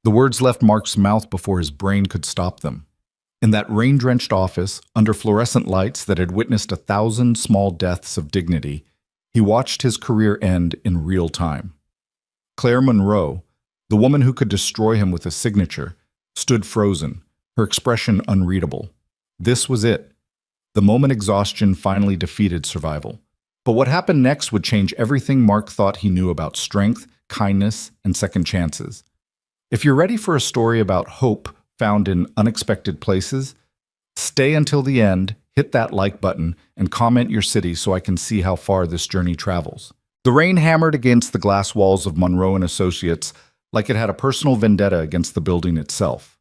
The words left Mark's mouth before his brain could stop them. In that rain-drenched office, under fluorescent lights that had witnessed 1,000 small deaths of dignity, he watched his career end in real time. Claire Monroe, the woman who could destroy him with a signature, stood frozen, her expression unreadable. This was it. The moment exhaustion finally defeated survival. But what happened next would change everything Mark thought he knew about strength, kindness, and second chances. If you're ready for a story about hope found in unexpected places, stay until the end, hit that like button, and comment your city so I can see how far this journey travels. The rain hammered against the glass walls of Monroe and Associates like it had a personal vendetta against the building itself.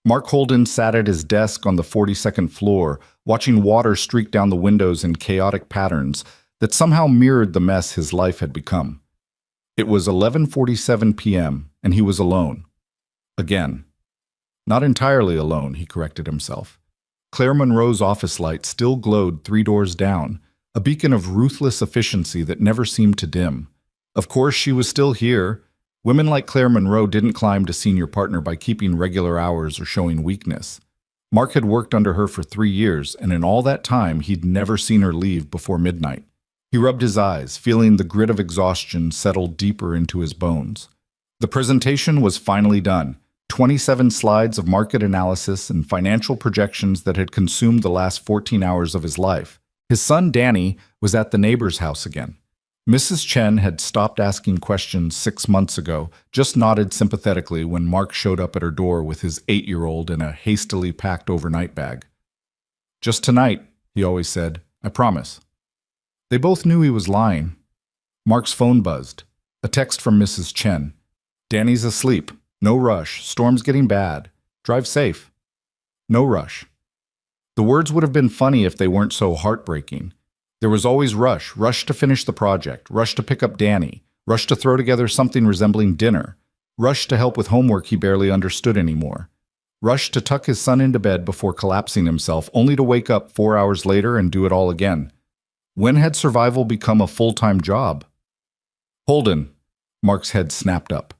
Mark Holden sat at his desk on the 42nd floor, watching water streak down the windows in chaotic patterns that somehow mirrored the mess his life had become. It was 11:47 p.m., and he was alone. Again. Not entirely alone, he corrected himself. Claire Monroe's office light still glowed 3 doors down, a beacon of ruthless efficiency that never seemed to dim. Of course, she was still here. Women like Claire Monroe didn't climb to senior partner by keeping regular hours or showing weakness. Mark had worked under her for 3 years, and in all that time, he'd never seen her leave before midnight. He rubbed his eyes, feeling the grit of exhaustion settle deeper into his bones. The presentation was finally done. 27 slides of market analysis and financial projections that had consumed the last 14 hours of his life. His son Danny was at the neighbor's house again. Mrs. Chen had stopped asking questions 6 months ago, just nodded sympathetically when Mark showed up at her door with his 8-year-old in a hastily packed overnight bag. "Just tonight," he always said. "I promise." They both knew he was lying. Mark's phone buzzed. A text from Mrs. Chen. "Danny's asleep. No rush. Storm's getting bad. Drive safe." No rush. The words would have been funny if they weren't so heartbreaking. There was always rush. Rush to finish the project. Rush to pick up Danny. Rush to throw together something resembling dinner. Rush to help with homework he barely understood anymore. Rush to tuck his son into bed before collapsing himself, only to wake up 4 hours later and do it all again. When had survival become a full-time job? "Holden." Mark's head snapped up.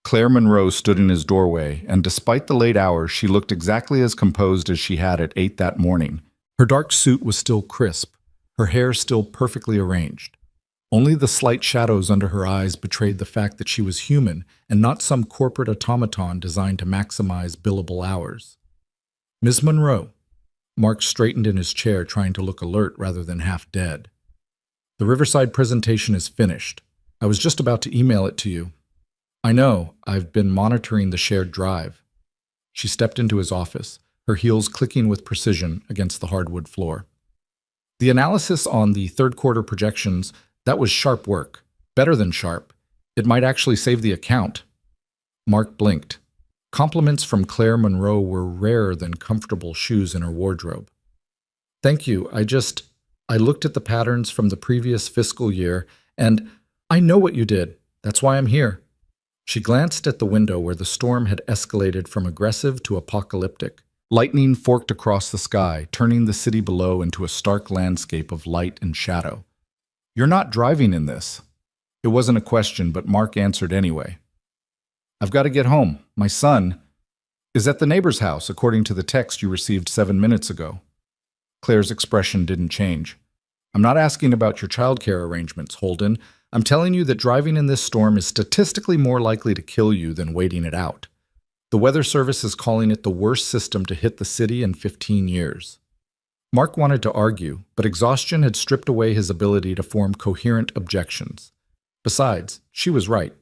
Claire Monroe stood in his doorway, and despite the late hours, she looked exactly as composed as she had at 8 that morning. Her dark suit was still crisp, her hair still perfectly arranged. Only the slight shadows under her eyes betrayed the fact that she was human and not some corporate automaton designed to maximize billable hours. "Miss Monroe." Mark straightened in his chair, trying to look alert rather than half dead. "The Riverside presentation is finished. I was just about to email it to you." "I know. I've been monitoring the shared drive." She stepped into his office, her heels clicking with precision against the hardwood floor. "The analysis on the third quarter projections, that was sharp work. Better than sharp. It might actually save the account." Mark blinked. Compliments from Claire Monroe were rarer than comfortable shoes in her wardrobe. "Thank you. I looked at the patterns from the previous fiscal year, and I know what you did. That's why I'm here." She glanced at the window where the storm had escalated from aggressive to apocalyptic. Lightning forked across the sky, turning the city below into a stark landscape of light and shadow. "You're not driving in this." It wasn't a question, but Mark answered anyway. "I've got to get home. My son is at the neighbor's house, according to the text you received 7 minutes ago." Claire's expression didn't change. "I'm not asking about your childcare arrangements, Holden. I'm telling you that driving in this storm is statistically more likely to kill you than waiting it out. The Weather Service is calling it the worst system to hit the city in 15 years. Mark wanted to argue, but exhaustion had stripped away his ability to form coherent objections. Besides, she was right.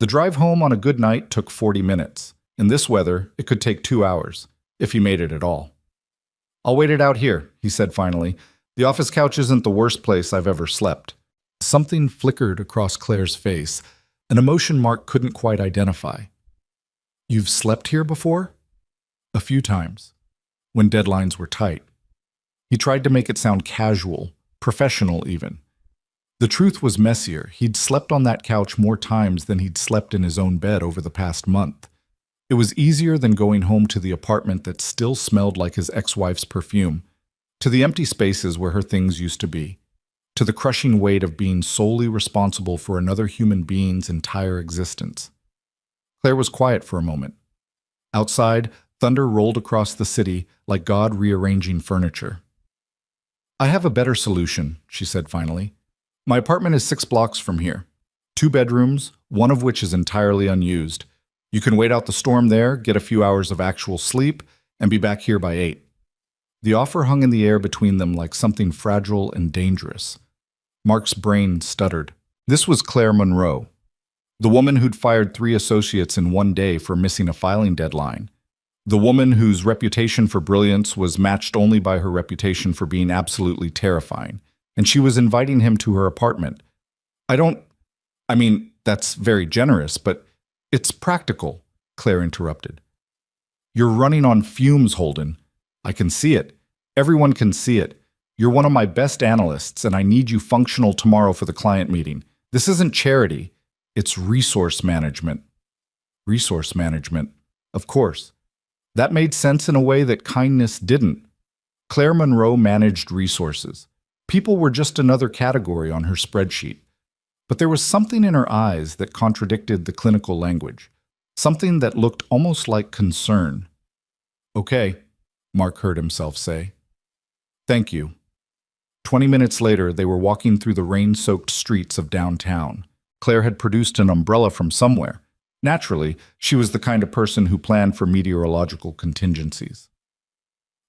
The drive home on a good night took 40 minutes. In this weather, it could take 2 hours, if he made it at all. "I'll wait it out here," he said finally. "The office couch isn't the worst place I've ever slept." Something flickered across Claire's face, an emotion Mark couldn't quite identify. "You've slept here before?" "A few times, when deadlines were tight." He tried to make it sound casual, professional even. The truth was messier. He'd slept on that couch more times than he'd slept in his own bed over the past month. It was easier than going home to the apartment that still smelled like his ex-wife's perfume, to the empty spaces where her things used to be, to the crushing weight of being solely responsible for another human being's entire existence. Claire was quiet for a moment. Outside, thunder rolled across the city like God rearranging furniture. "I have a better solution," she said finally. "My apartment is 6 blocks from here. 2 bedrooms, one of which is entirely unused. You can wait out the storm there, get a few hours of actual sleep, and be back here by 8. The offer hung in the air between them like something fragile and dangerous. Mark's brain stuttered. This was Claire Monroe, the woman who'd fired 3 associates in one day for missing a filing deadline. The woman whose reputation for brilliance was matched only by her reputation for being absolutely terrifying. And she was inviting him to her apartment. I mean, that's very generous, but it's practical, Claire interrupted. "You're running on fumes, Holden. I can see it. Everyone can see it. You're one of my best analysts, and I need you functional tomorrow for the client meeting. This isn't charity. It's resource management." Resource management. Of course. That made sense in a way that kindness didn't. Claire Monroe managed resources. People were just another category on her spreadsheet. But there was something in her eyes that contradicted the clinical language. Something that looked almost like concern. "Okay," Mark heard himself say. "Thank you." 20 minutes later, they were walking through the rain-soaked streets of downtown. Claire had produced an umbrella from somewhere. Naturally, she was the kind of person who planned for meteorological contingencies.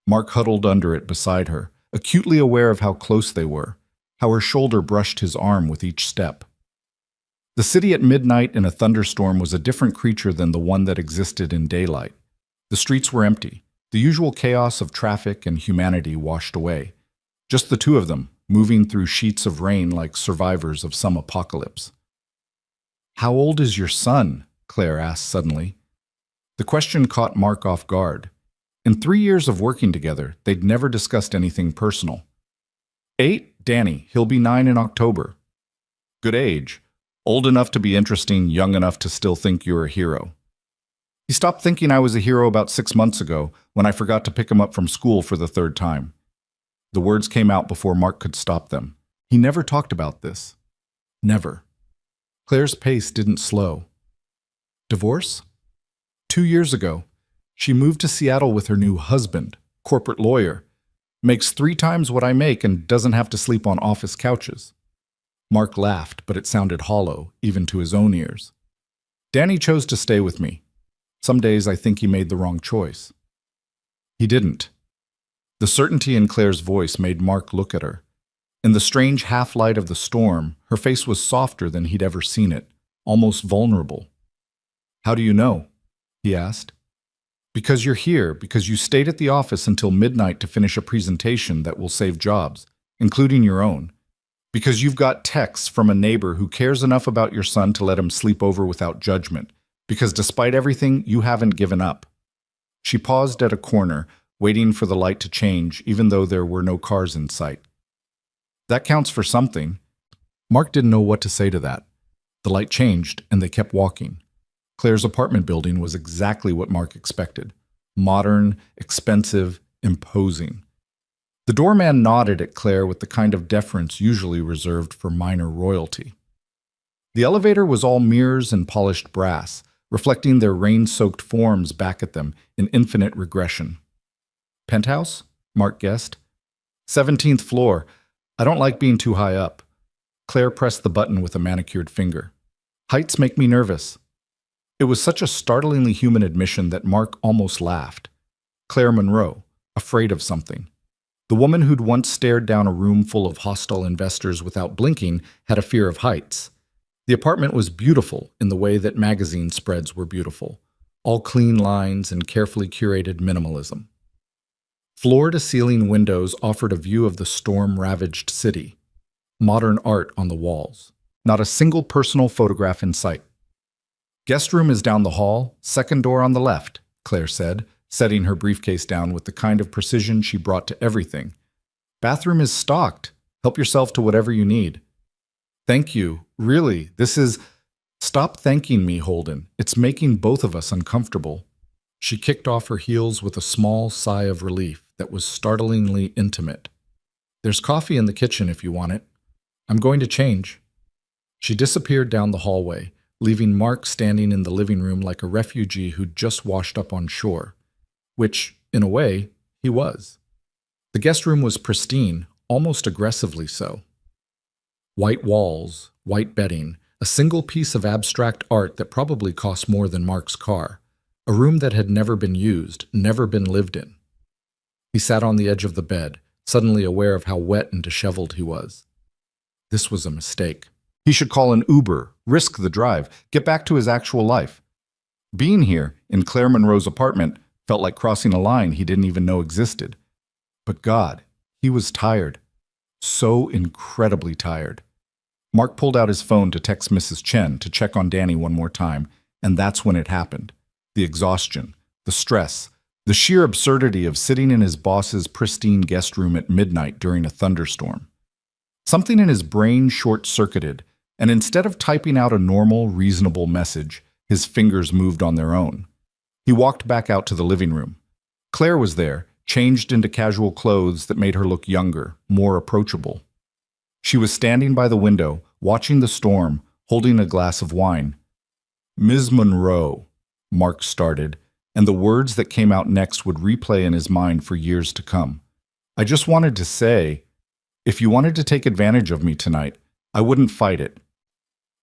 Mark huddled under it beside her, acutely aware of how close they were, how her shoulder brushed his arm with each step. The city at midnight in a thunderstorm was a different creature than the one that existed in daylight. The streets were empty, the usual chaos of traffic and humanity washed away. Just the two of them, moving through sheets of rain like survivors of some apocalypse. "How old is your son?" Claire asked suddenly. The question caught Mark off guard. In 3 years of working together, they'd never discussed anything personal. 8, Danny. He'll be 9 in October. Good age. Old enough to be interesting, young enough to still think you're a hero. He stopped thinking I was a hero about 6 months ago when I forgot to pick him up from school for the 3rd time. The words came out before Mark could stop them. He never talked about this. Never. Claire's pace didn't slow. Divorce? 2 years ago, she moved to Seattle with her new husband, corporate lawyer, makes 3 times what I make and doesn't have to sleep on office couches. Mark laughed, but it sounded hollow, even to his own ears. Danny chose to stay with me. Some days I think he made the wrong choice. He didn't. The certainty in Claire's voice made Mark look at her. In the strange half-light of the storm, her face was softer than he'd ever seen it, almost vulnerable. "How do you know?" he asked. "Because you're here, because you stayed at the office until midnight to finish a presentation that will save jobs, including your own. Because you've got texts from a neighbor who cares enough about your son to let him sleep over without judgment. Because despite everything, you haven't given up." She paused at a corner, waiting for the light to change, even though there were no cars in sight. That counts for something. Mark didn't know what to say to that. The light changed, and they kept walking. Claire's apartment building was exactly what Mark expected. Modern, expensive, imposing. The doorman nodded at Claire with the kind of deference usually reserved for minor royalty. The elevator was all mirrors and polished brass, reflecting their rain-soaked forms back at them in infinite regression. "Penthouse?" Mark guessed. 17th floor. I don't like being too high up." Claire pressed the button with a manicured finger. "Heights make me nervous." It was such a startlingly human admission that Mark almost laughed. Claire Monroe, afraid of something. The woman who'd once stared down a room full of hostile investors without blinking had a fear of heights. The apartment was beautiful in the way that magazine spreads were beautiful. All clean lines and carefully curated minimalism. Floor-to-ceiling windows offered a view of the storm-ravaged city. Modern art on the walls. Not a single personal photograph in sight. "Guest room is down the hall, 2nd door on the left," Claire said, setting her briefcase down with the kind of precision she brought to everything. "Bathroom is stocked. Help yourself to whatever you need." "Thank you. Really, this is—" "Stop thanking me, Holden. It's making both of us uncomfortable." She kicked off her heels with a small sigh of relief that was startlingly intimate. "There's coffee in the kitchen if you want it. I'm going to change." She disappeared down the hallway, leaving Mark standing in the living room like a refugee who'd just washed up on shore. Which, in a way, he was. The guest room was pristine, almost aggressively so. White walls, white bedding, a single piece of abstract art that probably cost more than Mark's car. A room that had never been used, never been lived in. He sat on the edge of the bed, suddenly aware of how wet and disheveled he was. This was a mistake. He should call an Uber, risk the drive, get back to his actual life. Being here, in Claire Monroe's apartment, felt like crossing a line he didn't even know existed. But God, he was tired. So incredibly tired. Mark pulled out his phone to text Mrs. Chen to check on Danny one more time, and that's when it happened. The exhaustion, the stress, the sheer absurdity of sitting in his boss's pristine guest room at midnight during a thunderstorm. Something in his brain short-circuited, and instead of typing out a normal, reasonable message, his fingers moved on their own. He walked back out to the living room. Claire was there, changed into casual clothes that made her look younger, more approachable. She was standing by the window, watching the storm, holding a glass of wine. "Ms. Monroe," Mark started, and the words that came out next would replay in his mind for years to come. "I just wanted to say, if you wanted to take advantage of me tonight, I wouldn't fight it."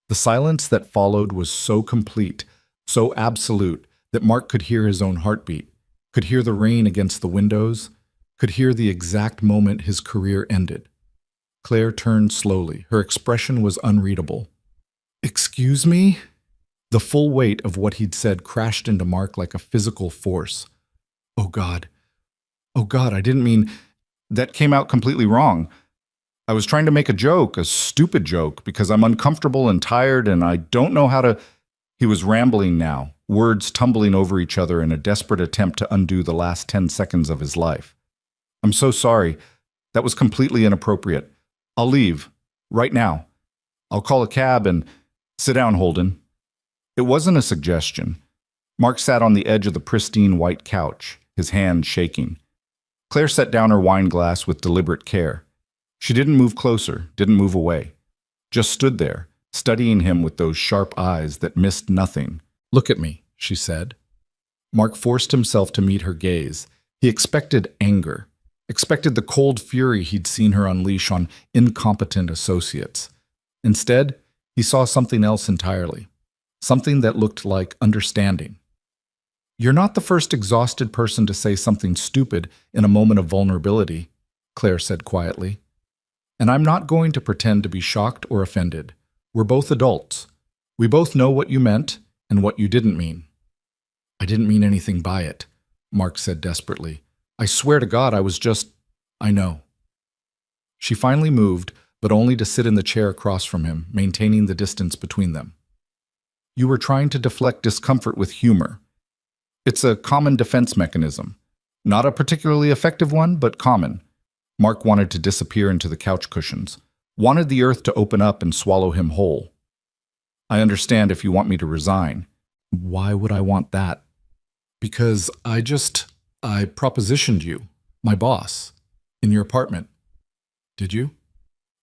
The silence that followed was so complete, so absolute, that Mark could hear his own heartbeat, could hear the rain against the windows, could hear the exact moment his career ended. Claire turned slowly. Her expression was unreadable. "Excuse me?" The full weight of what he'd said crashed into Mark like a physical force. Oh God, I didn't mean... That came out completely wrong. I was trying to make a joke, a stupid joke, because I'm uncomfortable and tired and I don't know how to... He was rambling now, words tumbling over each other in a desperate attempt to undo the last 10 seconds of his life. "I'm so sorry. That was completely inappropriate. I'll leave. Right now. I'll call a cab and... Sit down, Holden." It wasn't a suggestion. Mark sat on the edge of the pristine white couch, his hand shaking. Claire set down her wine glass with deliberate care. She didn't move closer, didn't move away. Just stood there, studying him with those sharp eyes that missed nothing. "Look at me," she said. Mark forced himself to meet her gaze. He expected anger, expected the cold fury he'd seen her unleash on incompetent associates. Instead, he saw something else entirely. Something that looked like understanding. "You're not the first exhausted person to say something stupid in a moment of vulnerability," Claire said quietly. "And I'm not going to pretend to be shocked or offended. We're both adults. We both know what you meant and what you didn't mean." "I didn't mean anything by it," Mark said desperately. "I swear to God I was just... I know." She finally moved, but only to sit in the chair across from him, maintaining the distance between them. "You were trying to deflect discomfort with humor. It's a common defense mechanism. Not a particularly effective one, but common." Mark wanted to disappear into the couch cushions, wanted the earth to open up and swallow him whole. "I understand if you want me to resign." "Why would I want that?" "Because I propositioned you, my boss, in your apartment." "Did you?"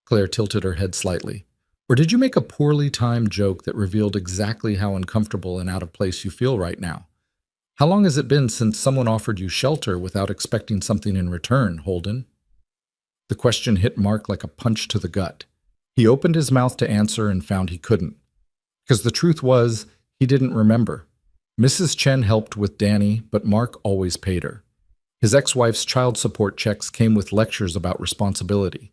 Claire tilted her head slightly. "Or did you make a poorly timed joke that revealed exactly how uncomfortable and out of place you feel right now? How long has it been since someone offered you shelter without expecting something in return, Holden?" The question hit Mark like a punch to the gut. He opened his mouth to answer and found he couldn't. Because the truth was, he didn't remember. Mrs. Chen helped with Danny, but Mark always paid her. His ex-wife's child support checks came with lectures about responsibility.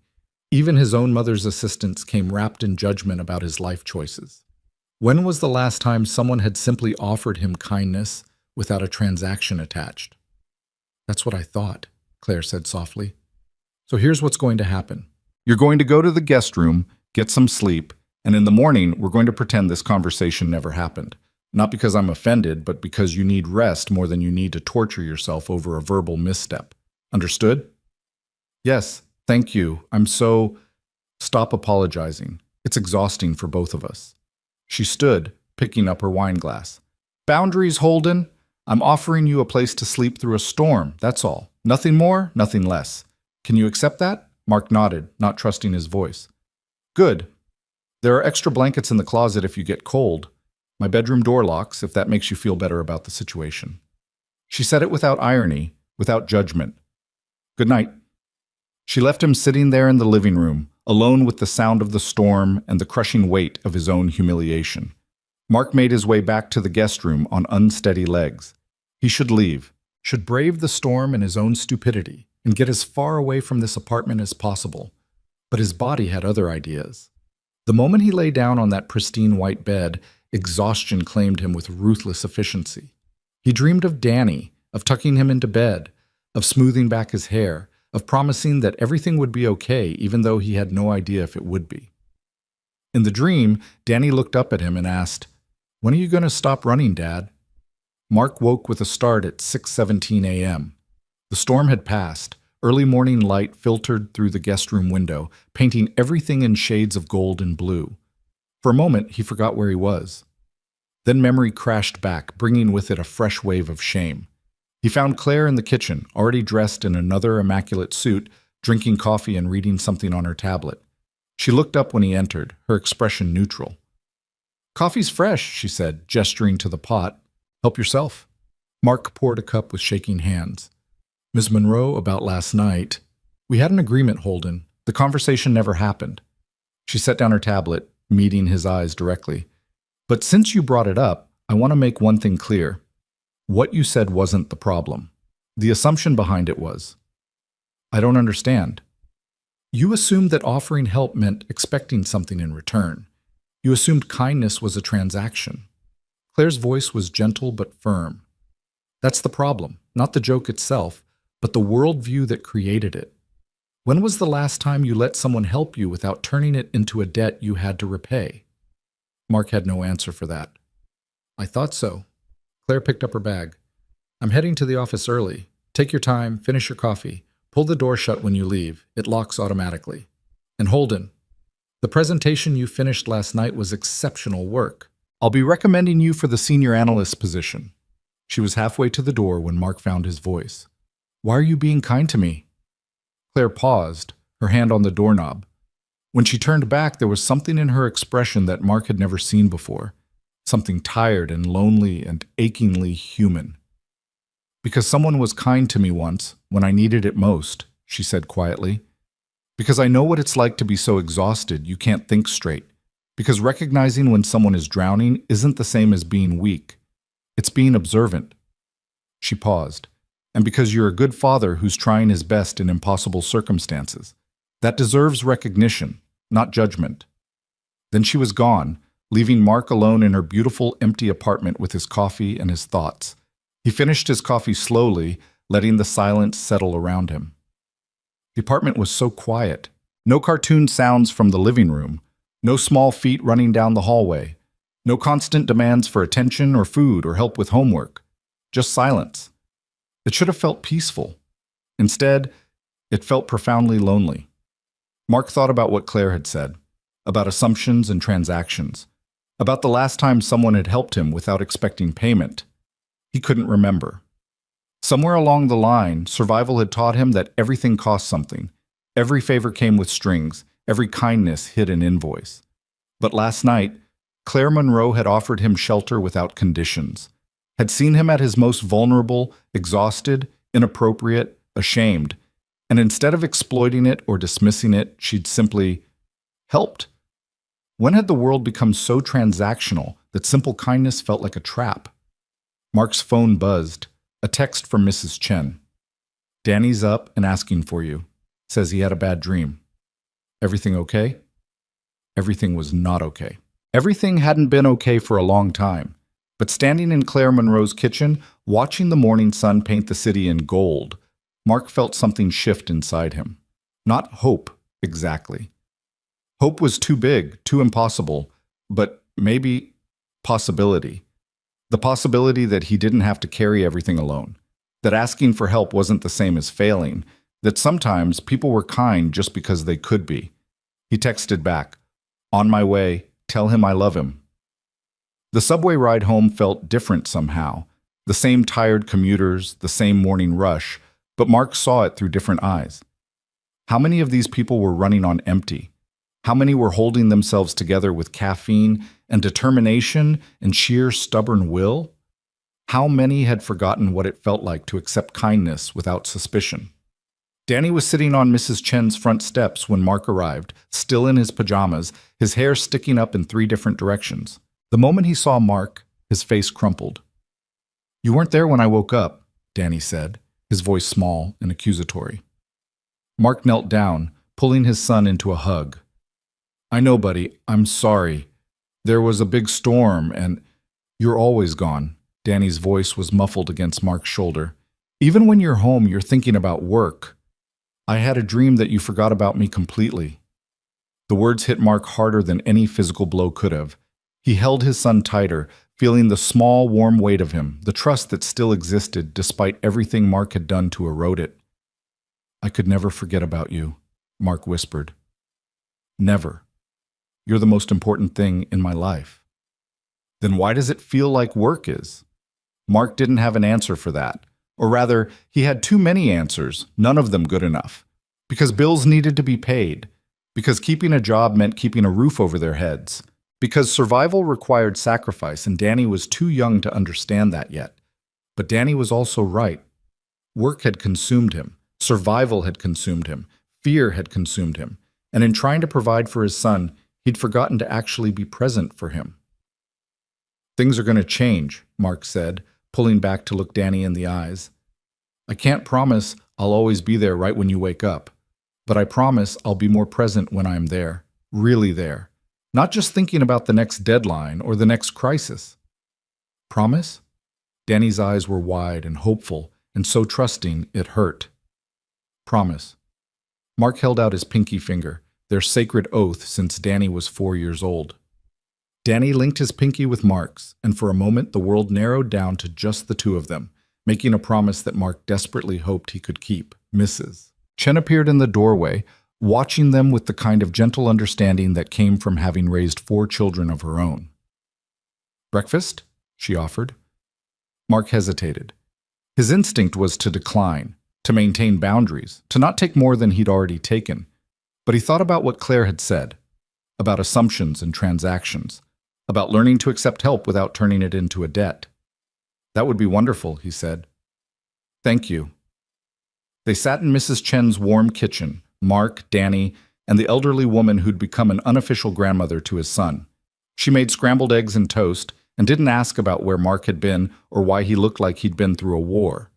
Even his own mother's assistants came wrapped in judgment about his life choices. When was the last time someone had simply offered him kindness without a transaction attached? "That's what I thought," Claire said softly. "So here's what's going to happen. You're going to go to the guest room, get some sleep, and in the morning we're going to pretend this conversation never happened. Not because I'm offended, but because you need rest more than you need to torture yourself over a verbal misstep. Understood?" "Yes. Thank you. I'm so..." "Stop apologizing. It's exhausting for both of us." She stood, picking up her wine glass. "Boundaries, Holden. I'm offering you a place to sleep through a storm, that's all. Nothing more, nothing less. Can you accept that?" Mark nodded, not trusting his voice. "Good. There are extra blankets in the closet if you get cold. My bedroom door locks, if that makes you feel better about the situation. She said it without irony, without judgment. Good night. She left him sitting there in the living room, alone with the sound of the storm and the crushing weight of his own humiliation. Mark made his way back to the guest room on unsteady legs. He should leave, should brave the storm and his own stupidity, and get as far away from this apartment as possible. But his body had other ideas. The moment he lay down on that pristine white bed, exhaustion claimed him with ruthless efficiency. He dreamed of Danny, of tucking him into bed, of smoothing back his hair, of promising that everything would be okay even though he had no idea if it would be. In the dream, Danny looked up at him and asked, "When are you going to stop running, Dad?" Mark woke with a start at 6:17 a.m. The storm had passed. Early morning light filtered through the guest room window, painting everything in shades of gold and blue. For a moment, he forgot where he was. Then memory crashed back, bringing with it a fresh wave of shame. He found Claire in the kitchen, already dressed in another immaculate suit, drinking coffee and reading something on her tablet. She looked up when he entered, her expression neutral. "Coffee's fresh," she said, gesturing to the pot. "Help yourself." Mark poured a cup with shaking hands. "Ms. Monroe, about last night. We had an agreement, Holden. The conversation never happened." She set down her tablet, meeting his eyes directly. "But since you brought it up, I want to make one thing clear. What you said wasn't the problem. The assumption behind it was." "I don't understand." "You assumed that offering help meant expecting something in return. You assumed kindness was a transaction." Claire's voice was gentle but firm. "That's the problem, not the joke itself, but the worldview that created it. When was the last time you let someone help you without turning it into a debt you had to repay?" Mark had no answer for that. "I thought so." Claire picked up her bag. "I'm heading to the office early. Take your time, finish your coffee. Pull the door shut when you leave. It locks automatically. And Holden, the presentation you finished last night was exceptional work. I'll be recommending you for the senior analyst position." She was halfway to the door when Mark found his voice. "Why are you being kind to me?" Claire paused, her hand on the doorknob. When she turned back, there was something in her expression that Mark had never seen before. Something tired and lonely and achingly human. "Because someone was kind to me once, when I needed it most," she said quietly. "Because I know what it's like to be so exhausted you can't think straight. Because recognizing when someone is drowning isn't the same as being weak. It's being observant." She paused. "And because you're a good father who's trying his best in impossible circumstances. That deserves recognition, not judgment." Then she was gone, leaving Mark alone in her beautiful, empty apartment with his coffee and his thoughts. He finished his coffee slowly, letting the silence settle around him. The apartment was so quiet. No cartoon sounds from the living room. No small feet running down the hallway. No constant demands for attention or food or help with homework. Just silence. It should have felt peaceful. Instead, it felt profoundly lonely. Mark thought about what Claire had said, about assumptions and transactions, about the last time someone had helped him without expecting payment. He couldn't remember. Somewhere along the line, survival had taught him that everything cost something. Every favor came with strings. Every kindness hid an invoice. But last night, Claire Monroe had offered him shelter without conditions, had seen him at his most vulnerable, exhausted, inappropriate, ashamed, and instead of exploiting it or dismissing it, she'd simply helped. When had the world become so transactional that simple kindness felt like a trap? Mark's phone buzzed. A text from Mrs. Chen. "Danny's up and asking for you. Says he had a bad dream." Everything okay? Everything was not okay. Everything hadn't been okay for a long time. But standing in Claire Monroe's kitchen, watching the morning sun paint the city in gold, Mark felt something shift inside him. Not hope, exactly. Hope was too big, too impossible, but maybe possibility. The possibility that he didn't have to carry everything alone, that asking for help wasn't the same as failing, that sometimes people were kind just because they could be. He texted back, "On my way, tell him I love him." The subway ride home felt different somehow. The same tired commuters, the same morning rush, but Mark saw it through different eyes. How many of these people were running on empty? How many were holding themselves together with caffeine and determination and sheer stubborn will? How many had forgotten what it felt like to accept kindness without suspicion? Danny was sitting on Mrs. Chen's front steps when Mark arrived, still in his pajamas, his hair sticking up in 3 different directions. The moment he saw Mark, his face crumpled. "You weren't there when I woke up," Danny said, his voice small and accusatory. Mark knelt down, pulling his son into a hug. "I know, buddy. I'm sorry. There was a big storm, and you're always gone." Danny's voice was muffled against Mark's shoulder. "Even when you're home, you're thinking about work. I had a dream that you forgot about me completely." The words hit Mark harder than any physical blow could have. He held his son tighter, feeling the small, warm weight of him, the trust that still existed despite everything Mark had done to erode it. "I could never forget about you," Mark whispered. "Never. You're the most important thing in my life." "Then why does it feel like work is?" Mark didn't have an answer for that. Or rather, he had too many answers, none of them good enough. Because bills needed to be paid. Because keeping a job meant keeping a roof over their heads. Because survival required sacrifice, and Danny was too young to understand that yet. But Danny was also right. Work had consumed him. Survival had consumed him. Fear had consumed him. And in trying to provide for his son, he'd forgotten to actually be present for him. "Things are going to change," Mark said, pulling back to look Danny in the eyes. "I can't promise I'll always be there right when you wake up, but I promise I'll be more present when I'm there, really there, not just thinking about the next deadline or the next crisis." "Promise?" Danny's eyes were wide and hopeful and so trusting it hurt. "Promise." Mark held out his pinky finger, their sacred oath since Danny was 4 years old. Danny linked his pinky with Mark's, and for a moment the world narrowed down to just the 2 of them, making a promise that Mark desperately hoped he could keep. Mrs. Chen appeared in the doorway, watching them with the kind of gentle understanding that came from having raised 4 children of her own. "Breakfast?" she offered. Mark hesitated. His instinct was to decline, to maintain boundaries, to not take more than he'd already taken. But he thought about what Claire had said, about assumptions and transactions, about learning to accept help without turning it into a debt. "That would be wonderful," he said. "Thank you." They sat in Mrs. Chen's warm kitchen, Mark, Danny, and the elderly woman who'd become an unofficial grandmother to his son. She made scrambled eggs and toast, and didn't ask about where Mark had been or why he looked like he'd been through a war.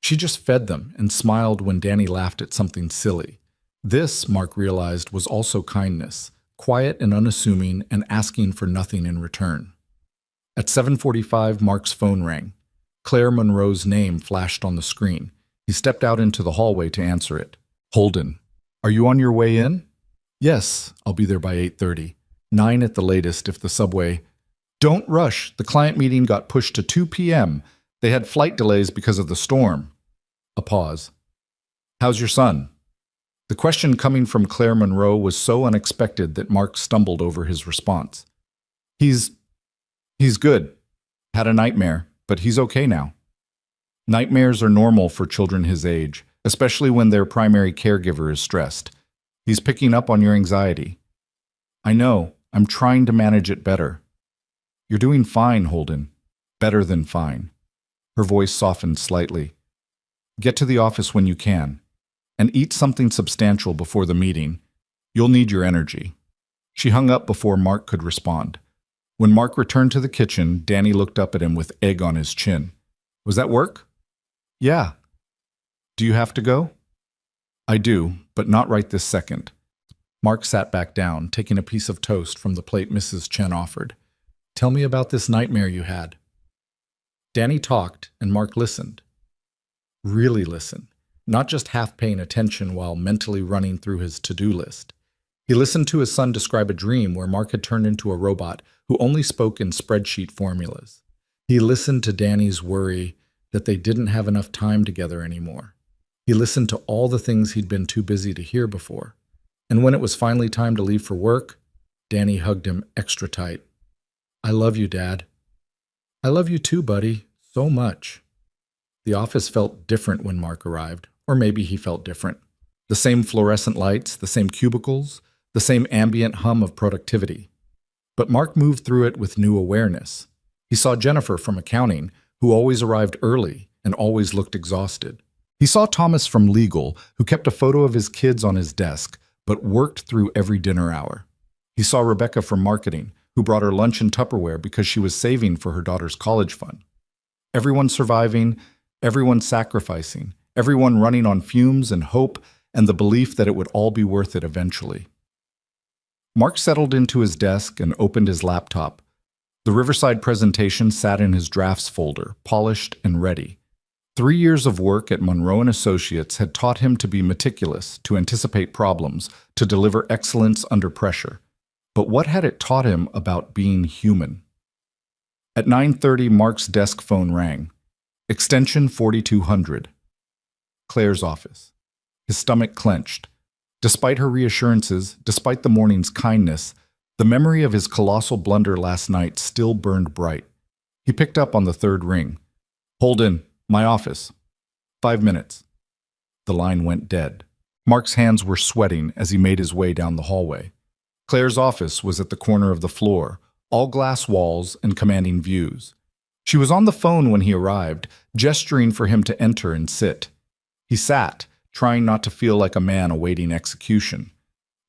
She just fed them and smiled when Danny laughed at something silly. This, Mark realized, was also kindness, quiet and unassuming and asking for nothing in return. At 7:45, Mark's phone rang. Claire Monroe's name flashed on the screen. He stepped out into the hallway to answer it. "Holden, are you on your way in?" "Yes, I'll be there by 8:30. 9 at the latest if the subway—" "Don't rush. The client meeting got pushed to 2 p.m. They had flight delays because of the storm." A pause. "How's your son?" The question coming from Claire Monroe was so unexpected that Mark stumbled over his response. He's good. Had a nightmare, but he's okay now." Nightmares are normal for children his age, especially when their primary caregiver is stressed. "He's picking up on your anxiety." "I know. I'm trying to manage it better." "You're doing fine, Holden. Better than fine." Her voice softened slightly. "Get to the office when you can. And eat something substantial before the meeting. You'll need your energy." She hung up before Mark could respond. When Mark returned to the kitchen, Danny looked up at him with egg on his chin. "Was that work?" "Yeah." "Do you have to go?" "I do, but not right this second." Mark sat back down, taking a piece of toast from the plate Mrs. Chen offered. "Tell me about this nightmare you had." Danny talked, and Mark listened. Really listened. Not just half paying attention while mentally running through his to-do list. He listened to his son describe a dream where Mark had turned into a robot who only spoke in spreadsheet formulas. He listened to Danny's worry that they didn't have enough time together anymore. He listened to all the things he'd been too busy to hear before. And when it was finally time to leave for work, Danny hugged him extra tight. "I love you, Dad." "I love you too, buddy, so much." The office felt different when Mark arrived. Or maybe he felt different. The same fluorescent lights, the same cubicles, the same ambient hum of productivity. But Mark moved through it with new awareness. He saw Jennifer from accounting, who always arrived early and always looked exhausted. He saw Thomas from legal, who kept a photo of his kids on his desk, but worked through every dinner hour. He saw Rebecca from marketing, who brought her lunch in Tupperware because she was saving for her daughter's college fund. Everyone surviving, everyone sacrificing, everyone running on fumes and hope and the belief that it would all be worth it eventually. Mark settled into his desk and opened his laptop. The Riverside presentation sat in his drafts folder, polished and ready. 3 years of work at Monroe & Associates had taught him to be meticulous, to anticipate problems, to deliver excellence under pressure. But what had it taught him about being human? At 9:30, Mark's desk phone rang. Extension 4200. Claire's office. His stomach clenched. Despite her reassurances, despite the morning's kindness, the memory of his colossal blunder last night still burned bright. He picked up on the third ring. "Holden, my office." 5 minutes. The line went dead. Mark's hands were sweating as he made his way down the hallway. Claire's office was at the corner of the floor, all glass walls and commanding views. She was on the phone when he arrived, gesturing for him to enter and sit. He sat, trying not to feel like a man awaiting execution.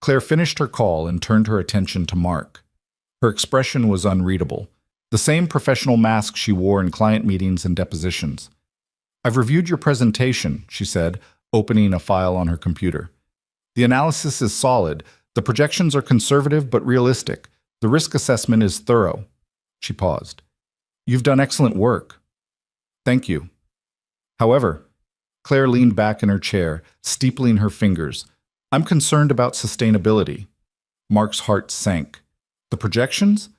Claire finished her call and turned her attention to Mark. Her expression was unreadable, the same professional mask she wore in client meetings and depositions. "I've reviewed your presentation," she said, opening a file on her computer. "The analysis is solid. The projections are conservative but realistic. The risk assessment is thorough." She paused. "You've done excellent work." "Thank you." However, Claire leaned back in her chair, steepling her fingers. "I'm concerned about sustainability." Mark's heart sank. "The projections?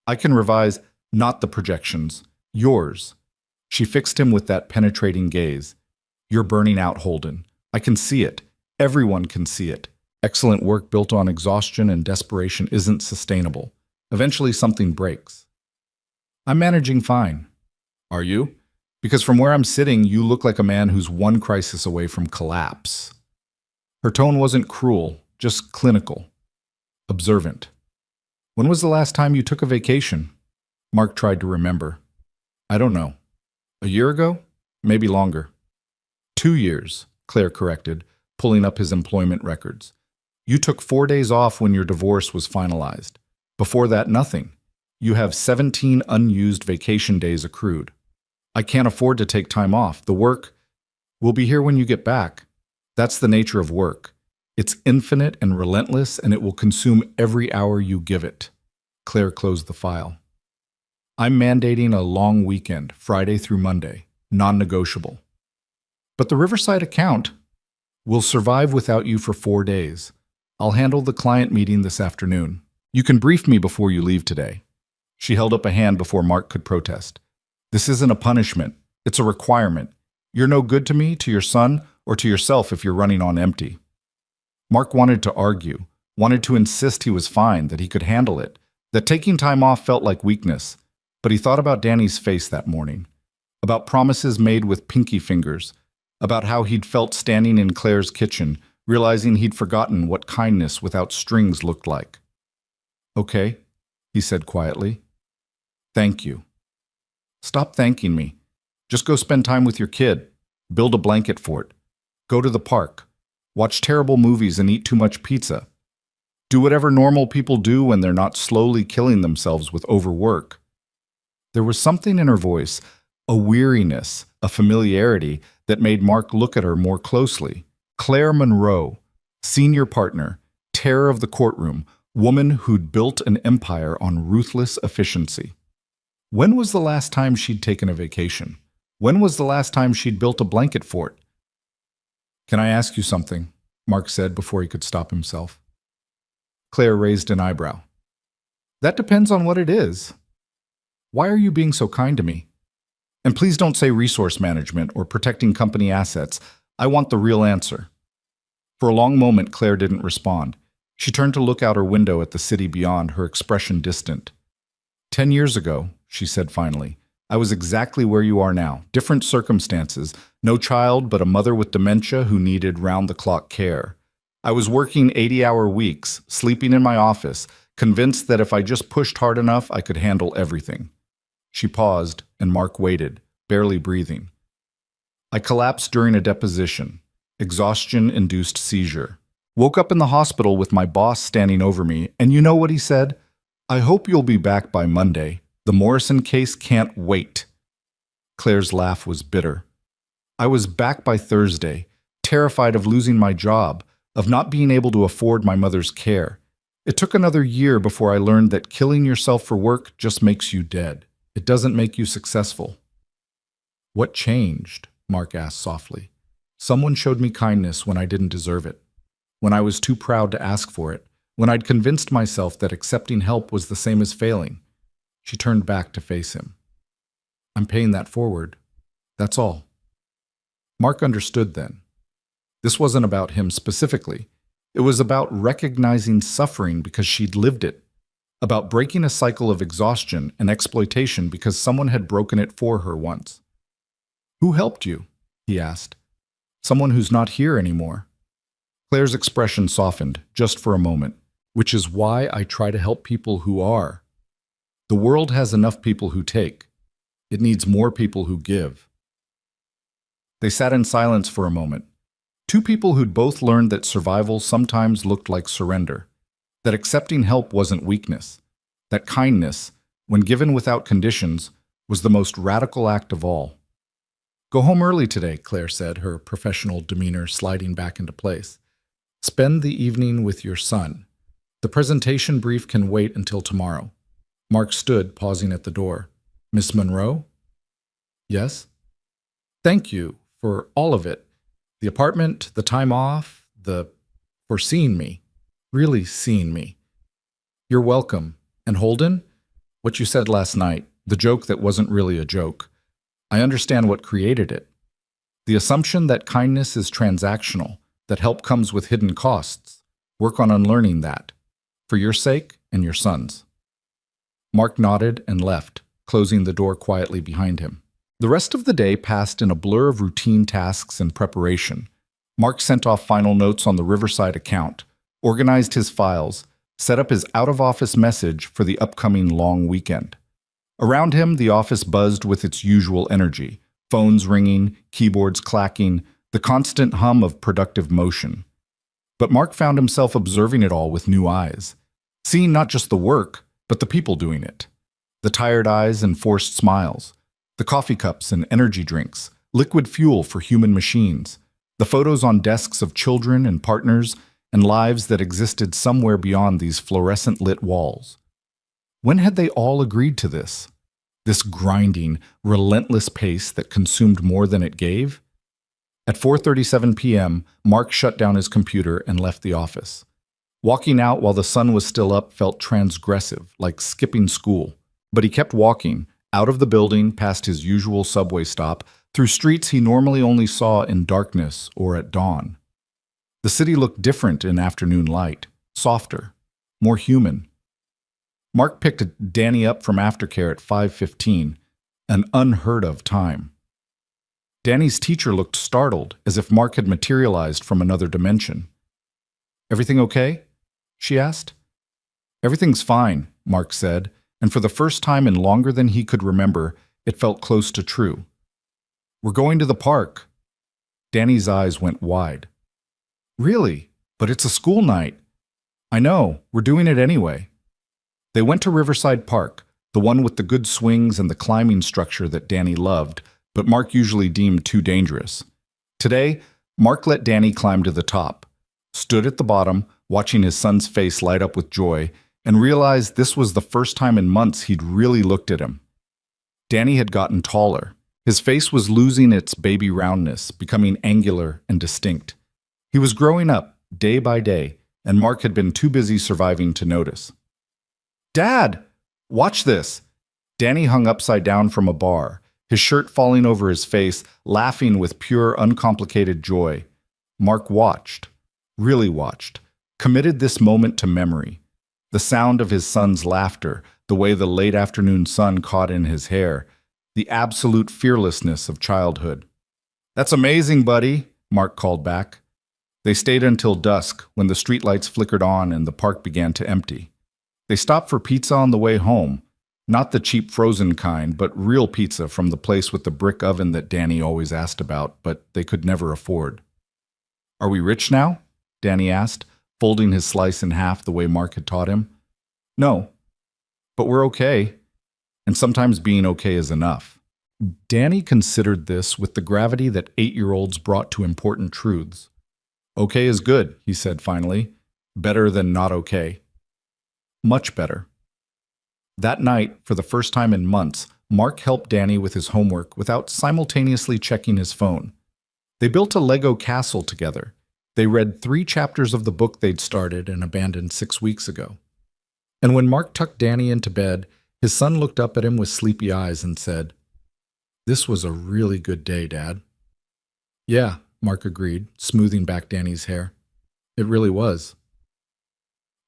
I can revise." "Not the projections. Yours." She fixed him with that penetrating gaze. "You're burning out, Holden. I can see it. Everyone can see it. Excellent work built on exhaustion and desperation isn't sustainable. Eventually something breaks." "I'm managing fine." "Are you? Because from where I'm sitting, you look like a man who's one crisis away from collapse." Her tone wasn't cruel, just clinical. Observant. "When was the last time you took a vacation?" Mark tried to remember. "I don't know. A year ago? Maybe longer." 2 years, Claire corrected, pulling up his employment records. "You took 4 days off when your divorce was finalized. Before that, nothing. You have 17 unused vacation days accrued." "I can't afford to take time off. The work will be here when you get back." "That's the nature of work. It's infinite and relentless, and it will consume every hour you give it." Claire closed the file. "I'm mandating a long weekend, Friday through Monday, non-negotiable." "But the Riverside account will survive without you for 4 days. I'll handle the client meeting this afternoon. You can brief me before you leave today." She held up a hand before Mark could protest. "This isn't a punishment. It's a requirement. You're no good to me, to your son, or to yourself if you're running on empty." Mark wanted to argue, wanted to insist he was fine, that he could handle it, that taking time off felt like weakness. But he thought about Danny's face that morning, about promises made with pinky fingers, about how he'd felt standing in Claire's kitchen, realizing he'd forgotten what kindness without strings looked like. "Okay," he said quietly. "Thank you." "Stop thanking me. Just go spend time with your kid. Build a blanket fort. Go to the park. Watch terrible movies and eat too much pizza. Do whatever normal people do when they're not slowly killing themselves with overwork." There was something in her voice, a weariness, a familiarity that made Mark look at her more closely. Claire Monroe, senior partner, terror of the courtroom, woman who'd built an empire on ruthless efficiency. When was the last time she'd taken a vacation? When was the last time she'd built a blanket fort? "Can I ask you something?" Mark said before he could stop himself. Claire raised an eyebrow. "That depends on what it is. Why are you being so kind to me? And please don't say resource management or protecting company assets. I want the real answer." For a long moment, Claire didn't respond. She turned to look out her window at the city beyond, her expression distant. 10 years ago, she said finally, "I was exactly where you are now. Different circumstances. No child, but a mother with dementia who needed round-the-clock care. I was working 80-hour weeks, sleeping in my office, convinced that if I just pushed hard enough, I could handle everything. She paused, and Mark waited, barely breathing. I collapsed during a deposition, exhaustion-induced seizure. Woke up in the hospital with my boss standing over me, and you know what he said? I hope you'll be back by Monday. The Morrison case can't wait. Claire's laugh was bitter. I was back by Thursday, terrified of losing my job, of not being able to afford my mother's care. It took another year before I learned that killing yourself for work just makes you dead. It doesn't make you successful. What changed? Mark asked softly. Someone showed me kindness when I didn't deserve it, when I was too proud to ask for it, when I'd convinced myself that accepting help was the same as failing. She turned back to face him. I'm paying that forward. That's all. Mark understood then. This wasn't about him specifically. It was about recognizing suffering because she'd lived it, about breaking a cycle of exhaustion and exploitation because someone had broken it for her once. Who helped you? He asked. Someone who's not here anymore. Claire's expression softened, just for a moment, which is why I try to help people who are. The world has enough people who take. It needs more people who give. They sat in silence for a moment. Two people who'd both learned that survival sometimes looked like surrender, that accepting help wasn't weakness, that kindness, when given without conditions, was the most radical act of all. Go home early today, Claire said, her professional demeanor sliding back into place. Spend the evening with your son. The presentation brief can wait until tomorrow. Mark stood, pausing at the door. Miss Monroe? Yes? Thank you for all of it. The apartment, the time off, for seeing me. Really seeing me. You're welcome. And Holden? What you said last night, the joke that wasn't really a joke. I understand what created it. The assumption that kindness is transactional, that help comes with hidden costs. Work on unlearning that. For your sake and your son's. Mark nodded and left, closing the door quietly behind him. The rest of the day passed in a blur of routine tasks and preparation. Mark sent off final notes on the Riverside account, organized his files, set up his out-of-office message for the upcoming long weekend. Around him, the office buzzed with its usual energy, phones ringing, keyboards clacking, the constant hum of productive motion. But Mark found himself observing it all with new eyes, seeing not just the work, but the people doing it. The tired eyes and forced smiles, the coffee cups and energy drinks, liquid fuel for human machines, the photos on desks of children and partners and lives that existed somewhere beyond these fluorescent-lit walls. When had they all agreed to this? This grinding, relentless pace that consumed more than it gave? At 4:37 p.m., Mark shut down his computer and left the office. Walking out while the sun was still up felt transgressive, like skipping school. But he kept walking, out of the building, past his usual subway stop, through streets he normally only saw in darkness or at dawn. The city looked different in afternoon light, softer, more human. Mark picked Danny up from aftercare at 5:15, an unheard-of time. Danny's teacher looked startled, as if Mark had materialized from another dimension. "Everything okay?" she asked. "Everything's fine," Mark said, and for the first time in longer than he could remember, it felt close to true. "We're going to the park." Danny's eyes went wide. "Really? But it's a school night." "I know. We're doing it anyway." They went to Riverside Park, the one with the good swings and the climbing structure that Danny loved, but Mark usually deemed too dangerous. Today, Mark let Danny climb to the top, stood at the bottom, watching his son's face light up with joy, and realized this was the first time in months he'd really looked at him. Danny had gotten taller. His face was losing its baby roundness, becoming angular and distinct. He was growing up, day by day, and Mark had been too busy surviving to notice. "Dad, watch this!" Danny hung upside down from a bar, his shirt falling over his face, laughing with pure, uncomplicated joy. Mark watched, really watched, committed this moment to memory. The sound of his son's laughter, the way the late afternoon sun caught in his hair, the absolute fearlessness of childhood. "That's amazing, buddy," Mark called back. They stayed until dusk, when the streetlights flickered on and the park began to empty. They stopped for pizza on the way home. Not the cheap frozen kind, but real pizza from the place with the brick oven that Danny always asked about, but they could never afford. Are we rich now? Danny asked, folding his slice in half the way Mark had taught him. No, but we're okay, and sometimes being okay is enough. Danny considered this with the gravity that 8-year-olds brought to important truths. Okay is good, he said finally. Better than not okay. Much better. That night, for the first time in months, Mark helped Danny with his homework without simultaneously checking his phone. They built a Lego castle together. They read 3 chapters of the book they'd started and abandoned 6 weeks ago. And when Mark tucked Danny into bed, his son looked up at him with sleepy eyes and said, "This was a really good day, Dad." "Yeah," Mark agreed, smoothing back Danny's hair. "It really was."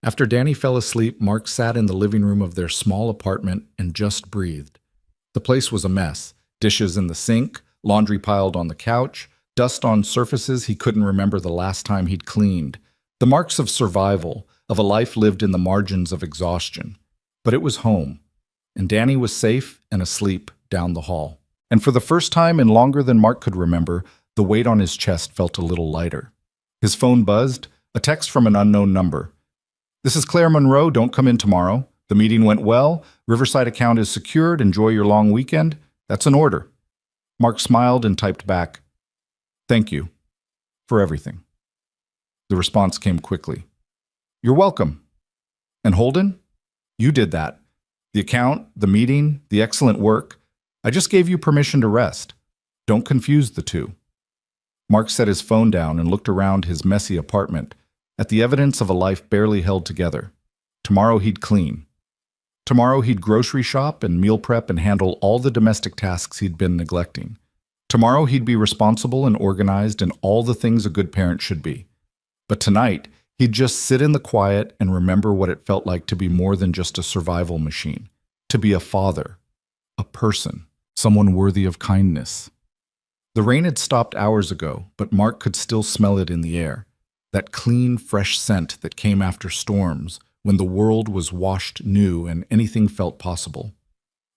After Danny fell asleep, Mark sat in the living room of their small apartment and just breathed. The place was a mess. Dishes in the sink, laundry piled on the couch, dust on surfaces he couldn't remember the last time he'd cleaned. The marks of survival, of a life lived in the margins of exhaustion. But it was home, and Danny was safe and asleep down the hall. And for the first time in longer than Mark could remember, the weight on his chest felt a little lighter. His phone buzzed, a text from an unknown number. "This is Claire Monroe. Don't come in tomorrow. The meeting went well. Riverside account is secured. Enjoy your long weekend." That's an order. Mark smiled and typed back, "Thank you for everything." The response came quickly. "You're welcome." "And Holden? You did that. The account, the meeting, the excellent work. I just gave you permission to rest. Don't confuse the two." Mark set his phone down and looked around his messy apartment, at the evidence of a life barely held together. Tomorrow he'd clean. Tomorrow he'd grocery shop and meal prep and handle all the domestic tasks he'd been neglecting. Tomorrow he'd be responsible and organized and all the things a good parent should be. But tonight, he'd just sit in the quiet and remember what it felt like to be more than just a survival machine, to be a father, a person, someone worthy of kindness. The rain had stopped hours ago, but Mark could still smell it in the air. That clean, fresh scent that came after storms, when the world was washed new and anything felt possible.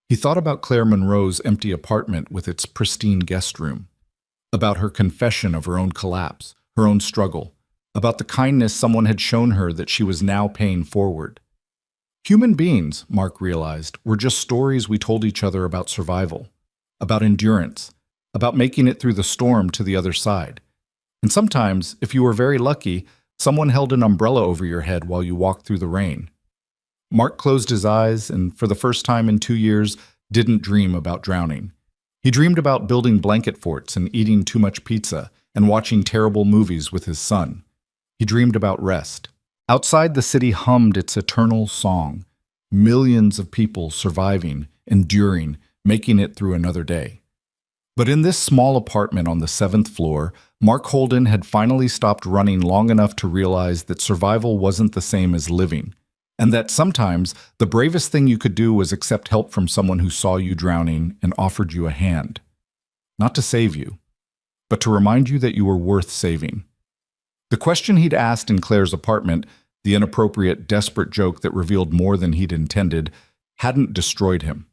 He thought about Claire Monroe's empty apartment with its pristine guest room, about her confession of her own collapse, her own struggle, about the kindness someone had shown her that she was now paying forward. Human beings, Mark realized, were just stories we told each other about survival, about endurance, about making it through the storm to the other side. And sometimes, if you were very lucky, someone held an umbrella over your head while you walked through the rain. Mark closed his eyes and, for the first time in 2 years, didn't dream about drowning. He dreamed about building blanket forts and eating too much pizza and watching terrible movies with his son. He dreamed about rest. Outside, the city hummed its eternal song. Millions of people surviving, enduring, making it through another day. But in this small apartment on the 7th floor, Mark Holden had finally stopped running long enough to realize that survival wasn't the same as living, and that sometimes the bravest thing you could do was accept help from someone who saw you drowning and offered you a hand. Not to save you, but to remind you that you were worth saving. The question he'd asked in Claire's apartment, the inappropriate, desperate joke that revealed more than he'd intended, hadn't destroyed him.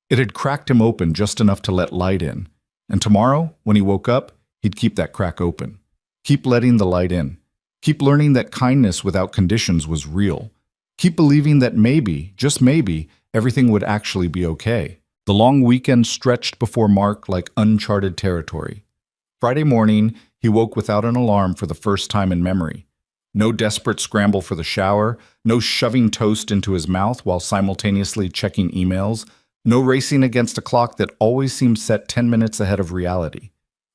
It had cracked him open just enough to let light in. And tomorrow, when he woke up, he'd keep that crack open. Keep letting the light in. Keep learning that kindness without conditions was real. Keep believing that maybe, just maybe, everything would actually be okay. The long weekend stretched before Mark like uncharted territory. Friday morning, he woke without an alarm for the first time in memory. No desperate scramble for the shower, no shoving toast into his mouth while simultaneously checking emails, no racing against a clock that always seemed set 10 minutes ahead of reality.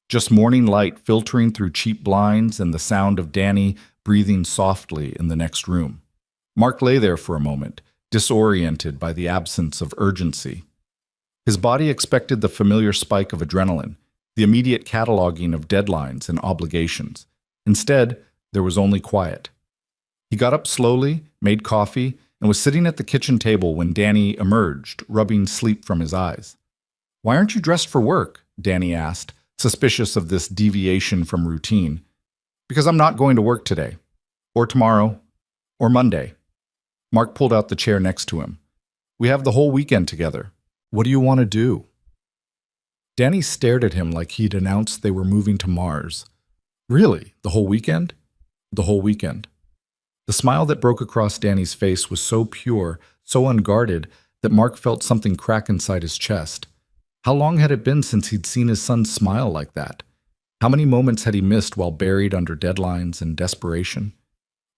Just morning light filtering through cheap blinds and the sound of Danny breathing softly in the next room. Mark lay there for a moment, disoriented by the absence of urgency. His body expected the familiar spike of adrenaline, the immediate cataloging of deadlines and obligations. Instead, there was only quiet. He got up slowly, made coffee, and was sitting at the kitchen table when Danny emerged, rubbing sleep from his eyes. "Why aren't you dressed for work?" Danny asked, suspicious of this deviation from routine. "Because I'm not going to work today, or tomorrow, or Monday." Mark pulled out the chair next to him. We have the whole weekend together. What do you want to do? Danny stared at him like he'd announced they were moving to Mars. Really? The whole weekend? The whole weekend. The smile that broke across Danny's face was so pure, so unguarded, that Mark felt something crack inside his chest. How long had it been since he'd seen his son smile like that? How many moments had he missed while buried under deadlines and desperation?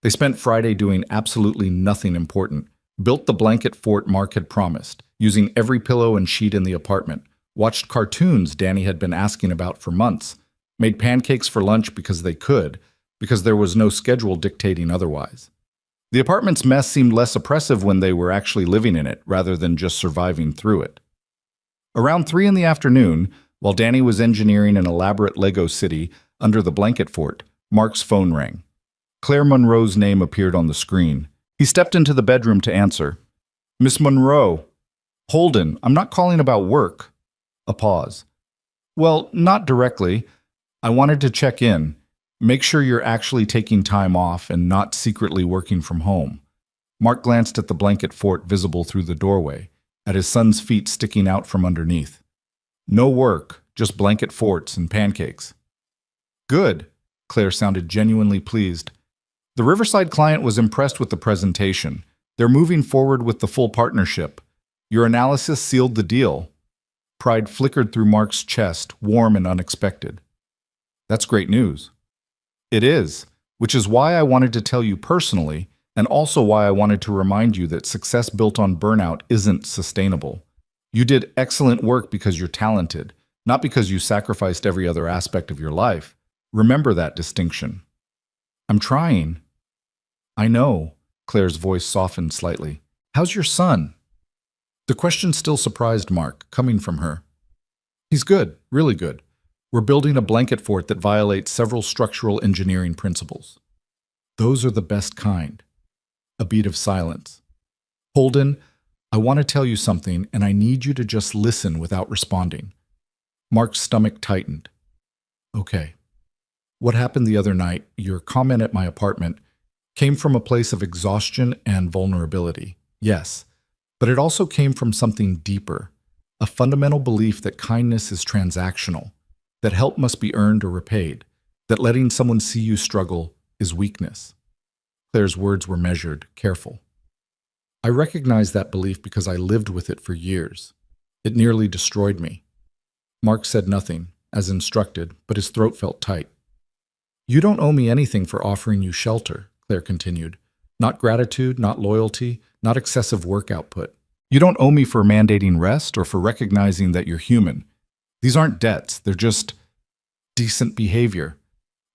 They spent Friday doing absolutely nothing important, built the blanket fort Mark had promised, using every pillow and sheet in the apartment, watched cartoons Danny had been asking about for months, made pancakes for lunch because they could, because there was no schedule dictating otherwise. The apartment's mess seemed less oppressive when they were actually living in it, rather than just surviving through it. Around 3 in the afternoon, while Danny was engineering an elaborate Lego city under the blanket fort, Mark's phone rang. Claire Monroe's name appeared on the screen. He stepped into the bedroom to answer. Miss Monroe. Holden, I'm not calling about work. A pause. Well, not directly. I wanted to check in. Make sure you're actually taking time off and not secretly working from home. Mark glanced at the blanket fort visible through the doorway, at his son's feet sticking out from underneath. No work, just blanket forts and pancakes. Good. Claire sounded genuinely pleased. The Riverside client was impressed with the presentation. They're moving forward with the full partnership. Your analysis sealed the deal. Pride flickered through Mark's chest, warm and unexpected. That's great news. It is, which is why I wanted to tell you personally, and also why I wanted to remind you that success built on burnout isn't sustainable. You did excellent work because you're talented, not because you sacrificed every other aspect of your life. Remember that distinction. I'm trying. I know. Claire's voice softened slightly. How's your son? The question still surprised Mark, coming from her. He's good, really good. We're building a blanket fort that violates several structural engineering principles. Those are the best kind. A beat of silence. Holden, I want to tell you something, and I need you to just listen without responding. Mark's stomach tightened. Okay. What happened the other night, your comment at my apartment, came from a place of exhaustion and vulnerability. Yes, but it also came from something deeper, a fundamental belief that kindness is transactional, that help must be earned or repaid, that letting someone see you struggle is weakness. Claire's words were measured, careful. I recognize that belief because I lived with it for years. It nearly destroyed me. Mark said nothing, as instructed, but his throat felt tight. You don't owe me anything for offering you shelter, Claire continued. Not gratitude, not loyalty, not excessive work output. You don't owe me for mandating rest or for recognizing that you're human. These aren't debts, they're just decent behavior,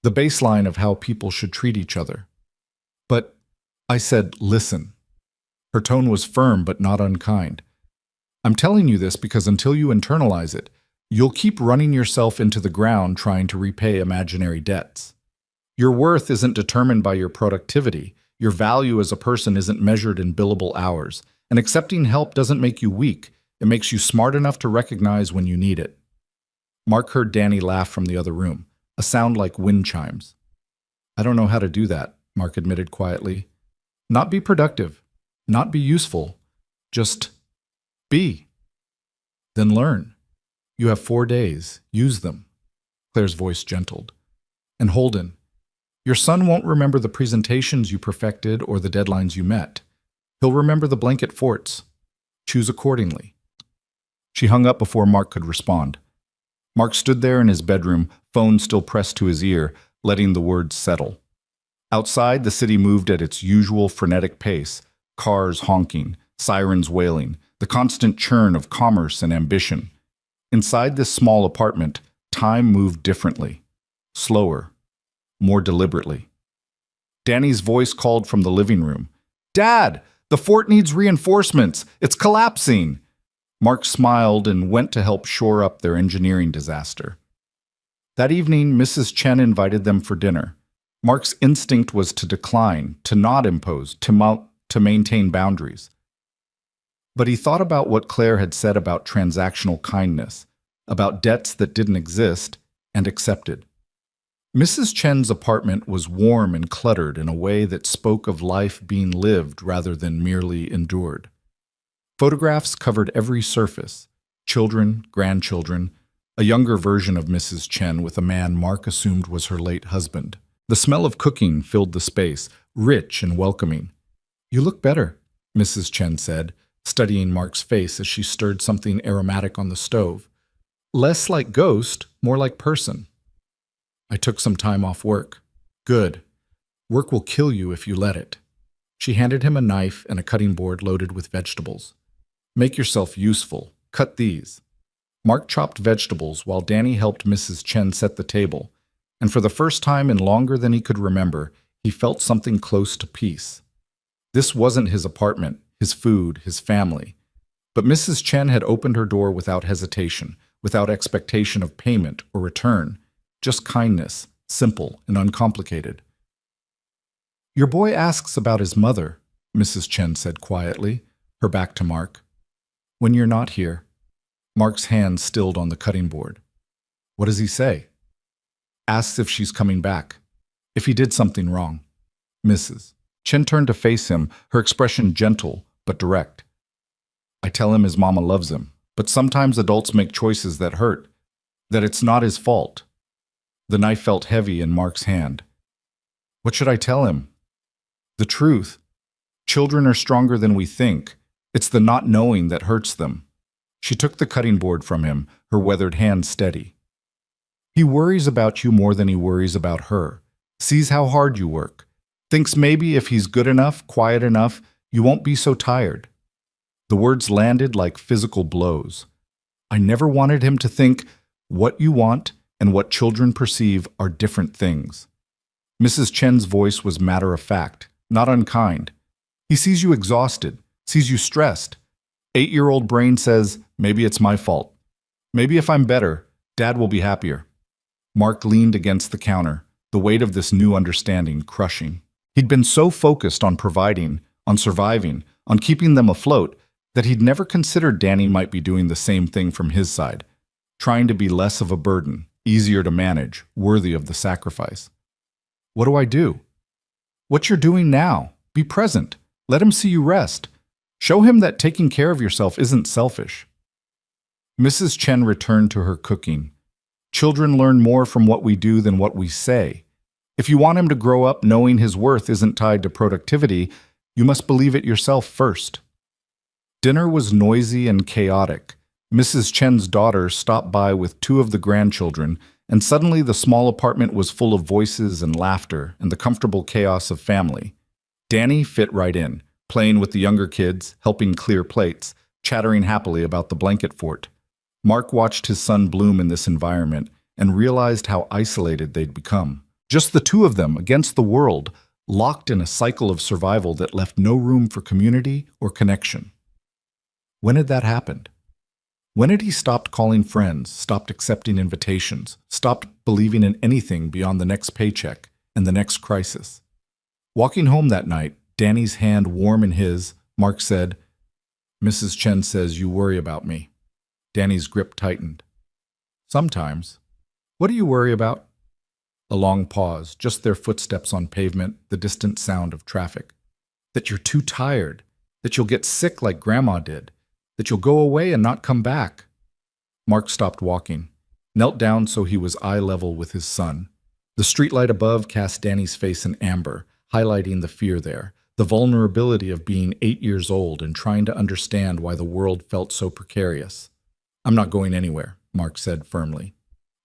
the baseline of how people should treat each other. But I said, listen. Her tone was firm but not unkind. I'm telling you this because until you internalize it, you'll keep running yourself into the ground trying to repay imaginary debts. Your worth isn't determined by your productivity. Your value as a person isn't measured in billable hours. And accepting help doesn't make you weak. It makes you smart enough to recognize when you need it. Mark heard Danny laugh from the other room, a sound like wind chimes. I don't know how to do that, Mark admitted quietly. Not be productive, not be useful, just be. Then learn. You have 4 days. Use them. Claire's voice gentled. And Holden, your son won't remember the presentations you perfected or the deadlines you met. He'll remember the blanket forts. Choose accordingly. She hung up before Mark could respond. Mark stood there in his bedroom, phone still pressed to his ear, letting the words settle. Outside, the city moved at its usual frenetic pace, cars honking, sirens wailing, the constant churn of commerce and ambition. Inside this small apartment, time moved differently, slower, more deliberately. Danny's voice called from the living room. Dad, the fort needs reinforcements. It's collapsing. Mark smiled and went to help shore up their engineering disaster. That evening, Mrs. Chen invited them for dinner. Mark's instinct was to decline, to not impose, to maintain boundaries. But he thought about what Claire had said about transactional kindness, about debts that didn't exist, and accepted. Mrs. Chen's apartment was warm and cluttered in a way that spoke of life being lived rather than merely endured. Photographs covered every surface: children, grandchildren, a younger version of Mrs. Chen with a man Mark assumed was her late husband. The smell of cooking filled the space, rich and welcoming. "You look better," Mrs. Chen said, studying Mark's face as she stirred something aromatic on the stove. "Less like ghost, more like person." "I took some time off work." "Good. Work will kill you if you let it." She handed him a knife and a cutting board loaded with vegetables. "Make yourself useful. Cut these." Mark chopped vegetables while Danny helped Mrs. Chen set the table, and for the first time in longer than he could remember, he felt something close to peace. This wasn't his apartment, his food, his family. But Mrs. Chen had opened her door without hesitation, without expectation of payment or return. Just kindness, simple and uncomplicated. "Your boy asks about his mother," Mrs. Chen said quietly, her back to Mark. "When you're not here." Mark's hand stilled on the cutting board. "What does he say?" "Asks if she's coming back. If he did something wrong." Mrs. Chen turned to face him, her expression gentle but direct. "I tell him his mama loves him, but sometimes adults make choices that hurt, that it's not his fault." The knife felt heavy in Mark's hand. "What should I tell him?" "The truth. Children are stronger than we think. It's the not knowing that hurts them." She took the cutting board from him, her weathered hand steady. "He worries about you more than he worries about her. Sees how hard you work. Thinks maybe if he's good enough, quiet enough, you won't be so tired." The words landed like physical blows. "I never wanted him to think what you want and what children perceive are different things." Mrs. Chen's voice was matter-of-fact, not unkind. "He sees you exhausted, sees you stressed. 8-year-old brain says, maybe it's my fault. Maybe if I'm better, Dad will be happier." Mark leaned against the counter, the weight of this new understanding crushing. He'd been so focused on providing, on surviving, on keeping them afloat, that he'd never considered Danny might be doing the same thing from his side, trying to be less of a burden, easier to manage, worthy of the sacrifice. "What do I do?" "What you're doing now. Be present. Let him see you rest. Show him that taking care of yourself isn't selfish." Mrs. Chen returned to her cooking. "Children learn more from what we do than what we say. If you want him to grow up knowing his worth isn't tied to productivity, you must believe it yourself first." Dinner was noisy and chaotic. Mrs. Chen's daughter stopped by with 2 of the grandchildren, and suddenly the small apartment was full of voices and laughter and the comfortable chaos of family. Danny fit right in, playing with the younger kids, helping clear plates, chattering happily about the blanket fort. Mark watched his son bloom in this environment and realized how isolated they'd become. Just the 2 of them against the world, locked in a cycle of survival that left no room for community or connection. When had that happened? When had he stopped calling friends, stopped accepting invitations, stopped believing in anything beyond the next paycheck and the next crisis? Walking home that night, Danny's hand warm in his, Mark said, "Mrs. Chen says you worry about me." Danny's grip tightened. "Sometimes." "What do you worry about?" A long pause, just their footsteps on pavement, the distant sound of traffic. "That you're too tired, that you'll get sick like Grandma did, that you'll go away and not come back." Mark stopped walking, knelt down so he was eye level with his son. The streetlight above cast Danny's face in amber, highlighting the fear there, the vulnerability of being 8 years old and trying to understand why the world felt so precarious. "I'm not going anywhere," Mark said firmly.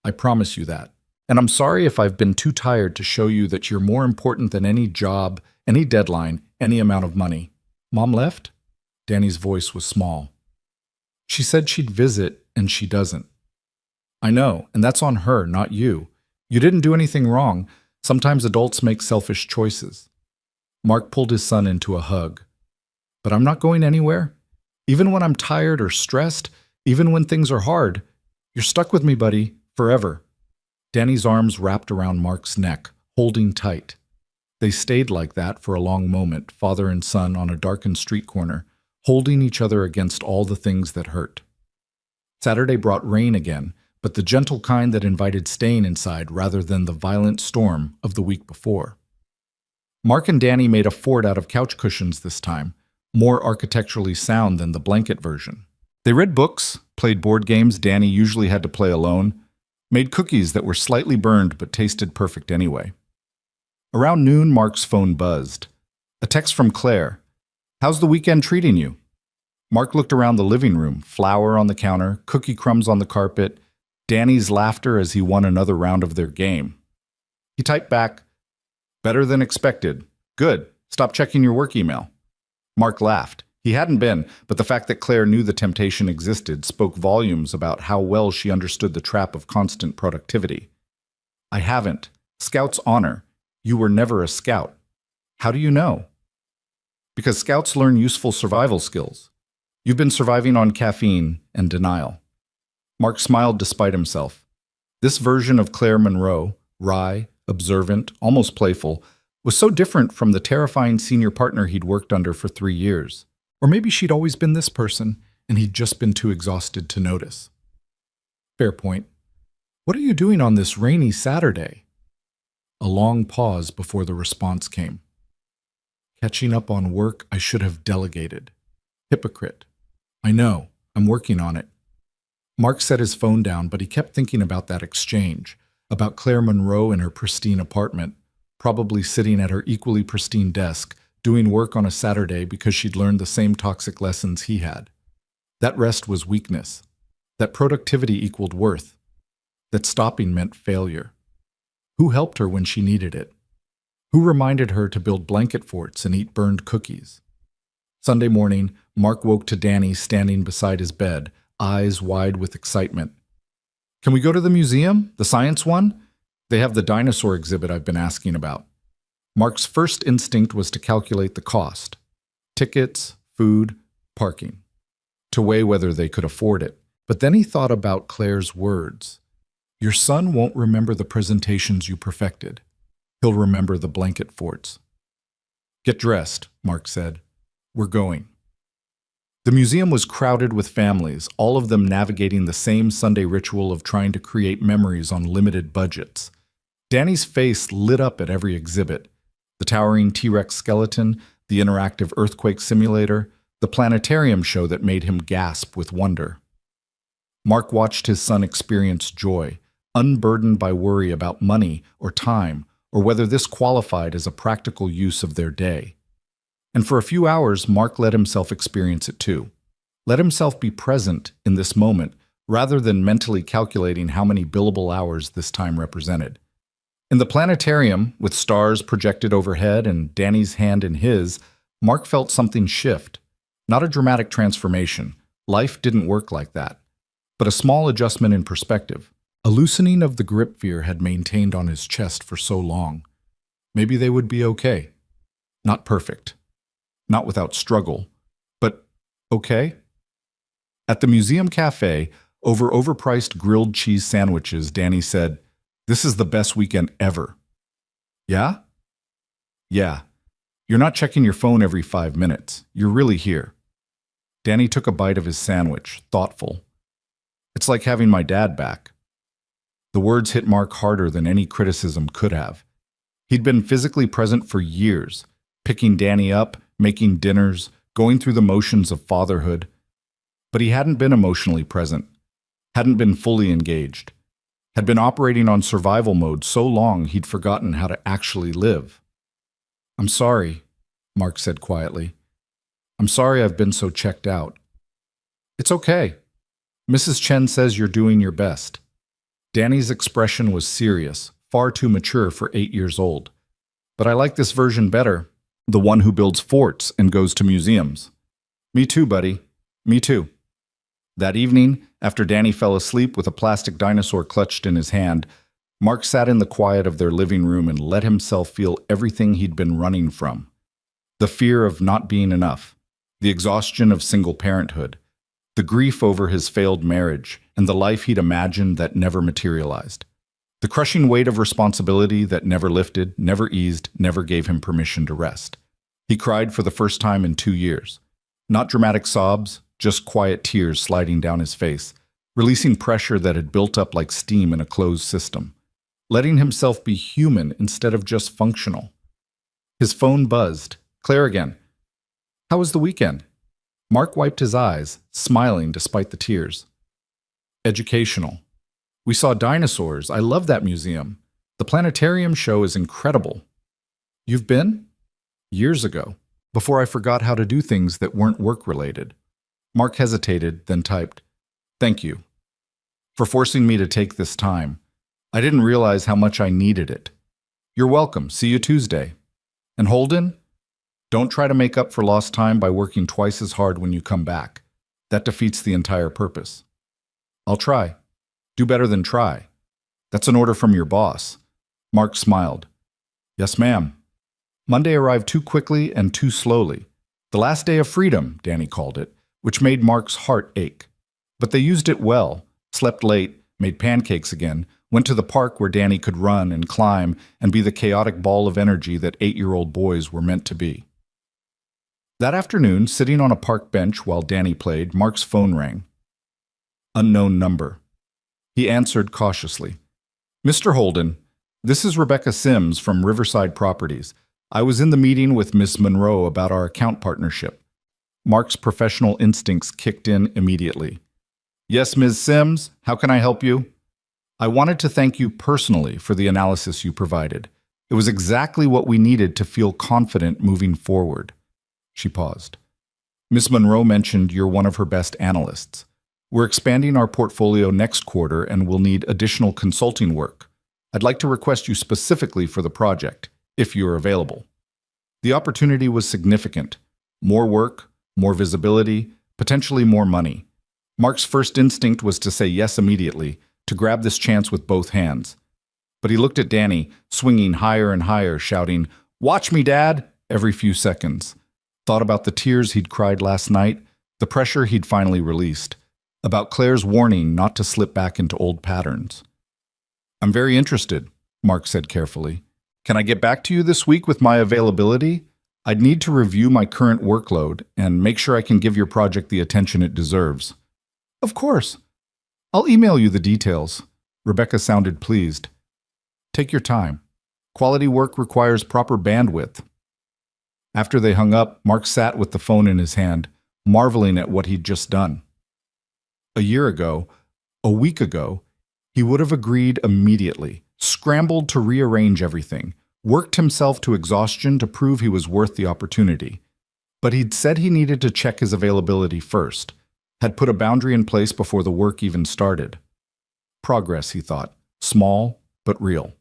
"I promise you that. And I'm sorry if I've been too tired to show you that you're more important than any job, any deadline, any amount of money." "Mom left?" Danny's voice was small. "She said she'd visit, and she doesn't." "I know, and that's on her, not you. You didn't do anything wrong. Sometimes adults make selfish choices." Mark pulled his son into a hug. "But I'm not going anywhere. Even when I'm tired or stressed, even when things are hard, you're stuck with me, buddy, forever." Danny's arms wrapped around Mark's neck, holding tight. They stayed like that for a long moment, father and son on a darkened street corner, holding each other against all the things that hurt. Saturday brought rain again, but the gentle kind that invited staying inside rather than the violent storm of the week before. Mark and Danny made a fort out of couch cushions this time, more architecturally sound than the blanket version. They read books, played board games Danny usually had to play alone, made cookies that were slightly burned but tasted perfect anyway. Around noon, Mark's phone buzzed. A text from Claire. "How's the weekend treating you?" Mark looked around the living room, flour on the counter, cookie crumbs on the carpet, Danny's laughter as he won another round of their game. He typed back, "Better than expected. Good. Stop checking your work email." Mark laughed. He hadn't been, but the fact that Claire knew the temptation existed spoke volumes about how well she understood the trap of constant productivity. "I haven't. Scout's honor. You were never a scout." "How do you know?" "Because scouts learn useful survival skills. You've been surviving on caffeine and denial." Mark smiled despite himself. This version of Claire Monroe, wry, observant, almost playful, was so different from the terrifying senior partner he'd worked under for 3 years. Or maybe she'd always been this person, and he'd just been too exhausted to notice. Fair point. "What are you doing on this rainy Saturday?" A long pause before the response came. "Catching up on work I should have delegated. Hypocrite. I know, I'm working on it." Mark set his phone down, but he kept thinking about that exchange, about Claire Monroe in her pristine apartment, probably sitting at her equally pristine desk, doing work on a Saturday because she'd learned the same toxic lessons he had. That rest was weakness. That productivity equaled worth. That stopping meant failure. Who helped her when she needed it? Who reminded her to build blanket forts and eat burned cookies? Sunday morning, Mark woke to Danny standing beside his bed, eyes wide with excitement. "Can we go to the museum? The science one? They have the dinosaur exhibit I've been asking about." Mark's first instinct was to calculate the cost. Tickets, food, parking. To weigh whether they could afford it. But then he thought about Claire's words. "Your son won't remember the presentations you perfected. He'll remember the blanket forts." "Get dressed," Mark said. "We're going." The museum was crowded with families, all of them navigating the same Sunday ritual of trying to create memories on limited budgets. Danny's face lit up at every exhibit. The towering T-Rex skeleton, the interactive earthquake simulator, the planetarium show that made him gasp with wonder. Mark watched his son experience joy, unburdened by worry about money or time or whether this qualified as a practical use of their day. And for a few hours, Mark let himself experience it too. Let himself be present in this moment rather than mentally calculating how many billable hours this time represented. In the planetarium, with stars projected overhead and Danny's hand in his, Mark felt something shift. Not a dramatic transformation. Life didn't work like that. But a small adjustment in perspective. A loosening of the grip fear had maintained on his chest for so long. Maybe they would be okay. Not perfect. Not without struggle. But okay? At the museum cafe, over overpriced grilled cheese sandwiches, Danny said, "This is the best weekend ever." "Yeah?" "Yeah. You're not checking your phone every 5 minutes. You're really here." Danny took a bite of his sandwich, thoughtful. "It's like having my dad back." The words hit Mark harder than any criticism could have. He'd been physically present for years, picking Danny up, making dinners, going through the motions of fatherhood. But he hadn't been emotionally present, hadn't been fully engaged, had been operating on survival mode so long he'd forgotten how to actually live. "I'm sorry," Mark said quietly. "I'm sorry I've been so checked out." "It's okay. Mrs. Chen says you're doing your best." Danny's expression was serious, far too mature for 8 years old. "But I like this version better, the one who builds forts and goes to museums." "Me too, buddy. Me too." That evening, after Danny fell asleep with a plastic dinosaur clutched in his hand, Mark sat in the quiet of their living room and let himself feel everything he'd been running from. The fear of not being enough, the exhaustion of single parenthood, the grief over his failed marriage, and the life he'd imagined that never materialized. The crushing weight of responsibility that never lifted, never eased, never gave him permission to rest. He cried for the first time in 2 years. Not dramatic sobs, just quiet tears sliding down his face, releasing pressure that had built up like steam in a closed system, letting himself be human instead of just functional. His phone buzzed. Claire again. How was the weekend? Mark wiped his eyes, smiling despite the tears. Educational. We saw dinosaurs. I love that museum. The planetarium show is incredible. You've been? Years ago, before I forgot how to do things that weren't work-related. Mark hesitated, then typed, Thank you for forcing me to take this time. I didn't realize how much I needed it. You're welcome. See you Tuesday. And Holden? Don't try to make up for lost time by working twice as hard when you come back. That defeats the entire purpose. I'll try. Do better than try. That's an order from your boss. Mark smiled. Yes, ma'am. Monday arrived too quickly and too slowly. The last day of freedom, Danny called it, which made Mark's heart ache. But they used it well, slept late, made pancakes again, went to the park where Danny could run and climb and be the chaotic ball of energy that 8-year-old boys were meant to be. That afternoon, sitting on a park bench while Danny played, Mark's phone rang. Unknown number. He answered cautiously. Mr. Holden, this is Rebecca Sims from Riverside Properties. I was in the meeting with Miss Monroe about our account partnership. Mark's professional instincts kicked in immediately. Yes, Ms. Sims, how can I help you? I wanted to thank you personally for the analysis you provided. It was exactly what we needed to feel confident moving forward. She paused. Miss Monroe mentioned you're one of her best analysts. We're expanding our portfolio next quarter and will need additional consulting work. I'd like to request you specifically for the project, if you're available. The opportunity was significant. More work, more visibility, potentially more money. Mark's first instinct was to say yes immediately, to grab this chance with both hands. But he looked at Danny, swinging higher and higher, shouting, Watch me, Dad, every few seconds. Thought about the tears he'd cried last night, the pressure he'd finally released, about Claire's warning not to slip back into old patterns. I'm very interested, Mark said carefully. Can I get back to you this week with my availability? I'd need to review my current workload and make sure I can give your project the attention it deserves. Of course. I'll email you the details. Rebecca sounded pleased. Take your time. Quality work requires proper bandwidth. After they hung up, Mark sat with the phone in his hand, marveling at what he'd just done. A year ago, a week ago, he would have agreed immediately, scrambled to rearrange everything, worked himself to exhaustion to prove he was worth the opportunity. But he'd said he needed to check his availability first, had put a boundary in place before the work even started. Progress, he thought, small but real.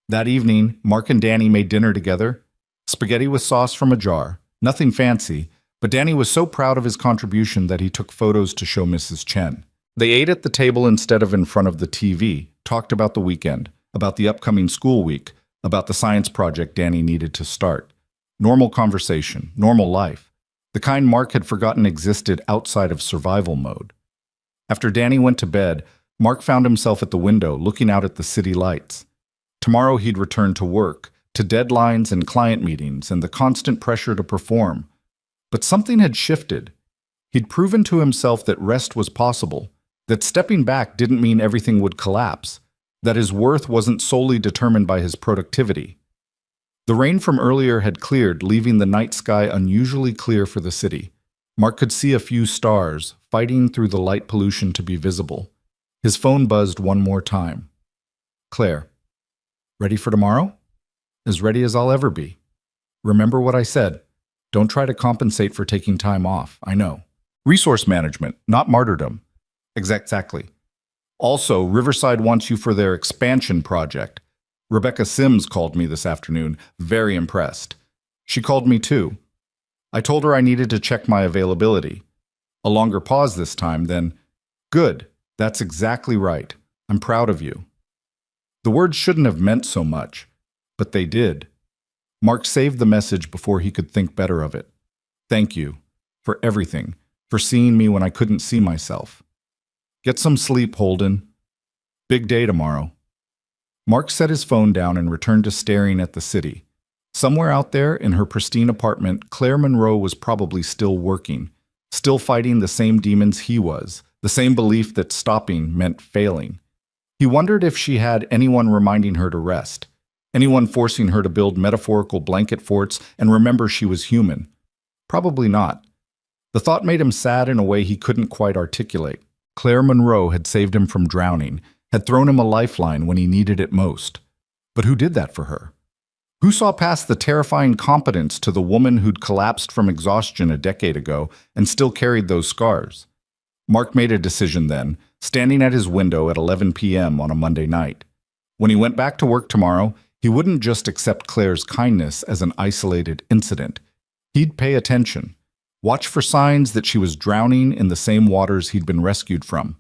That evening, Mark and Danny made dinner together. Spaghetti with sauce from a jar, nothing fancy, but Danny was so proud of his contribution that he took photos to show Mrs. Chen. They ate at the table instead of in front of the TV, talked about the weekend, about the upcoming school week, about the science project Danny needed to start. Normal conversation, normal life, the kind Mark had forgotten existed outside of survival mode. After Danny went to bed, Mark found himself at the window looking out at the city lights. Tomorrow he'd return to work, to deadlines and client meetings and the constant pressure to perform. But something had shifted. He'd proven to himself that rest was possible, that stepping back didn't mean everything would collapse, that his worth wasn't solely determined by his productivity. The rain from earlier had cleared, leaving the night sky unusually clear for the city. Mark could see a few stars, fighting through the light pollution to be visible. His phone buzzed one more time. Claire. Ready for tomorrow? As ready as I'll ever be. Remember what I said. Don't try to compensate for taking time off, I know. Resource management, not martyrdom. Exactly. Also, Riverside wants you for their expansion project. Rebecca Sims called me this afternoon, very impressed. She called me too. I told her I needed to check my availability. A longer pause this time, then, good, that's exactly right. I'm proud of you. The words shouldn't have meant so much, but they did. Mark saved the message before he could think better of it. Thank you for everything, for seeing me when I couldn't see myself. Get some sleep, Holden. Big day tomorrow. Mark set his phone down and returned to staring at the city. Somewhere out there in her pristine apartment, Claire Monroe was probably still working, still fighting the same demons he was, the same belief that stopping meant failing. He wondered if she had anyone reminding her to rest, anyone forcing her to build metaphorical blanket forts and remember she was human. Probably not. The thought made him sad in a way he couldn't quite articulate. Claire Monroe had saved him from drowning, had thrown him a lifeline when he needed it most. But who did that for her? Who saw past the terrifying competence to the woman who'd collapsed from exhaustion a decade ago and still carried those scars? Mark made a decision then, standing at his window at 11 p.m. on a Monday night. When he went back to work tomorrow, he wouldn't just accept Claire's kindness as an isolated incident. He'd pay attention, watch for signs that she was drowning in the same waters he'd been rescued from.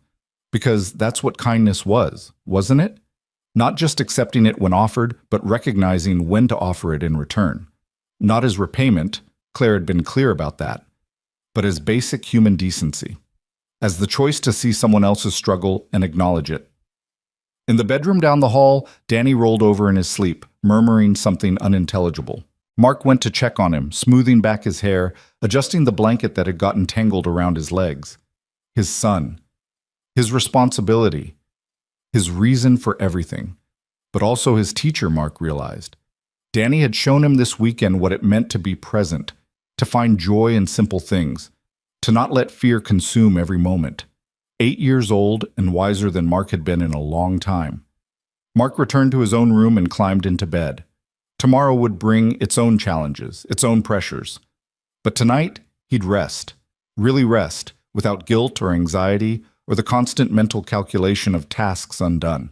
Because that's what kindness was, wasn't it? Not just accepting it when offered, but recognizing when to offer it in return. Not as repayment, Claire had been clear about that, but as basic human decency. As the choice to see someone else's struggle and acknowledge it. In the bedroom down the hall, Danny rolled over in his sleep, murmuring something unintelligible. Mark went to check on him, smoothing back his hair, adjusting the blanket that had gotten tangled around his legs. His son. His responsibility. His reason for everything. But also his teacher, Mark realized. Danny had shown him this weekend what it meant to be present, to find joy in simple things, to not let fear consume every moment. 8 years old and wiser than Mark had been in a long time. Mark returned to his own room and climbed into bed. Tomorrow would bring its own challenges, its own pressures. But tonight, he'd rest, really rest, without guilt or anxiety or the constant mental calculation of tasks undone.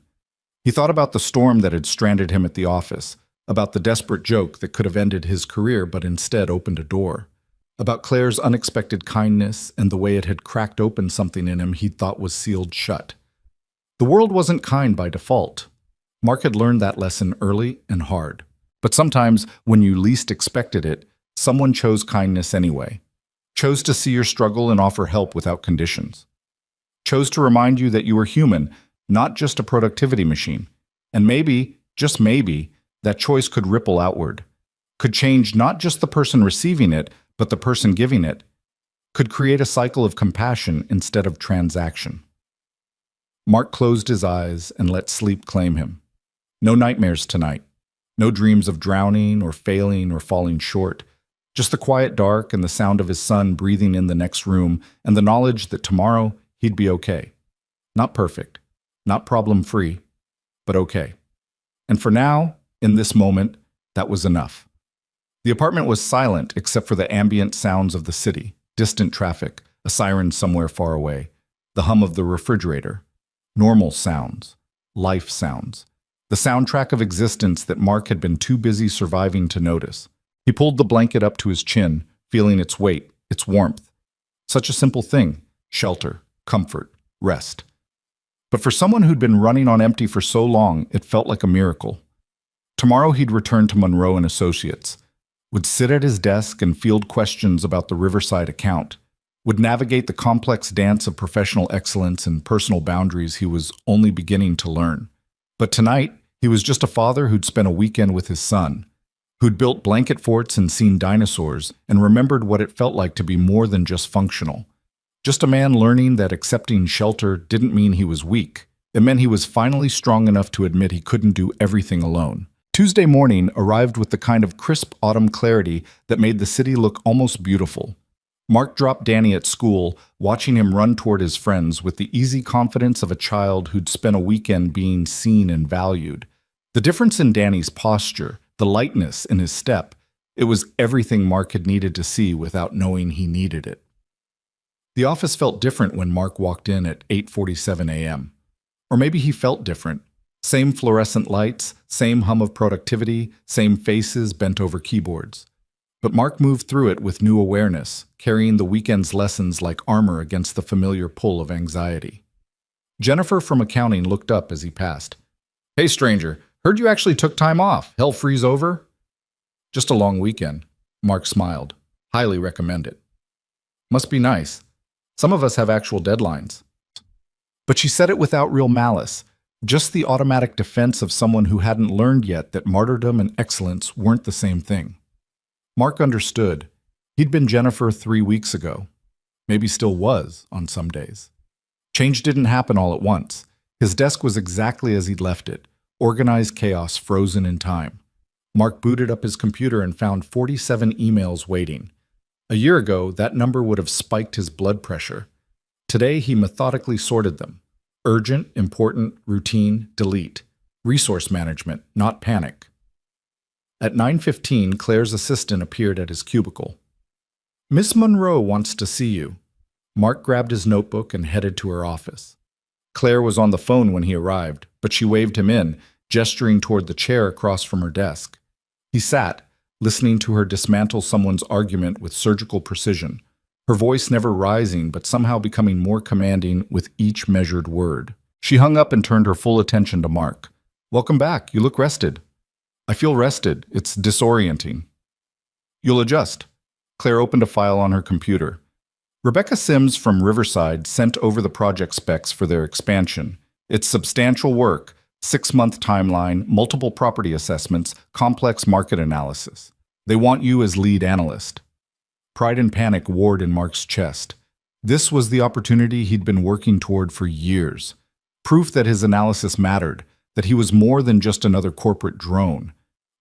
He thought about the storm that had stranded him at the office, about the desperate joke that could have ended his career but instead opened a door, about Claire's unexpected kindness and the way it had cracked open something in him he'd thought was sealed shut. The world wasn't kind by default. Mark had learned that lesson early and hard. But sometimes, when you least expected it, someone chose kindness anyway, chose to see your struggle and offer help without conditions, chose to remind you that you were human, not just a productivity machine. And maybe, just maybe, that choice could ripple outward, could change not just the person receiving it, but the person giving it, could create a cycle of compassion instead of transaction. Mark closed his eyes and let sleep claim him. No nightmares tonight. No dreams of drowning or failing or falling short. Just the quiet dark and the sound of his son breathing in the next room and the knowledge that tomorrow he'd be okay. Not perfect, not problem-free, but okay. And for now, in this moment, that was enough. The apartment was silent except for the ambient sounds of the city, distant traffic, a siren somewhere far away, the hum of the refrigerator, normal sounds, life sounds, the soundtrack of existence that Mark had been too busy surviving to notice. He pulled the blanket up to his chin, feeling its weight, its warmth. Such a simple thing, shelter, comfort, rest. But for someone who'd been running on empty for so long, it felt like a miracle. Tomorrow he'd return to Monroe and Associates, would sit at his desk and field questions about the Riverside account, would navigate the complex dance of professional excellence and personal boundaries he was only beginning to learn. But tonight, he was just a father who'd spent a weekend with his son, who'd built blanket forts and seen dinosaurs and remembered what it felt like to be more than just functional. Just a man learning that accepting shelter didn't mean he was weak. It meant he was finally strong enough to admit he couldn't do everything alone. Tuesday morning arrived with the kind of crisp autumn clarity that made the city look almost beautiful. Mark dropped Danny at school, watching him run toward his friends with the easy confidence of a child who'd spent a weekend being seen and valued. The difference in Danny's posture, the lightness in his step, it was everything Mark had needed to see without knowing he needed it. The office felt different when Mark walked in at 8:47 a.m. Or maybe he felt different. Same fluorescent lights, same hum of productivity, same faces bent over keyboards. But Mark moved through it with new awareness, carrying the weekend's lessons like armor against the familiar pull of anxiety. Jennifer from accounting looked up as he passed. "Hey, stranger, heard you actually took time off. Hell freeze over?" "Just a long weekend," Mark smiled. "Highly recommend it." "Must be nice. Some of us have actual deadlines." But she said it without real malice, just the automatic defense of someone who hadn't learned yet that martyrdom and excellence weren't the same thing. Mark understood. He'd been Jennifer 3 weeks ago. Maybe still was on some days. Change didn't happen all at once. His desk was exactly as he'd left it, organized chaos frozen in time. Mark booted up his computer and found 47 emails waiting. A year ago, that number would have spiked his blood pressure. Today, he methodically sorted them. Urgent, important, routine, delete. Resource management, not panic. At 9:15, Claire's assistant appeared at his cubicle. "Miss Monroe wants to see you." Mark grabbed his notebook and headed to her office. Claire was on the phone when he arrived, but she waved him in, gesturing toward the chair across from her desk. He sat, listening to her dismantle someone's argument with surgical precision, her voice never rising but somehow becoming more commanding with each measured word. She hung up and turned her full attention to Mark. "Welcome back. You look rested." "I feel rested. It's disorienting." "You'll adjust." Claire opened a file on her computer. Rebecca Sims from Riverside sent over the project specs for their expansion. It's substantial work, 6-month timeline, multiple property assessments, complex market analysis. They want you as lead analyst. Pride and panic warred in Mark's chest. This was the opportunity he'd been working toward for years. Proof that his analysis mattered, that he was more than just another corporate drone.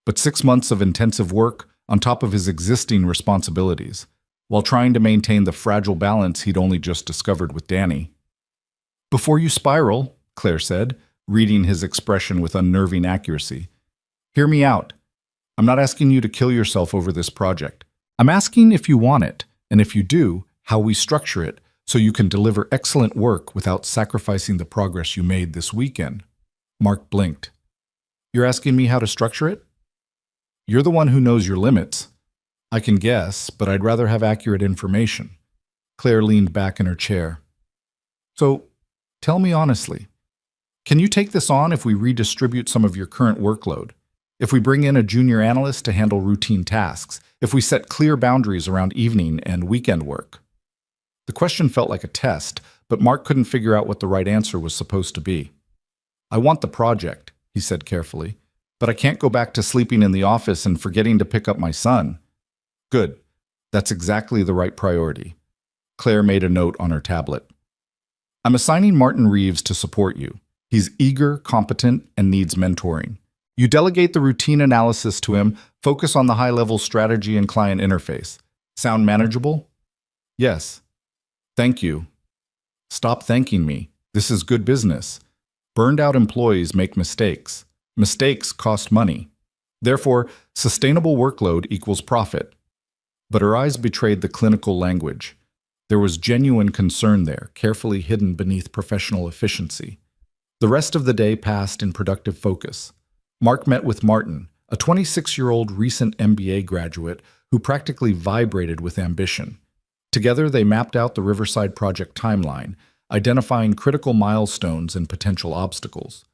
But 6 months of intensive work on top of his existing responsibilities, while trying to maintain the fragile balance he'd only just discovered with Danny. "Before you spiral," Claire said, reading his expression with unnerving accuracy, "hear me out. I'm not asking you to kill yourself over this project. I'm asking if you want it, and if you do, how we structure it so you can deliver excellent work without sacrificing the progress you made this weekend." Mark blinked. "You're asking me how to structure it?" "You're the one who knows your limits. I can guess, but I'd rather have accurate information." Claire leaned back in her chair. "So, tell me honestly, can you take this on if we redistribute some of your current workload? If we bring in a junior analyst to handle routine tasks? If we set clear boundaries around evening and weekend work?" The question felt like a test, but Mark couldn't figure out what the right answer was supposed to be. "I want the project," he said carefully, "but I can't go back to sleeping in the office and forgetting to pick up my son." "Good. That's exactly the right priority." Claire made a note on her tablet. "I'm assigning Martin Reeves to support you. He's eager, competent, and needs mentoring. You delegate the routine analysis to him, focus on the high-level strategy and client interface. Sound manageable?" "Yes." "Thank you." "Stop thanking me. This is good business. Burned-out employees make mistakes. Mistakes cost money. Therefore, sustainable workload equals profit." But her eyes betrayed the clinical language. There was genuine concern there, carefully hidden beneath professional efficiency. The rest of the day passed in productive focus. Mark met with Martin, a 26-year-old recent MBA graduate who practically vibrated with ambition. Together, they mapped out the Riverside project timeline, identifying critical milestones and potential obstacles.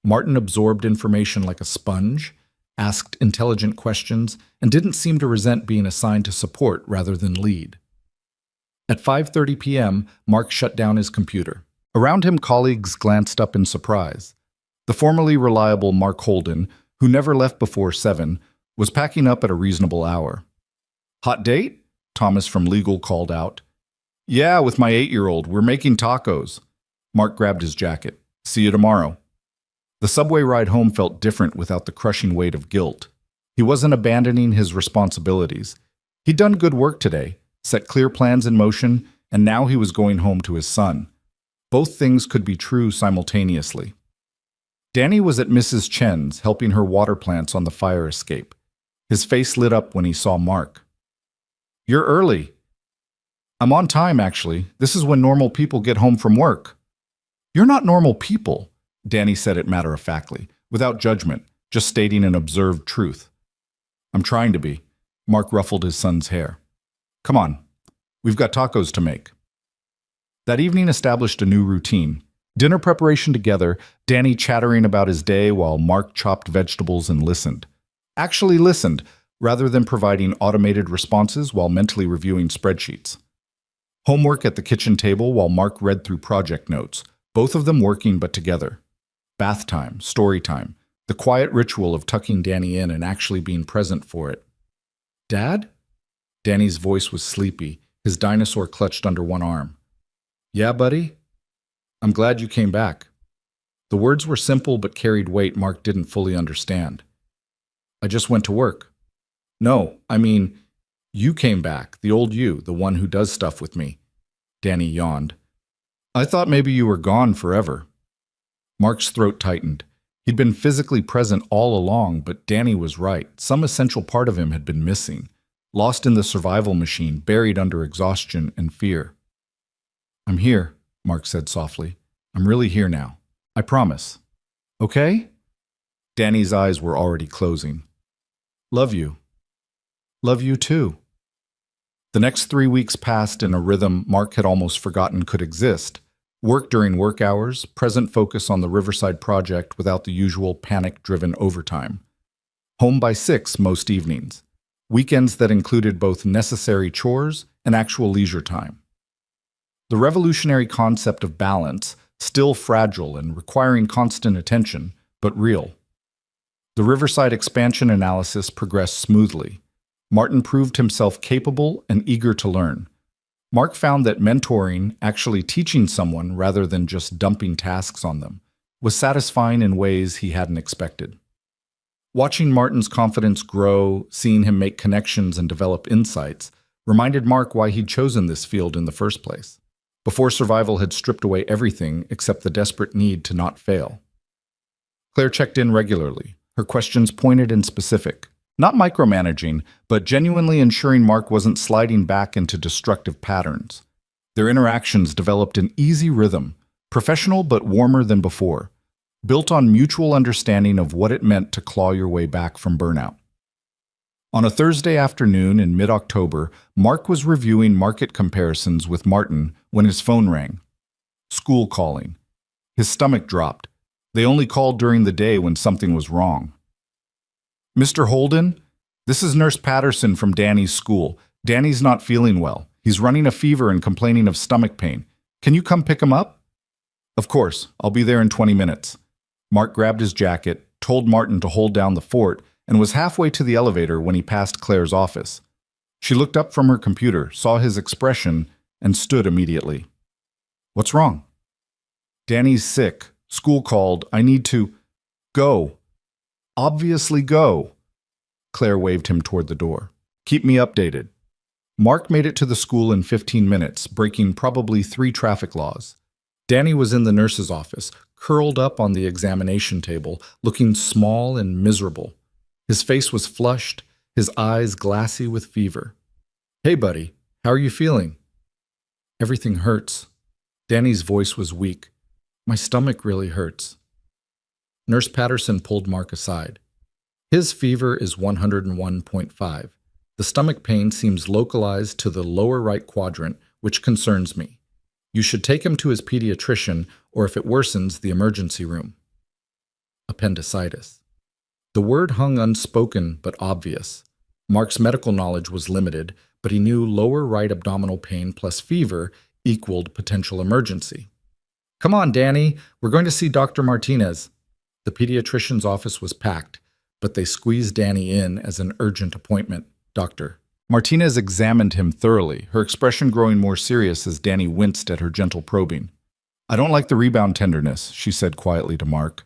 Martin absorbed information like a sponge, asked intelligent questions, and didn't seem to resent being assigned to support rather than lead. At 5:30 p.m., Mark shut down his computer. Around him, colleagues glanced up in surprise. The formerly reliable Mark Holden, who never left before 7, was packing up at a reasonable hour. "Hot date?" Thomas from legal called out. "Yeah, with my 8-year-old. We're making tacos." Mark grabbed his jacket. "See you tomorrow." The subway ride home felt different without the crushing weight of guilt. He wasn't abandoning his responsibilities. He'd done good work today, set clear plans in motion, and now he was going home to his son. Both things could be true simultaneously. Danny was at Mrs. Chen's, helping her water plants on the fire escape. His face lit up when he saw Mark. "You're early." "I'm on time, actually. This is when normal people get home from work." "You're not normal people," Danny said it matter-of-factly, without judgment, just stating an observed truth. "I'm trying to be." Mark ruffled his son's hair. "Come on. We've got tacos to make." That evening established a new routine. Dinner preparation together, Danny chattering about his day while Mark chopped vegetables and listened. Actually listened, rather than providing automated responses while mentally reviewing spreadsheets. Homework at the kitchen table while Mark read through project notes, both of them working but together. Bath time, story time, the quiet ritual of tucking Danny in and actually being present for it. "Dad?" Danny's voice was sleepy, his dinosaur clutched under one arm. "Yeah, buddy?" I'm glad you came back. The words were simple but carried weight Mark didn't fully understand. I just went to work. No, I mean, you came back, the old you, the one who does stuff with me. Danny yawned. I thought maybe you were gone forever. Mark's throat tightened. He'd been physically present all along, but Danny was right. Some essential part of him had been missing, lost in the survival machine, buried under exhaustion and fear. I'm here, Mark said softly. I'm really here now. I promise. Okay? Danny's eyes were already closing. Love you. Love you too. The next 3 weeks passed in a rhythm Mark had almost forgotten could exist. Work during work hours, present focus on the Riverside project without the usual panic-driven overtime. Home by 6 most evenings. Weekends that included both necessary chores and actual leisure time. The revolutionary concept of balance, still fragile and requiring constant attention, but real. The Riverside expansion analysis progressed smoothly. Martin proved himself capable and eager to learn. Mark found that mentoring, actually teaching someone rather than just dumping tasks on them, was satisfying in ways he hadn't expected. Watching Martin's confidence grow, seeing him make connections and develop insights, reminded Mark why he'd chosen this field in the first place, before survival had stripped away everything except the desperate need to not fail. Claire checked in regularly, her questions pointed and specific. Not micromanaging, but genuinely ensuring Mark wasn't sliding back into destructive patterns. Their interactions developed an easy rhythm, professional but warmer than before, built on mutual understanding of what it meant to claw your way back from burnout. On a Thursday afternoon in mid-October, Mark was reviewing market comparisons with Martin when his phone rang. School calling. His stomach dropped. They only called during the day when something was wrong. Mr. Holden, this is Nurse Patterson from Danny's school. Danny's not feeling well. He's running a fever and complaining of stomach pain. Can you come pick him up? Of course, I'll be there in 20 minutes. Mark grabbed his jacket, told Martin to hold down the fort, and was halfway to the elevator when he passed Claire's office. She looked up from her computer, saw his expression, and stood immediately. What's wrong? Danny's sick. School called. I need to go. Obviously go. Claire waved him toward the door. Keep me updated. Mark made it to the school in 15 minutes, breaking probably 3 traffic laws. Danny was in the nurse's office, curled up on the examination table, looking small and miserable. His face was flushed, his eyes glassy with fever. Hey, buddy, how are you feeling? Everything hurts. Danny's voice was weak. My stomach really hurts. Nurse Patterson pulled Mark aside. His fever is 101.5. The stomach pain seems localized to the lower right quadrant, which concerns me. You should take him to his pediatrician, or if it worsens, the emergency room. Appendicitis. The word hung unspoken but obvious. Mark's medical knowledge was limited, but he knew lower right abdominal pain plus fever equaled potential emergency. Come on, Danny, we're going to see Dr. Martinez. The pediatrician's office was packed, but they squeezed Danny in as an urgent appointment. Doctor. Martinez examined him thoroughly, her expression growing more serious as Danny winced at her gentle probing. I don't like the rebound tenderness, she said quietly to Mark.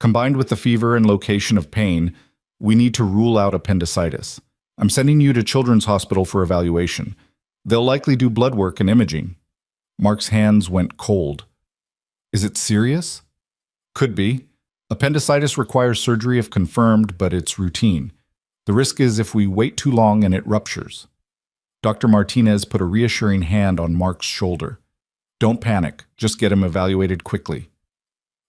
Combined with the fever and location of pain, we need to rule out appendicitis. I'm sending you to Children's Hospital for evaluation. They'll likely do blood work and imaging. Mark's hands went cold. Is it serious? Could be. Appendicitis requires surgery if confirmed, but it's routine. The risk is if we wait too long and it ruptures. Dr. Martinez put a reassuring hand on Mark's shoulder. Don't panic, just get him evaluated quickly.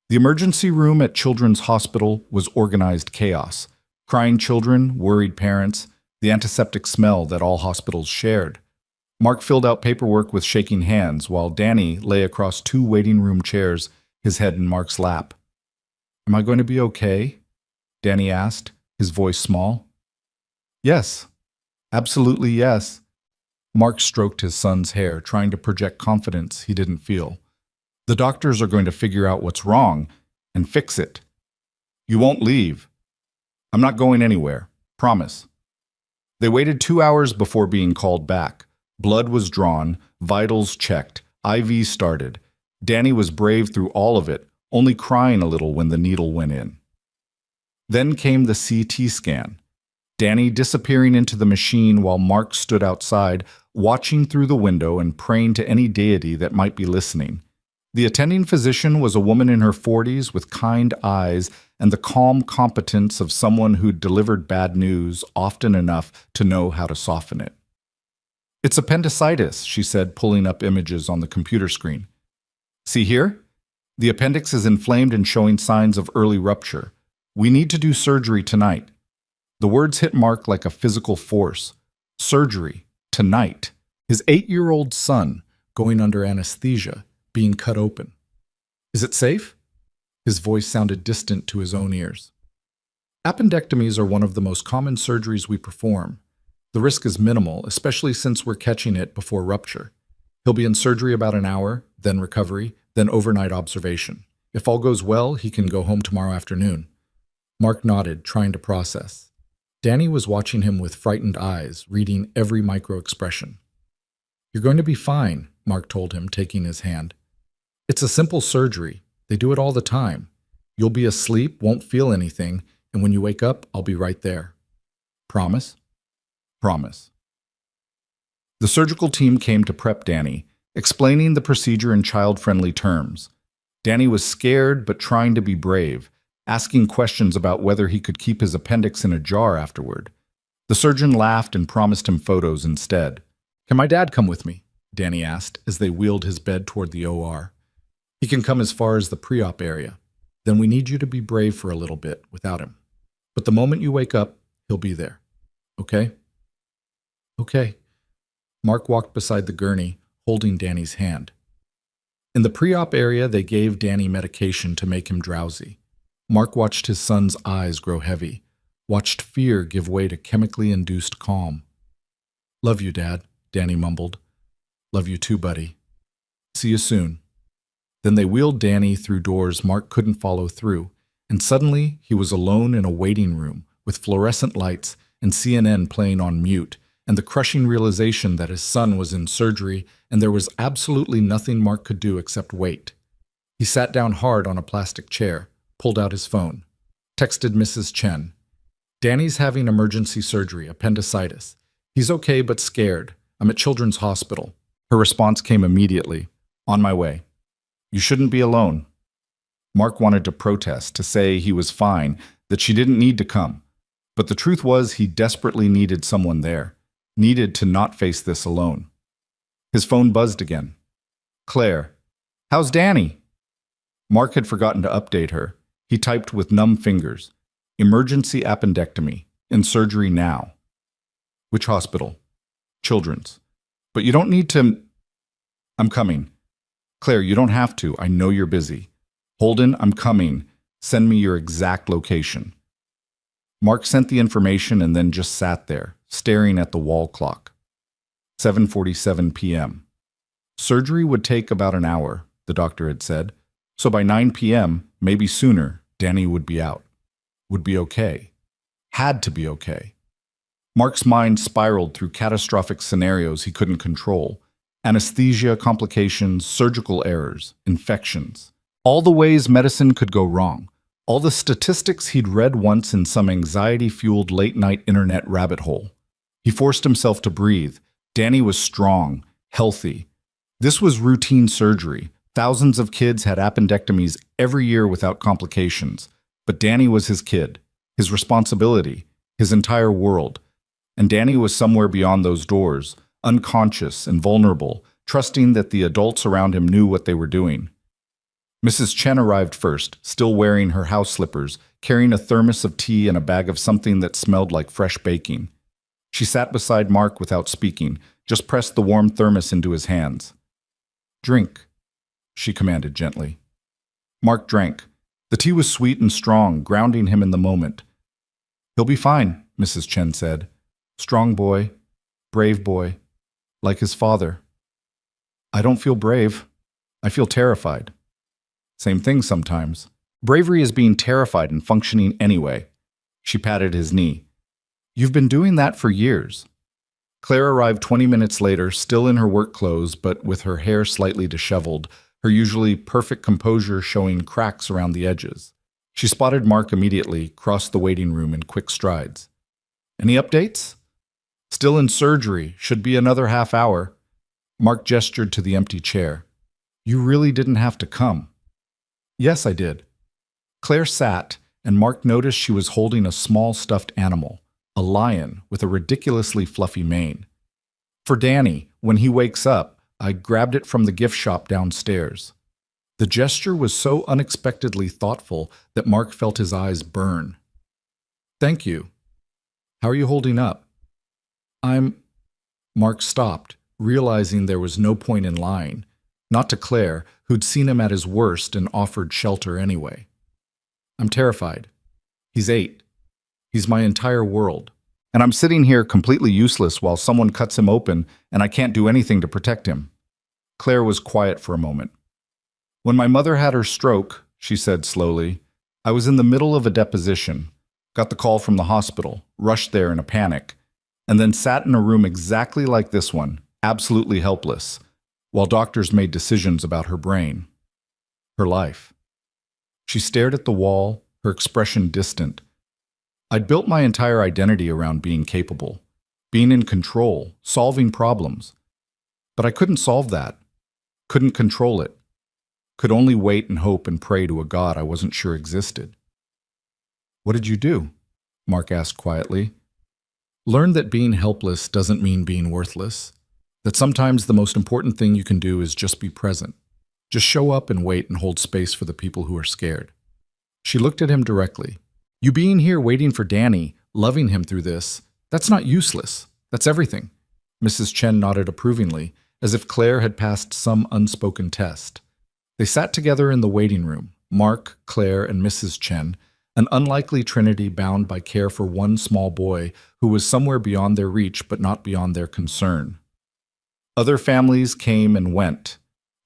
The emergency room at Children's Hospital was organized chaos. Crying children, worried parents, the antiseptic smell that all hospitals shared. Mark filled out paperwork with shaking hands while Danny lay across 2 waiting room chairs, his head in Mark's lap. Am I going to be okay? Danny asked, his voice small. Yes, absolutely yes. Mark stroked his son's hair, trying to project confidence he didn't feel. The doctors are going to figure out what's wrong and fix it. You won't leave. I'm not going anywhere. Promise. They waited 2 hours before being called back. Blood was drawn, vitals checked, IV started. Danny was brave through all of it, only crying a little when the needle went in. Then came the CT scan. Danny disappearing into the machine while Mark stood outside, watching through the window and praying to any deity that might be listening. The attending physician was a woman in her 40s with kind eyes and the calm competence of someone who'd delivered bad news often enough to know how to soften it. "It's appendicitis," she said, pulling up images on the computer screen. "See here? The appendix is inflamed and showing signs of early rupture. We need to do surgery tonight." The words hit Mark like a physical force. Surgery. Tonight. His 8-year-old son going under anesthesia, being cut open. "Is it safe?" His voice sounded distant to his own ears. Appendectomies are one of the most common surgeries we perform. The risk is minimal, especially since we're catching it before rupture. He'll be in surgery about an hour, then recovery, then overnight observation. If all goes well, he can go home tomorrow afternoon. Mark nodded, trying to process. Danny was watching him with frightened eyes, reading every micro-expression. "You're going to be fine," Mark told him, taking his hand. "It's a simple surgery. They do it all the time. You'll be asleep, won't feel anything, and when you wake up, I'll be right there. Promise?" "Promise." The surgical team came to prep Danny, explaining the procedure in child-friendly terms. Danny was scared but trying to be brave, asking questions about whether he could keep his appendix in a jar afterward. The surgeon laughed and promised him photos instead. "Can my dad come with me?" Danny asked as they wheeled his bed toward the OR. "He can come as far as the pre-op area. Then we need you to be brave for a little bit without him. But the moment you wake up, he'll be there. Okay?" "Okay." Mark walked beside the gurney, holding Danny's hand. In the pre-op area, they gave Danny medication to make him drowsy. Mark watched his son's eyes grow heavy, watched fear give way to chemically induced calm. "Love you, Dad," Danny mumbled. "Love you too, buddy. See you soon." Then they wheeled Danny through doors Mark couldn't follow through, and suddenly he was alone in a waiting room with fluorescent lights and CNN playing on mute, and the crushing realization that his son was in surgery and there was absolutely nothing Mark could do except wait. He sat down hard on a plastic chair, pulled out his phone, texted Mrs. Chen. "Danny's having emergency surgery, appendicitis. He's okay but scared. I'm at Children's Hospital." Her response came immediately. "On my way." "You shouldn't be alone." Mark wanted to protest, to say he was fine, that she didn't need to come. But the truth was he desperately needed someone there, needed to not face this alone. His phone buzzed again. "Claire, how's Danny?" Mark had forgotten to update her. He typed with numb fingers, "Emergency appendectomy, in surgery now." "Which hospital?" "Children's." "But you don't need to—" "I'm coming." "Claire, you don't have to. I know you're busy." "Holden, I'm coming. Send me your exact location." Mark sent the information and then just sat there, staring at the wall clock. 7:47 p.m. Surgery would take about an hour, the doctor had said. So by 9 p.m., maybe sooner, Danny would be out. Would be okay. Had to be okay. Mark's mind spiraled through catastrophic scenarios he couldn't control. Anesthesia complications, surgical errors, infections. All the ways medicine could go wrong. All the statistics he'd read once in some anxiety-fueled late-night internet rabbit hole. He forced himself to breathe. Danny was strong, healthy. This was routine surgery. Thousands of kids had appendectomies every year without complications. But Danny was his kid, his responsibility, his entire world. And Danny was somewhere beyond those doors, unconscious and vulnerable, trusting that the adults around him knew what they were doing. Mrs. Chen arrived first, still wearing her house slippers, carrying a thermos of tea and a bag of something that smelled like fresh baking. She sat beside Mark without speaking, just pressed the warm thermos into his hands. "Drink," she commanded gently. Mark drank. The tea was sweet and strong, grounding him in the moment. "He'll be fine," Mrs. Chen said. "Strong boy, brave boy, like his father." "I don't feel brave. I feel terrified." "Same thing sometimes. Bravery is being terrified and functioning anyway." She patted his knee. "You've been doing that for years." Claire arrived 20 minutes later, still in her work clothes, but with her hair slightly disheveled, her usually perfect composure showing cracks around the edges. She spotted Mark immediately, crossed the waiting room in quick strides. Any updates? Still in surgery, should be another half hour. Mark gestured to the empty chair. You really didn't have to come. Yes, I did. Claire sat, and Mark noticed she was holding a small stuffed animal, a lion with a ridiculously fluffy mane. For Danny, when he wakes up, I grabbed it from the gift shop downstairs. The gesture was so unexpectedly thoughtful that Mark felt his eyes burn. Thank you. How are you holding up? Mark stopped, realizing there was no point in lying, not to Claire, who'd seen him at his worst and offered shelter anyway. I'm terrified. He's 8. He's my entire world. And I'm sitting here completely useless while someone cuts him open and I can't do anything to protect him. Claire was quiet for a moment. When my mother had her stroke, she said slowly, I was in the middle of a deposition, got the call from the hospital, rushed there in a panic, and then sat in a room exactly like this one, absolutely helpless, while doctors made decisions about her brain, her life. She stared at the wall, her expression distant. I'd built my entire identity around being capable, being in control, solving problems. But I couldn't solve that, couldn't control it, could only wait and hope and pray to a God I wasn't sure existed. What did you do? Mark asked quietly. Learn that being helpless doesn't mean being worthless, that sometimes the most important thing you can do is just be present. Just show up and wait and hold space for the people who are scared. She looked at him directly. You being here waiting for Danny, loving him through this, that's not useless. That's everything. Mrs. Chen nodded approvingly, as if Claire had passed some unspoken test. They sat together in the waiting room, Mark, Claire, and Mrs. Chen, an unlikely trinity bound by care for one small boy who was somewhere beyond their reach but not beyond their concern. Other families came and went.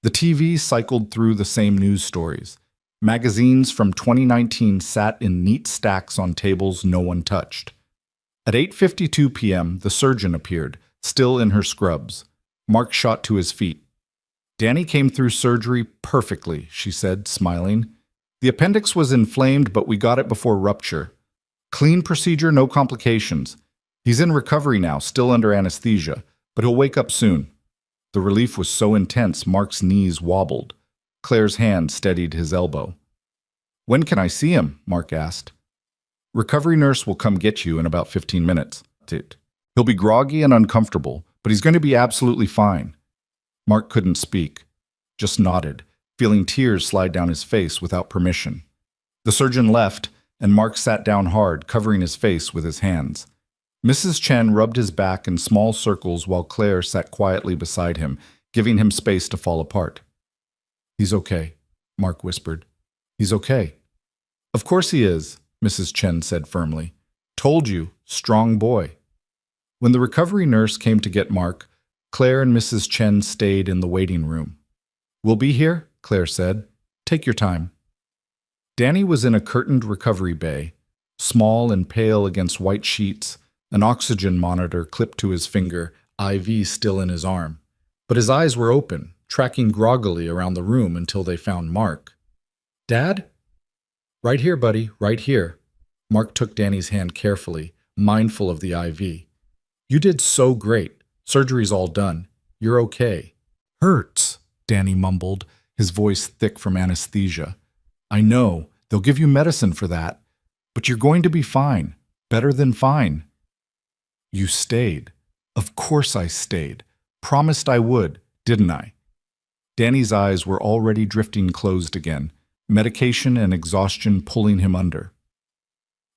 The TV cycled through the same news stories. Magazines from 2019 sat in neat stacks on tables no one touched. At 8:52 p.m., the surgeon appeared, still in her scrubs. Mark shot to his feet. Danny came through surgery perfectly, she said, smiling. The appendix was inflamed, but we got it before rupture. Clean procedure, no complications. He's in recovery now, still under anesthesia, but he'll wake up soon. The relief was so intense, Mark's knees wobbled. Claire's hand steadied his elbow. When can I see him? Mark asked. Recovery nurse will come get you in about 15 minutes. He'll be groggy and uncomfortable, but he's going to be absolutely fine. Mark couldn't speak, just nodded, feeling tears slide down his face without permission. The surgeon left, and Mark sat down hard, covering his face with his hands. Mrs. Chen rubbed his back in small circles while Claire sat quietly beside him, giving him space to fall apart. He's okay, Mark whispered. He's okay. Of course he is, Mrs. Chen said firmly. Told you, strong boy. When the recovery nurse came to get Mark, Claire and Mrs. Chen stayed in the waiting room. We'll be here, Claire said. Take your time. Danny was in a curtained recovery bay, small and pale against white sheets, an oxygen monitor clipped to his finger, IV still in his arm. But his eyes were open, tracking groggily around the room until they found Mark. Dad? Right here, buddy, right here. Mark took Danny's hand carefully, mindful of the IV. You did so great. Surgery's all done. You're okay. Hurts, Danny mumbled, his voice thick from anesthesia. I know, they'll give you medicine for that. But you're going to be fine. Better than fine. You stayed. Of course I stayed. Promised I would, didn't I? Danny's eyes were already drifting closed again, medication and exhaustion pulling him under.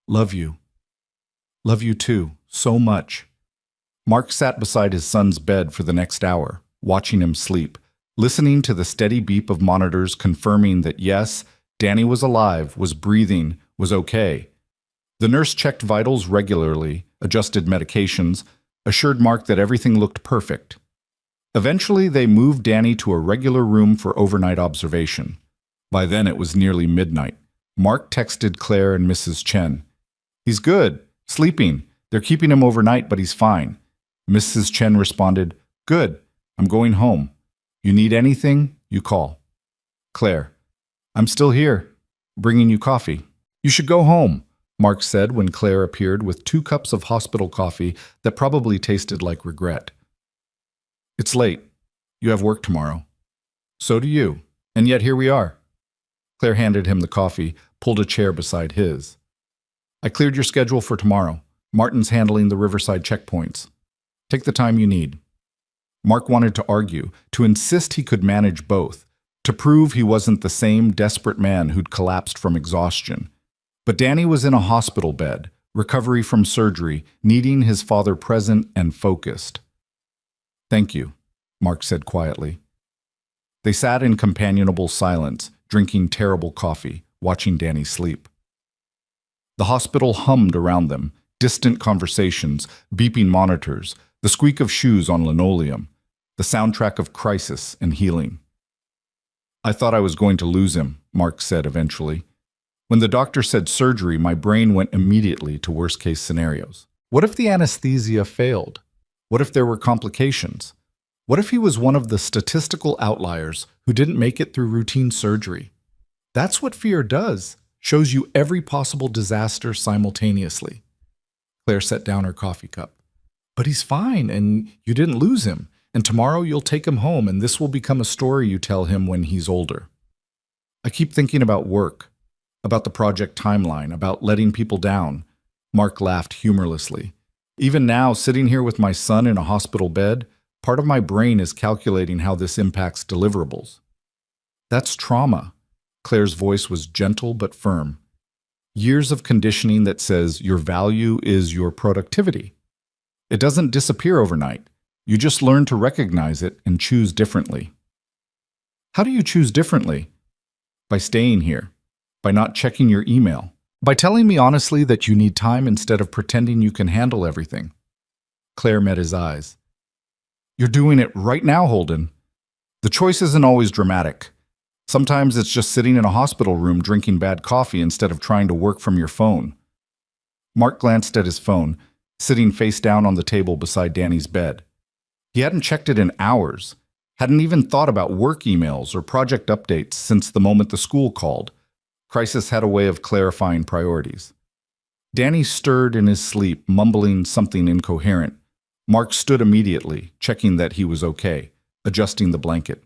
Love you. Love you too, so much. Mark sat beside his son's bed for the next hour, watching him sleep, listening to the steady beep of monitors confirming that yes, Danny was alive, was breathing, was okay. The nurse checked vitals regularly, adjusted medications, assured Mark that everything looked perfect. Eventually, they moved Danny to a regular room for overnight observation. By then, it was nearly midnight. Mark texted Claire and Mrs. Chen. He's good, sleeping. They're keeping him overnight, but he's fine. Mrs. Chen responded, Good, I'm going home. You need anything, you call. Claire, I'm still here, bringing you coffee. You should go home, Mark said when Claire appeared with 2 cups of hospital coffee that probably tasted like regret. It's late. You have work tomorrow. So do you. And yet here we are. Claire handed him the coffee, pulled a chair beside his. I cleared your schedule for tomorrow. Martin's handling the Riverside checkpoints. Take the time you need. Mark wanted to argue, to insist he could manage both, to prove he wasn't the same desperate man who'd collapsed from exhaustion. But Danny was in a hospital bed, recovery from surgery, needing his father present and focused. Thank you, Mark said quietly. They sat in companionable silence, drinking terrible coffee, watching Danny sleep. The hospital hummed around them, distant conversations, beeping monitors, the squeak of shoes on linoleum, the soundtrack of crisis and healing. I thought I was going to lose him, Mark said eventually. When the doctor said surgery, my brain went immediately to worst-case scenarios. What if the anesthesia failed? What if there were complications? What if he was one of the statistical outliers who didn't make it through routine surgery? That's what fear does, shows you every possible disaster simultaneously. Claire set down her coffee cup. But he's fine, and you didn't lose him. And tomorrow you'll take him home, and this will become a story you tell him when he's older. I keep thinking about work, about the project timeline, about letting people down. Mark laughed humorlessly. Even now, sitting here with my son in a hospital bed, part of my brain is calculating how this impacts deliverables. That's trauma. Claire's voice was gentle but firm. Years of conditioning that says your value is your productivity. It doesn't disappear overnight. You just learn to recognize it and choose differently. How do you choose differently? By staying here, by not checking your email, by telling me honestly that you need time instead of pretending you can handle everything. Claire met his eyes. You're doing it right now, Holden. The choice isn't always dramatic. Sometimes it's just sitting in a hospital room drinking bad coffee instead of trying to work from your phone. Mark glanced at his phone, sitting face down on the table beside Danny's bed. He hadn't checked it in hours, hadn't even thought about work emails or project updates since the moment the school called. Crisis had a way of clarifying priorities. Danny stirred in his sleep, mumbling something incoherent. Mark stood immediately, checking that he was okay, adjusting the blanket.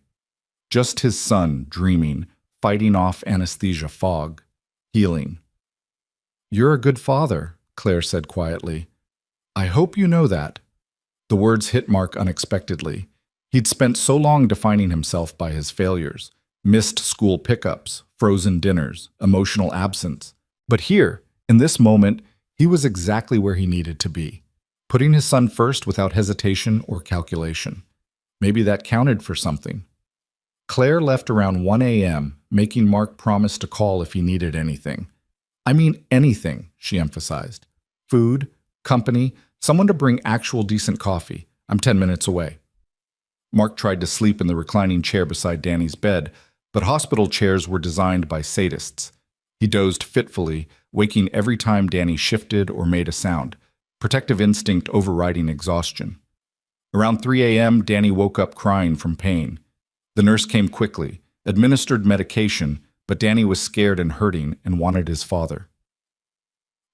Just his son, dreaming, fighting off anesthesia fog, healing. You're a good father, Claire said quietly. I hope you know that. The words hit Mark unexpectedly. He'd spent so long defining himself by his failures, missed school pickups, frozen dinners, emotional absence. But here, in this moment, he was exactly where he needed to be, putting his son first without hesitation or calculation. Maybe that counted for something. Claire left around 1 a.m., making Mark promise to call if he needed anything. I mean anything, she emphasized. Food, company, someone to bring actual decent coffee. I'm 10 minutes away. Mark tried to sleep in the reclining chair beside Danny's bed, but hospital chairs were designed by sadists. He dozed fitfully, waking every time Danny shifted or made a sound, protective instinct overriding exhaustion. Around 3 a.m., Danny woke up crying from pain. The nurse came quickly, administered medication, but Danny was scared and hurting and wanted his father.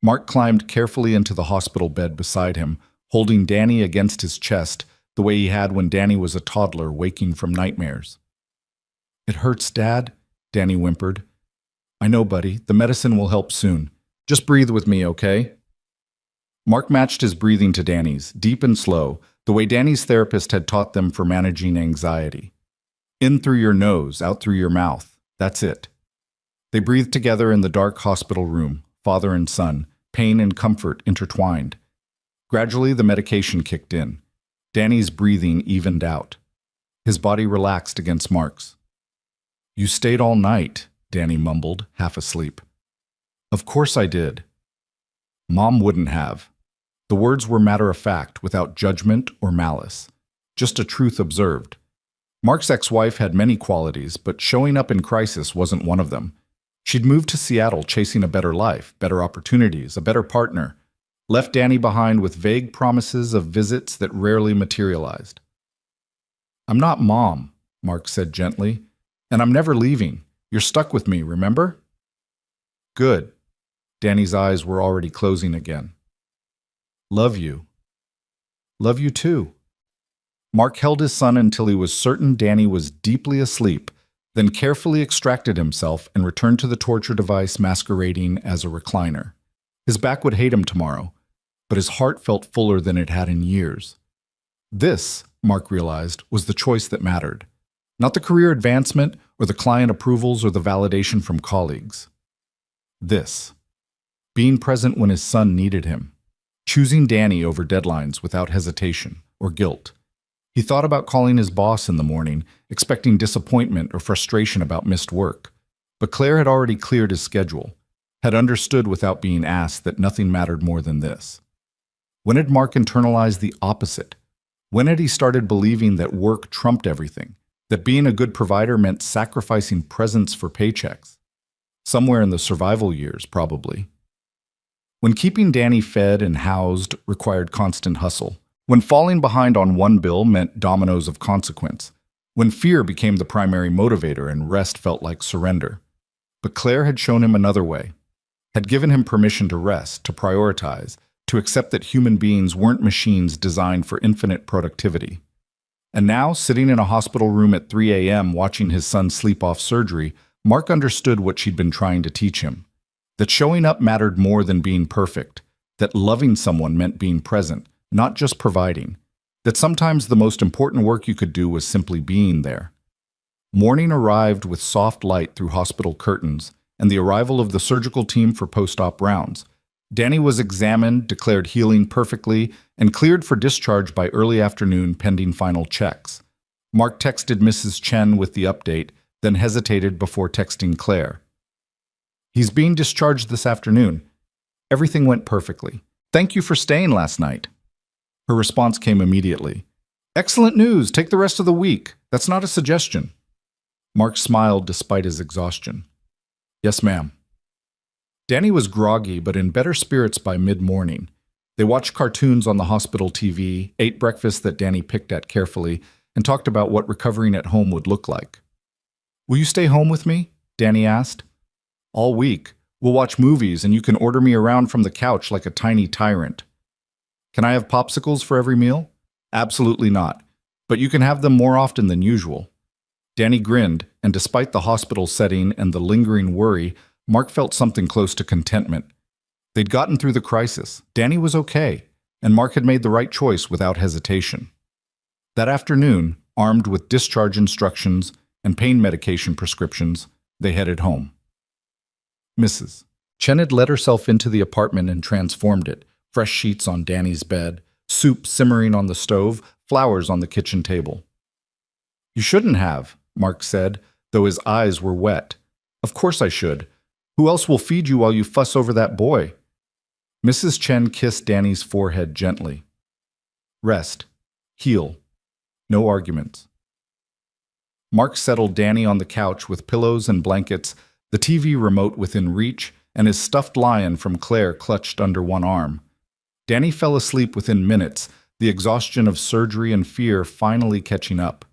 Mark climbed carefully into the hospital bed beside him, holding Danny against his chest the way he had when Danny was a toddler waking from nightmares. It hurts, Dad, Danny whimpered. I know, buddy. The medicine will help soon. Just breathe with me, okay? Mark matched his breathing to Danny's, deep and slow, the way Danny's therapist had taught them for managing anxiety. In through your nose, out through your mouth. That's it. They breathed together in the dark hospital room, father and son, pain and comfort intertwined. Gradually, the medication kicked in. Danny's breathing evened out. His body relaxed against Mark's. You stayed all night, Danny mumbled, half asleep. Of course I did. Mom wouldn't have. The words were matter-of-fact, without judgment or malice. Just a truth observed. Mark's ex-wife had many qualities, but showing up in crisis wasn't one of them. She'd moved to Seattle chasing a better life, better opportunities, a better partner, left Danny behind with vague promises of visits that rarely materialized. I'm not Mom, Mark said gently. And I'm never leaving. You're stuck with me, remember? Good. Danny's eyes were already closing again. Love you. Love you too. Mark held his son until he was certain Danny was deeply asleep, then carefully extracted himself and returned to the torture device masquerading as a recliner. His back would hate him tomorrow, but his heart felt fuller than it had in years. This, Mark realized, was the choice that mattered. Not the career advancement or the client approvals or the validation from colleagues. This. Being present when his son needed him. Choosing Danny over deadlines without hesitation or guilt. He thought about calling his boss in the morning, expecting disappointment or frustration about missed work. But Claire had already cleared his schedule, had understood without being asked that nothing mattered more than this. When had Mark internalized the opposite? When had he started believing that work trumped everything, that being a good provider meant sacrificing presence for paychecks? Somewhere in the survival years, probably. When keeping Danny fed and housed required constant hustle, when falling behind on one bill meant dominoes of consequence, when fear became the primary motivator and rest felt like surrender. But Claire had shown him another way, had given him permission to rest, to prioritize, to accept that human beings weren't machines designed for infinite productivity. And now, sitting in a hospital room at 3 a.m. watching his son sleep off surgery, Mark understood what she'd been trying to teach him. That showing up mattered more than being perfect, that loving someone meant being present, not just providing, that sometimes the most important work you could do was simply being there. Morning arrived with soft light through hospital curtains and the arrival of the surgical team for post-op rounds. Danny was examined, declared healing perfectly, and cleared for discharge by early afternoon pending final checks. Mark texted Mrs. Chen with the update, then hesitated before texting Claire. He's being discharged this afternoon. Everything went perfectly. Thank you for staying last night. Her response came immediately. Excellent news. Take the rest of the week. That's not a suggestion. Mark smiled despite his exhaustion. Yes, ma'am. Danny was groggy but in better spirits by mid-morning. They watched cartoons on the hospital TV, ate breakfast that Danny picked at carefully, and talked about what recovering at home would look like. Will you stay home with me? Danny asked. All week. We'll watch movies and you can order me around from the couch like a tiny tyrant. Can I have popsicles for every meal? Absolutely not. But you can have them more often than usual. Danny grinned, and despite the hospital setting and the lingering worry, Mark felt something close to contentment. They'd gotten through the crisis. Danny was okay, and Mark had made the right choice without hesitation. That afternoon, armed with discharge instructions and pain medication prescriptions, they headed home. Mrs. Chen had let herself into the apartment and transformed it. Fresh sheets on Danny's bed, soup simmering on the stove, flowers on the kitchen table. You shouldn't have, Mark said, though his eyes were wet. Of course I should. Who else will feed you while you fuss over that boy? Mrs. Chen kissed Danny's forehead gently. Rest. Heal. No arguments. Mark settled Danny on the couch with pillows and blankets, the TV remote within reach, and his stuffed lion from Claire clutched under one arm. Danny fell asleep within minutes, the exhaustion of surgery and fear finally catching up.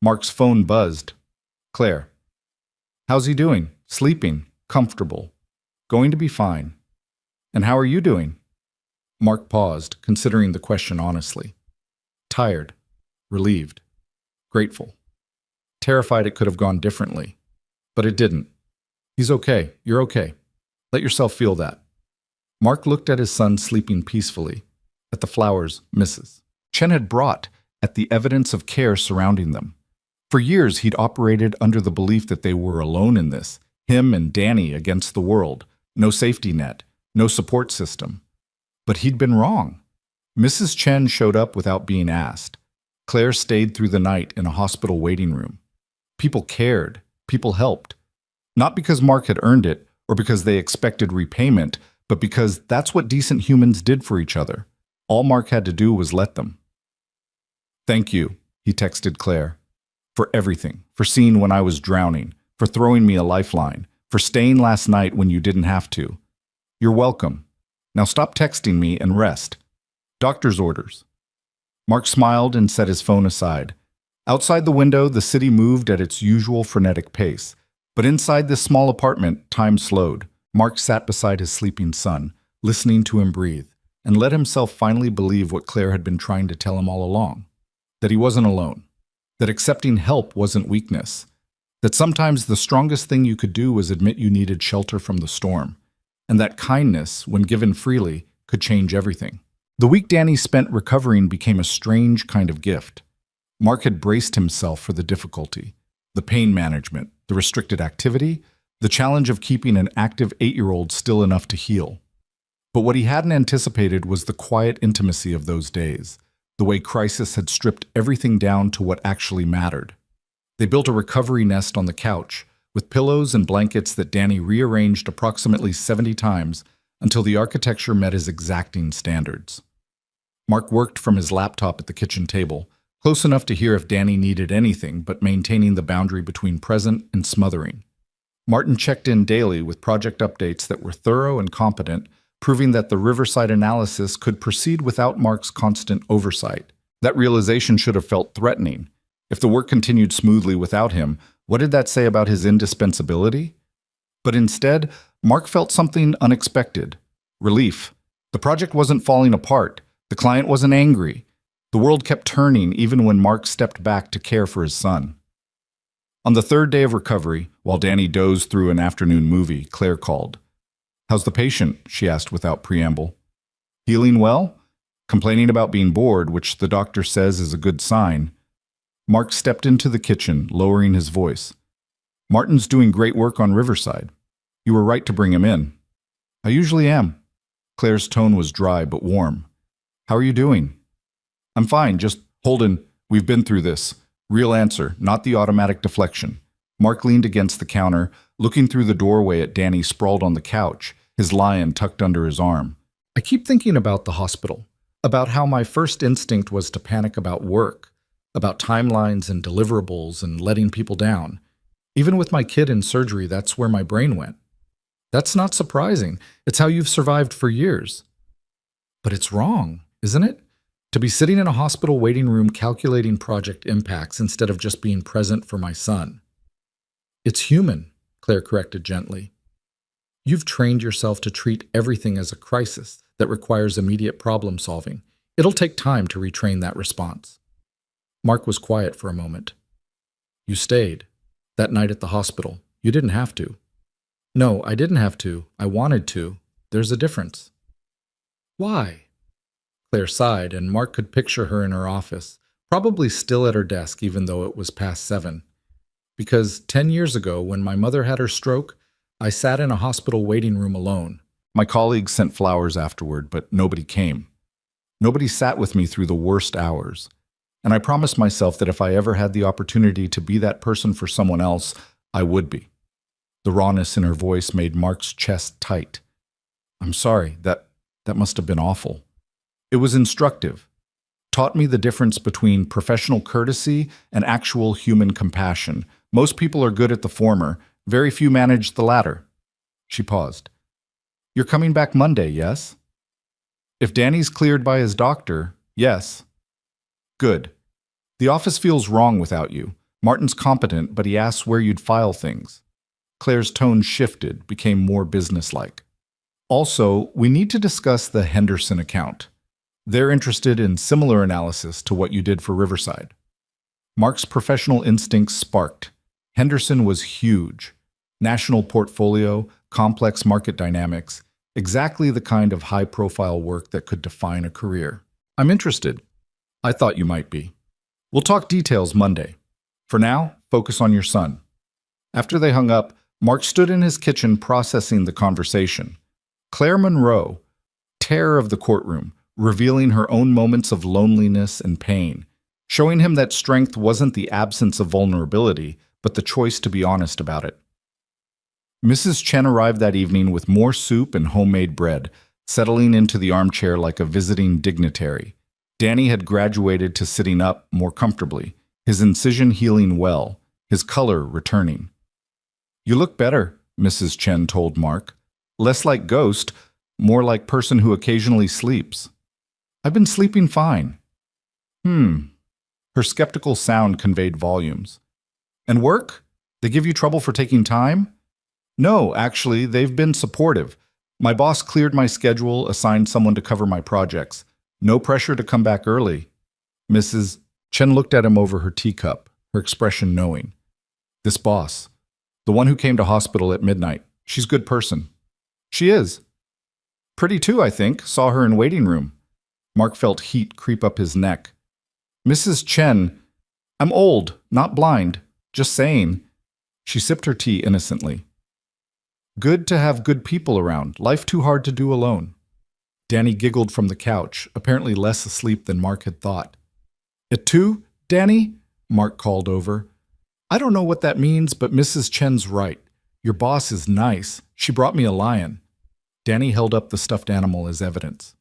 Mark's phone buzzed. Claire. How's he doing? Sleeping. Comfortable. Going to be fine. And how are you doing? Mark paused, considering the question honestly. Tired. Relieved. Grateful. Terrified it could have gone differently. But it didn't. He's okay. You're okay. Let yourself feel that. Mark looked at his son sleeping peacefully, at the flowers Mrs. Chen had brought, at the evidence of care surrounding them. For years he'd operated under the belief that they were alone in this, him and Danny against the world, no safety net, no support system. But he'd been wrong. Mrs. Chen showed up without being asked. Claire stayed through the night in a hospital waiting room. People cared. People helped. Not because Mark had earned it, or because they expected repayment, but because that's what decent humans did for each other. All Mark had to do was let them. Thank you, he texted Claire, for everything, for seeing when I was drowning, for throwing me a lifeline, for staying last night when you didn't have to. You're welcome. Now stop texting me and rest. Doctor's orders. Mark smiled and set his phone aside. Outside the window, the city moved at its usual frenetic pace. But inside this small apartment, time slowed. Mark sat beside his sleeping son, listening to him breathe, and let himself finally believe what Claire had been trying to tell him all along. That he wasn't alone. That accepting help wasn't weakness. That sometimes the strongest thing you could do was admit you needed shelter from the storm. And that kindness, when given freely, could change everything. The week Danny spent recovering became a strange kind of gift. Mark had braced himself for the difficulty, the pain management, the restricted activity, the challenge of keeping an active 8-year-old still enough to heal. But what he hadn't anticipated was the quiet intimacy of those days, the way crisis had stripped everything down to what actually mattered. They built a recovery nest on the couch, with pillows and blankets that Danny rearranged approximately 70 times until the architecture met his exacting standards. Mark worked from his laptop at the kitchen table, close enough to hear if Danny needed anything but maintaining the boundary between present and smothering. Martin checked in daily with project updates that were thorough and competent, proving that the Riverside analysis could proceed without Mark's constant oversight. That realization should have felt threatening. If the work continued smoothly without him, what did that say about his indispensability? But instead, Mark felt something unexpected. Relief. The project wasn't falling apart. The client wasn't angry. The world kept turning even when Mark stepped back to care for his son. On the third day of recovery, while Danny dozed through an afternoon movie, Claire called. "How's the patient?" she asked without preamble. "Healing well? Complaining about being bored, which the doctor says is a good sign." Mark stepped into the kitchen, lowering his voice. "Martin's doing great work on Riverside. You were right to bring him in." "I usually am." Claire's tone was dry but warm. "How are you doing?" "I'm fine, just Holden, we've been through this." Real answer, not the automatic deflection. Mark leaned against the counter, looking through the doorway at Danny sprawled on the couch, his lion tucked under his arm. "I keep thinking about the hospital, about how my first instinct was to panic about work, about timelines and deliverables and letting people down. Even with my kid in surgery, that's where my brain went. That's not surprising. It's how you've survived for years. But it's wrong, isn't it? To be sitting in a hospital waiting room calculating project impacts instead of just being present for my son." "It's human," Claire corrected gently. "You've trained yourself to treat everything as a crisis that requires immediate problem solving. It'll take time to retrain that response." Mark was quiet for a moment. "You stayed. That night at the hospital. You didn't have to." "No, I didn't have to. I wanted to. There's a difference." "Why?" Claire sighed, and Mark could picture her in her office, probably still at her desk even though it was past 7. "Because 10 years ago, when my mother had her stroke, I sat in a hospital waiting room alone. My colleagues sent flowers afterward, but nobody came. Nobody sat with me through the worst hours. And I promised myself that if I ever had the opportunity to be that person for someone else, I would be." The rawness in her voice made Mark's chest tight. "I'm sorry, that must have been awful." "It was instructive. Taught me the difference between professional courtesy and actual human compassion. Most people are good at the former. Very few manage the latter." She paused. "You're coming back Monday, yes?" "If Danny's cleared by his doctor, yes." "Good. The office feels wrong without you. Martin's competent, but he asks where you'd file things." Claire's tone shifted, became more businesslike. "Also, we need to discuss the Henderson account. They're interested in similar analysis to what you did for Riverside." Mark's professional instincts sparked. Henderson was huge. National portfolio, complex market dynamics, exactly the kind of high-profile work that could define a career. "I'm interested." "I thought you might be. We'll talk details Monday. For now, focus on your son." After they hung up, Mark stood in his kitchen processing the conversation. Claire Monroe, terror of the courtroom, revealing her own moments of loneliness and pain, showing him that strength wasn't the absence of vulnerability, but the choice to be honest about it. Mrs. Chen arrived that evening with more soup and homemade bread, settling into the armchair like a visiting dignitary. Danny had graduated to sitting up more comfortably, his incision healing well, his color returning. "You look better," Mrs. Chen told Mark. "Less like ghost, more like person who occasionally sleeps." "I've been sleeping fine." Her skeptical sound conveyed volumes. And work? They give you trouble for taking time? No, actually, they've been supportive. My boss cleared my schedule, assigned someone to cover my projects. No pressure to come back early. Mrs. Chen looked at him over her teacup, her expression knowing. This boss, the one who came to hospital at midnight, she's a good person. She is. Pretty too, I think. Saw her in waiting room. Mark felt heat creep up his neck. Mrs. Chen, I'm old, not blind. Just saying. She sipped her tea innocently. Good to have good people around. Life too hard to do alone. Danny giggled from the couch, apparently less asleep than Mark had thought. At 2, Danny? Mark called over. I don't know what that means, but Mrs. Chen's right. Your boss is nice. She brought me a lion. Danny held up the stuffed animal as evidence.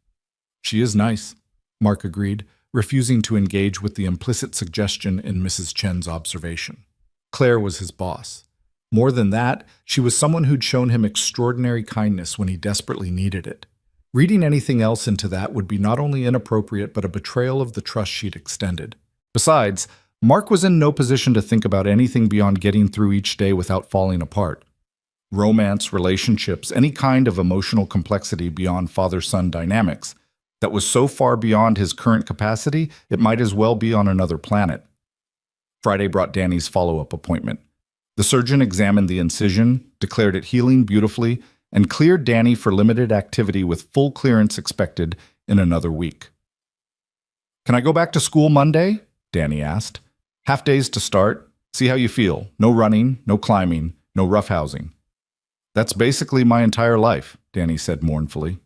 She is nice, Mark agreed, refusing to engage with the implicit suggestion in Mrs. Chen's observation. Claire was his boss. More than that, she was someone who'd shown him extraordinary kindness when he desperately needed it. Reading anything else into that would be not only inappropriate but a betrayal of the trust she'd extended. Besides, Mark was in no position to think about anything beyond getting through each day without falling apart. Romance, relationships, any kind of emotional complexity beyond father-son dynamics that was so far beyond his current capacity, it might as well be on another planet. Friday brought Danny's follow-up appointment. The surgeon examined the incision, declared it healing beautifully, and cleared Danny for limited activity with full clearance expected in another week. Can I go back to school Monday? Danny asked. Half days to start. See how you feel. No running, no climbing, no roughhousing. That's basically my entire life, Danny said mournfully.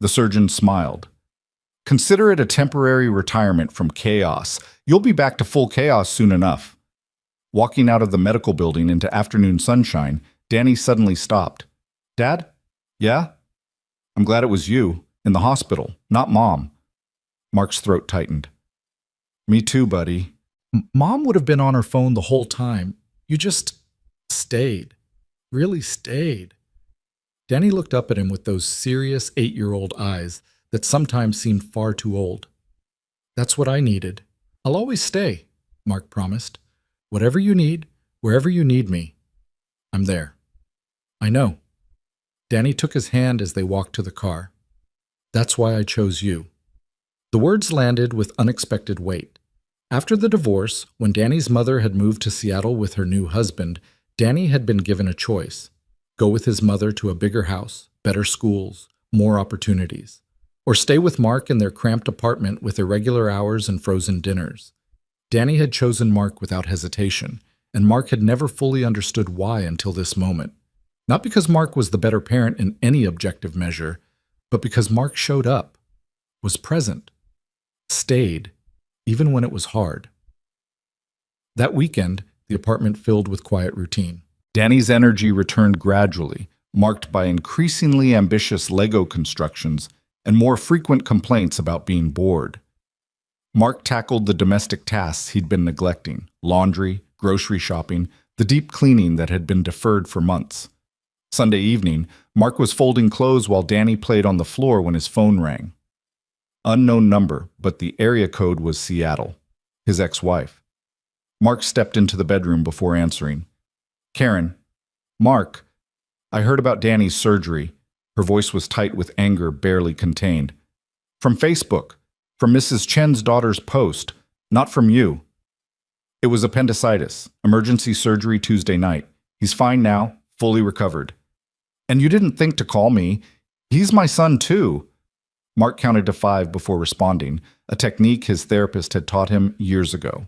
The surgeon smiled. Consider it a temporary retirement from chaos. You'll be back to full chaos soon enough. Walking out of the medical building into afternoon sunshine, Danny suddenly stopped. Dad? Yeah? I'm glad it was you, in the hospital, not Mom. Mark's throat tightened. Me too, buddy. Mom would have been on her phone the whole time. You just stayed. Really stayed. Danny looked up at him with those serious 8-year-old eyes that sometimes seemed far too old. That's what I needed. I'll always stay, Mark promised. Whatever you need, wherever you need me, I'm there. I know. Danny took his hand as they walked to the car. That's why I chose you. The words landed with unexpected weight. After the divorce, when Danny's mother had moved to Seattle with her new husband, Danny had been given a choice. Go with his mother to a bigger house, better schools, more opportunities. Or stay with Mark in their cramped apartment with irregular hours and frozen dinners. Danny had chosen Mark without hesitation, and Mark had never fully understood why until this moment. Not because Mark was the better parent in any objective measure, but because Mark showed up, was present, stayed, even when it was hard. That weekend, the apartment filled with quiet routine. Danny's energy returned gradually, marked by increasingly ambitious Lego constructions and more frequent complaints about being bored. Mark tackled the domestic tasks he'd been neglecting, laundry, grocery shopping, the deep cleaning that had been deferred for months. Sunday evening, Mark was folding clothes while Danny played on the floor when his phone rang. Unknown number, but the area code was Seattle, his ex-wife. Mark stepped into the bedroom before answering. Karen, Mark, I heard about Danny's surgery. Her voice was tight with anger barely contained. From Facebook. From Mrs. Chen's daughter's post, not from you. It was appendicitis, emergency surgery Tuesday night. He's fine now, fully recovered. And you didn't think to call me. He's my son too. Mark counted to 5 before responding, a technique his therapist had taught him years ago.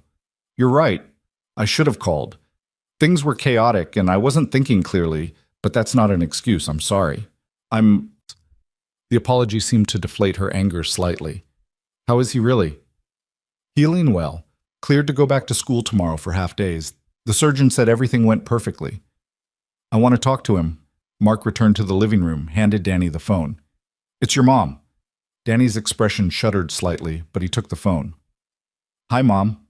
You're right. I should have called. Things were chaotic and I wasn't thinking clearly, but that's not an excuse. I'm sorry. The apology seemed to deflate her anger slightly. How is he really? Healing well. Cleared to go back to school tomorrow for half days. The surgeon said everything went perfectly. I want to talk to him. Mark returned to the living room, handed Danny the phone. It's your mom. Danny's expression shuddered slightly, but he took the phone. Hi, Mom.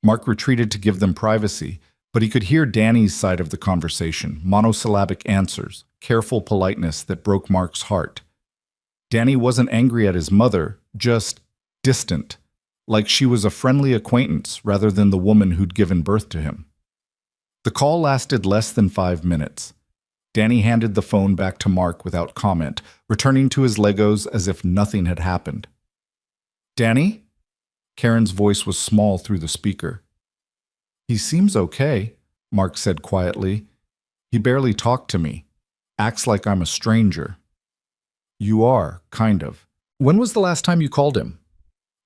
Mark retreated to give them privacy, but he could hear Danny's side of the conversation, monosyllabic answers, careful politeness that broke Mark's heart. Danny wasn't angry at his mother, just distant, like she was a friendly acquaintance rather than the woman who'd given birth to him. The call lasted less than 5 minutes. Danny handed the phone back to Mark without comment, returning to his Legos as if nothing had happened. "Danny?" Karen's voice was small through the speaker. "He seems okay," Mark said quietly. "He barely talked to me. Acts like I'm a stranger." "You are, kind of. When was the last time you called him?"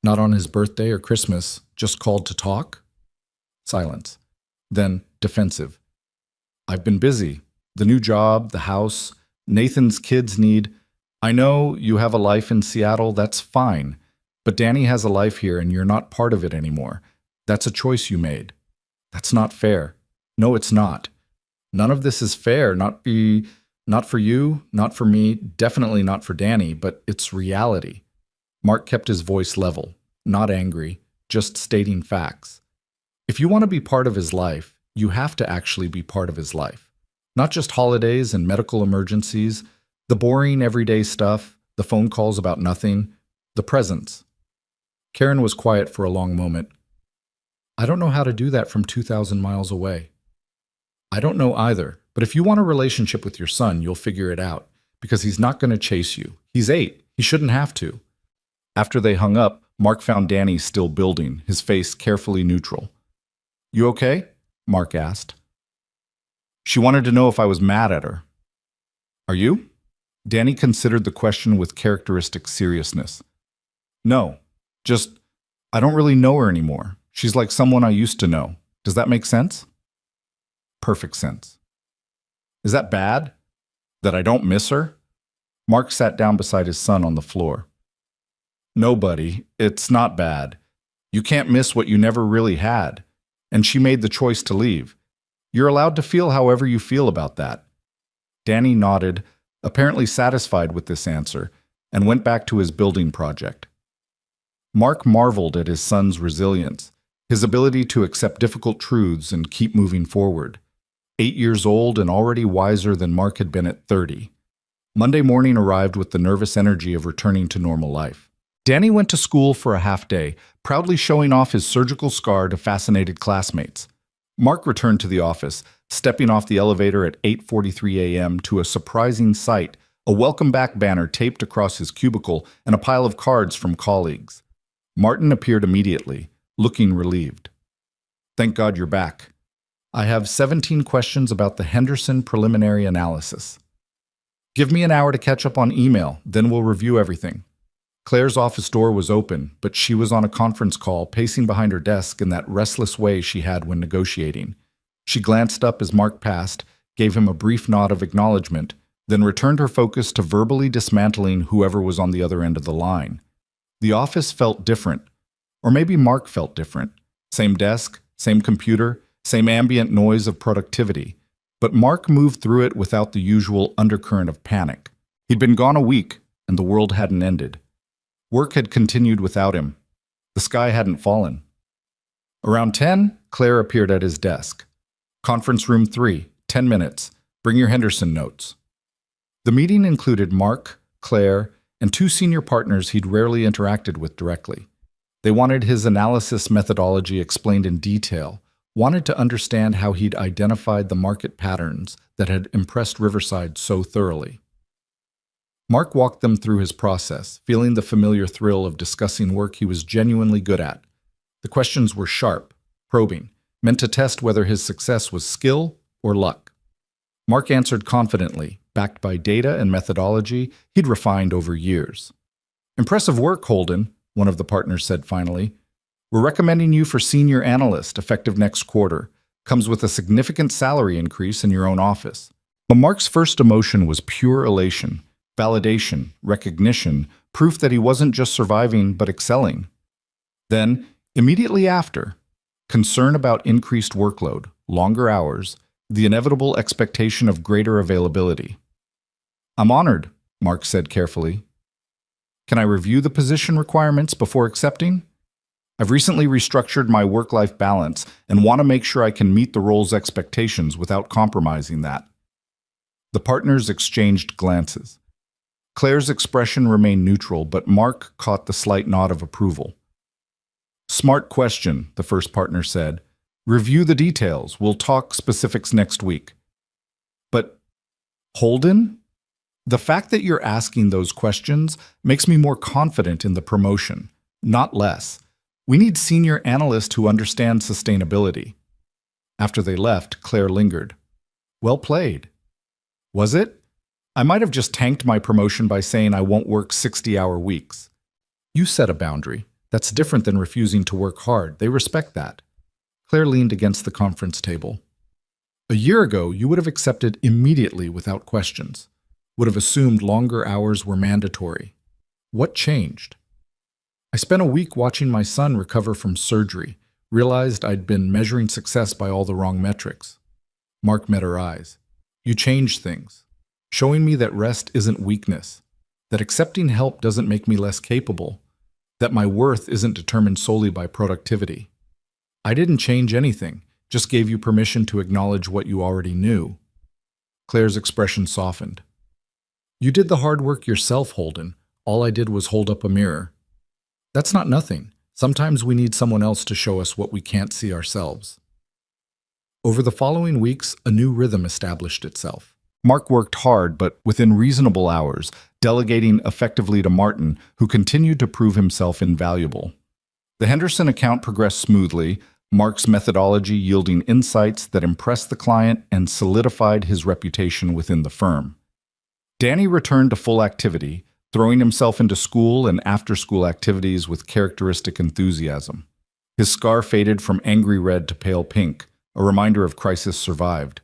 "Not on his birthday or Christmas, just called to talk?" Silence. Then, defensive. "I've been busy. The new job, the house, Nathan's kids need—" "I know you have a life in Seattle, that's fine. But Danny has a life here and you're not part of it anymore. That's a choice you made. That's not fair. No, it's not. None of this is fair, not for you, not for me, definitely not for Danny, but it's reality." Mark kept his voice level, not angry, just stating facts. If you want to be part of his life, you have to actually be part of his life. Not just holidays and medical emergencies, the boring everyday stuff, the phone calls about nothing, the presents. Karen was quiet for a long moment. "I don't know how to do that from 2,000 miles away." "I don't know either, but if you want a relationship with your son, you'll figure it out, because he's not going to chase you. He's 8. He shouldn't have to." After they hung up, Mark found Danny still building, his face carefully neutral. "You okay?" Mark asked. "She wanted to know if I was mad at her." "Are you?" Danny considered the question with characteristic seriousness. "No, just, I don't really know her anymore. She's like someone I used to know. Does that make sense?" "Perfect sense." "Is that bad? That I don't miss her?" Mark sat down beside his son on the floor. "No, buddy, it's not bad. You can't miss what you never really had. And she made the choice to leave. You're allowed to feel however you feel about that." Danny nodded, apparently satisfied with this answer, and went back to his building project. Mark marveled at his son's resilience, his ability to accept difficult truths and keep moving forward. 8 years old and already wiser than Mark had been at 30. Monday morning arrived with the nervous energy of returning to normal life. Danny went to school for a half day, proudly showing off his surgical scar to fascinated classmates. Mark returned to the office, stepping off the elevator at 8:43 a.m. to a surprising sight, a welcome back banner taped across his cubicle and a pile of cards from colleagues. Martin appeared immediately, looking relieved. "Thank God you're back. I have 17 questions about the Henderson preliminary analysis. Give me an hour to catch up on email, then we'll review everything." Claire's office door was open, but she was on a conference call, pacing behind her desk in that restless way she had when negotiating. She glanced up as Mark passed, gave him a brief nod of acknowledgement, then returned her focus to verbally dismantling whoever was on the other end of the line. The office felt different, or maybe Mark felt different. Same desk, same computer, same ambient noise of productivity. But Mark moved through it without the usual undercurrent of panic. He'd been gone a week, and the world hadn't ended. Work had continued without him. The sky hadn't fallen. Around 10, Claire appeared at his desk. "Conference room 3, 10 minutes. Bring your Henderson notes." The meeting included Mark, Claire, and 2 senior partners he'd rarely interacted with directly. They wanted his analysis methodology explained in detail, wanted to understand how he'd identified the market patterns that had impressed Riverside so thoroughly. Mark walked them through his process, feeling the familiar thrill of discussing work he was genuinely good at. The questions were sharp, probing, meant to test whether his success was skill or luck. Mark answered confidently, backed by data and methodology he'd refined over years. "Impressive work, Holden," one of the partners said finally. "We're recommending you for senior analyst, effective next quarter. Comes with a significant salary increase in your own office." But Mark's first emotion was pure elation. Validation, recognition, proof that he wasn't just surviving but excelling. Then, immediately after, concern about increased workload, longer hours, the inevitable expectation of greater availability. "I'm honored," Mark said carefully. "Can I review the position requirements before accepting? I've recently restructured my work-life balance and want to make sure I can meet the role's expectations without compromising that." The partners exchanged glances. Claire's expression remained neutral, but Mark caught the slight nod of approval. Smart question, the first partner said. Review the details. We'll talk specifics next week. But Holden? The fact that you're asking those questions makes me more confident in the promotion, not less. We need senior analysts who understand sustainability. After they left, Claire lingered. Well played. Was it? I might have just tanked my promotion by saying I won't work 60-hour weeks. You set a boundary. That's different than refusing to work hard. They respect that. Claire leaned against the conference table. A year ago, you would have accepted immediately without questions. Would have assumed longer hours were mandatory. What changed? I spent a week watching my son recover from surgery, realized I'd been measuring success by all the wrong metrics. Mark met her eyes. You changed things, showing me that rest isn't weakness, that accepting help doesn't make me less capable, that my worth isn't determined solely by productivity. I didn't change anything, just gave you permission to acknowledge what you already knew. Claire's expression softened. You did the hard work yourself, Holden. All I did was hold up a mirror. That's not nothing. Sometimes we need someone else to show us what we can't see ourselves. Over the following weeks, a new rhythm established itself. Mark worked hard, but within reasonable hours, delegating effectively to Martin, who continued to prove himself invaluable. The Henderson account progressed smoothly, Mark's methodology yielding insights that impressed the client and solidified his reputation within the firm. Danny returned to full activity, throwing himself into school and after-school activities with characteristic enthusiasm. His scar faded from angry red to pale pink, a reminder of crisis survived.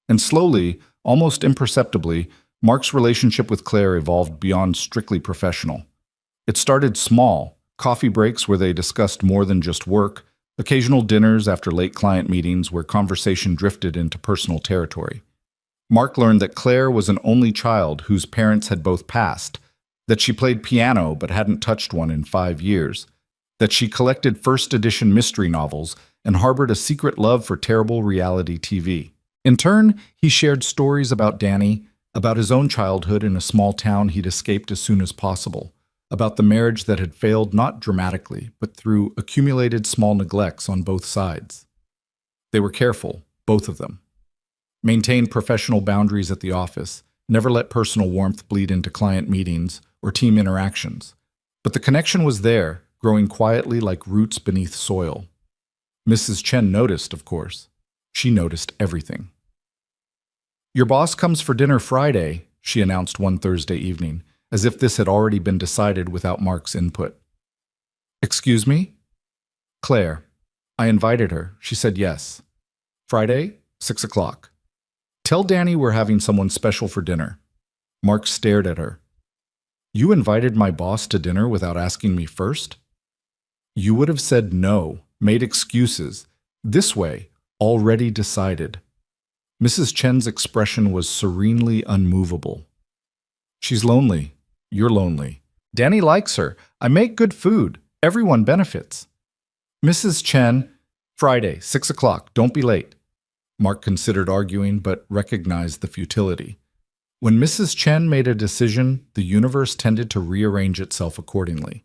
And slowly, almost imperceptibly, Mark's relationship with Claire evolved beyond strictly professional. It started small, coffee breaks where they discussed more than just work, occasional dinners after late client meetings where conversation drifted into personal territory. Mark learned that Claire was an only child whose parents had both passed, that she played piano but hadn't touched one in 5 years, that she collected first-edition mystery novels and harbored a secret love for terrible reality TV. In turn, he shared stories about Danny, about his own childhood in a small town he'd escaped as soon as possible, about the marriage that had failed not dramatically, but through accumulated small neglects on both sides. They were careful, both of them. Maintained professional boundaries at the office, never let personal warmth bleed into client meetings or team interactions. But the connection was there, growing quietly like roots beneath soil. Mrs. Chen noticed, of course. She noticed everything. Your boss comes for dinner Friday, she announced one Thursday evening, as if this had already been decided without Mark's input. Excuse me? Claire. I invited her. She said yes. Friday, 6 o'clock. Tell Danny we're having someone special for dinner. Mark stared at her. You invited my boss to dinner without asking me first? You would have said no, made excuses. This way, already decided. Mrs. Chen's expression was serenely unmovable. She's lonely. You're lonely. Danny likes her. I make good food. Everyone benefits. Mrs. Chen, Friday, 6 o'clock. Don't be late. Mark considered arguing, but recognized the futility. When Mrs. Chen made a decision, the universe tended to rearrange itself accordingly.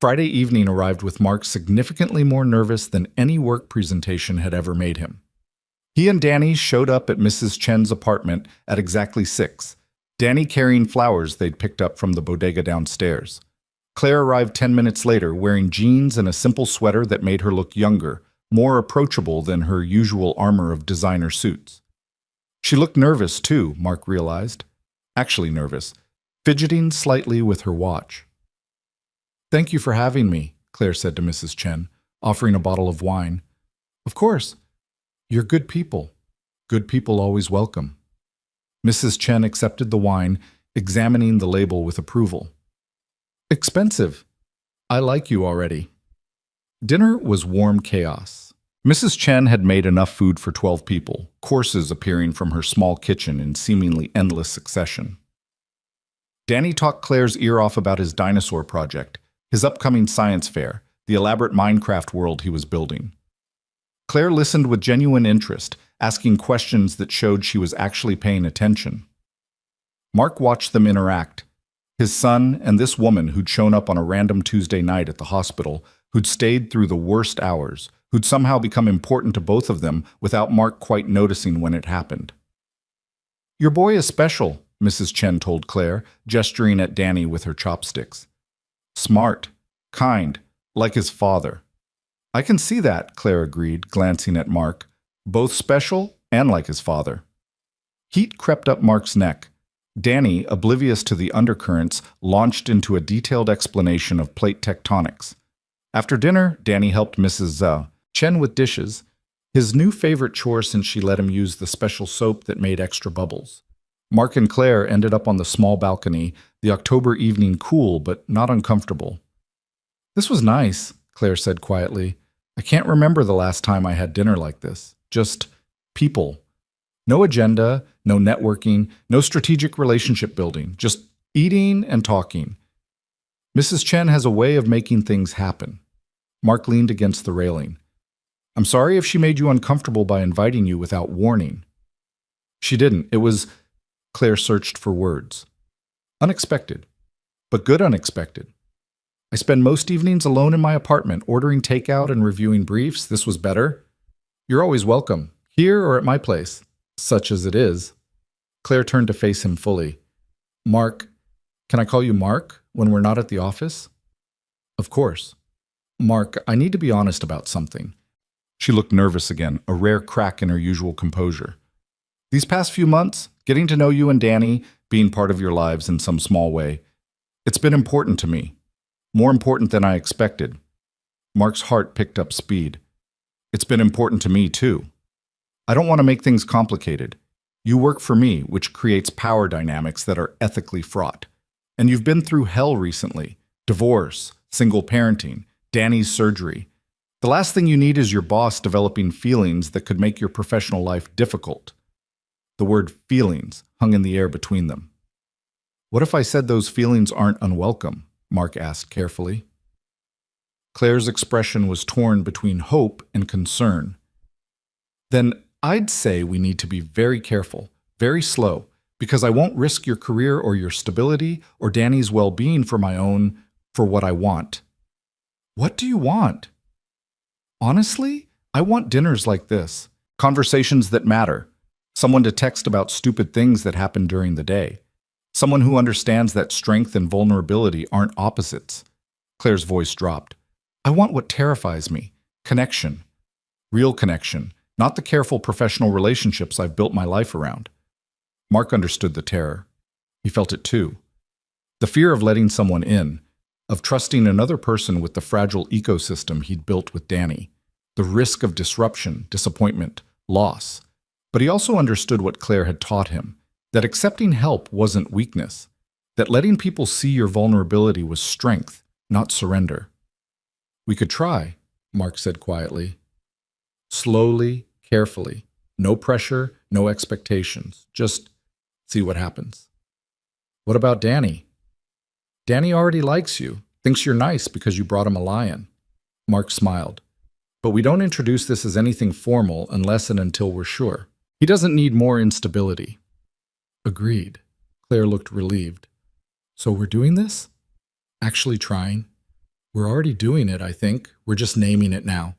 Friday evening arrived with Mark significantly more nervous than any work presentation had ever made him. He and Danny showed up at Mrs. Chen's apartment at exactly 6, Danny carrying flowers they'd picked up from the bodega downstairs. Claire arrived 10 minutes later, wearing jeans and a simple sweater that made her look younger, more approachable than her usual armor of designer suits. She looked nervous, too, Mark realized. Actually nervous, fidgeting slightly with her watch. Thank you for having me, Claire said to Mrs. Chen, offering a bottle of wine. Of course. You're good people. Good people always welcome. Mrs. Chen accepted the wine, examining the label with approval. Expensive. I like you already. Dinner was warm chaos. Mrs. Chen had made enough food for 12 people, courses appearing from her small kitchen in seemingly endless succession. Danny talked Claire's ear off about his dinosaur project, his upcoming science fair, the elaborate Minecraft world he was building. Claire listened with genuine interest, asking questions that showed she was actually paying attention. Mark watched them interact. His son and this woman who'd shown up on a random Tuesday night at the hospital, who'd stayed through the worst hours, who'd somehow become important to both of them without Mark quite noticing when it happened. "Your boy is special," Mrs. Chen told Claire, gesturing at Danny with her chopsticks. "Smart, kind, like his father." "I can see that," Claire agreed, glancing at Mark. "Both special and like his father." Heat crept up Mark's neck. Danny, oblivious to the undercurrents, launched into a detailed explanation of plate tectonics. After dinner, Danny helped Mrs. Chen with dishes, his new favorite chore since she let him use the special soap that made extra bubbles. Mark and Claire ended up on the small balcony, the October evening cool but not uncomfortable. "This was nice," Claire said quietly. "I can't remember the last time I had dinner like this. Just people. No agenda, no networking, no strategic relationship building, just eating and talking." Mrs. Chen has a way of making things happen. Mark leaned against the railing. "I'm sorry if she made you uncomfortable by inviting you without warning." "She didn't. It was—" Claire searched for words. "Unexpected. But good unexpected. I spend most evenings alone in my apartment, ordering takeout and reviewing briefs. This was better. You're always welcome, here or at my place, such as it is." Claire turned to face him fully. "Mark, can I call you Mark when we're not at the office?" "Of course." "Mark, I need to be honest about something." She looked nervous again, a rare crack in her usual composure. "These past few months, getting to know you and Danny, being part of your lives in some small way, it's been important to me. More important than I expected." Mark's heart picked up speed. "It's been important to me, too. I don't want to make things complicated. You work for me, which creates power dynamics that are ethically fraught. And you've been through hell recently. Divorce, single parenting, Danny's surgery. The last thing you need is your boss developing feelings that could make your professional life difficult." The word feelings hung in the air between them. "What if I said those feelings aren't unwelcome?" Mark asked carefully. Claire's expression was torn between hope and concern. "Then I'd say we need to be very careful, very slow, because I won't risk your career or your stability or Danny's well-being for what I want." "What do you want?" "Honestly, I want dinners like this, conversations that matter, someone to text about stupid things that happen during the day, someone who understands that strength and vulnerability aren't opposites." Claire's voice dropped. "I want what terrifies me, connection, real connection, not the careful professional relationships I've built my life around." Mark understood the terror. He felt it too. The fear of letting someone in, of trusting another person with the fragile ecosystem he'd built with Danny, the risk of disruption, disappointment, loss. But he also understood what Claire had taught him, that accepting help wasn't weakness, that letting people see your vulnerability was strength, not surrender. "We could try," Mark said quietly. "Slowly, carefully. No pressure, no expectations. Just see what happens." "What about Danny?" "Danny already likes you, thinks you're nice because you brought him a lion." Mark smiled. "But we don't introduce this as anything formal unless and until we're sure. He doesn't need more instability." "Agreed." Claire looked relieved. "So we're doing this?" "Actually trying. We're already doing it, I think. We're just naming it now."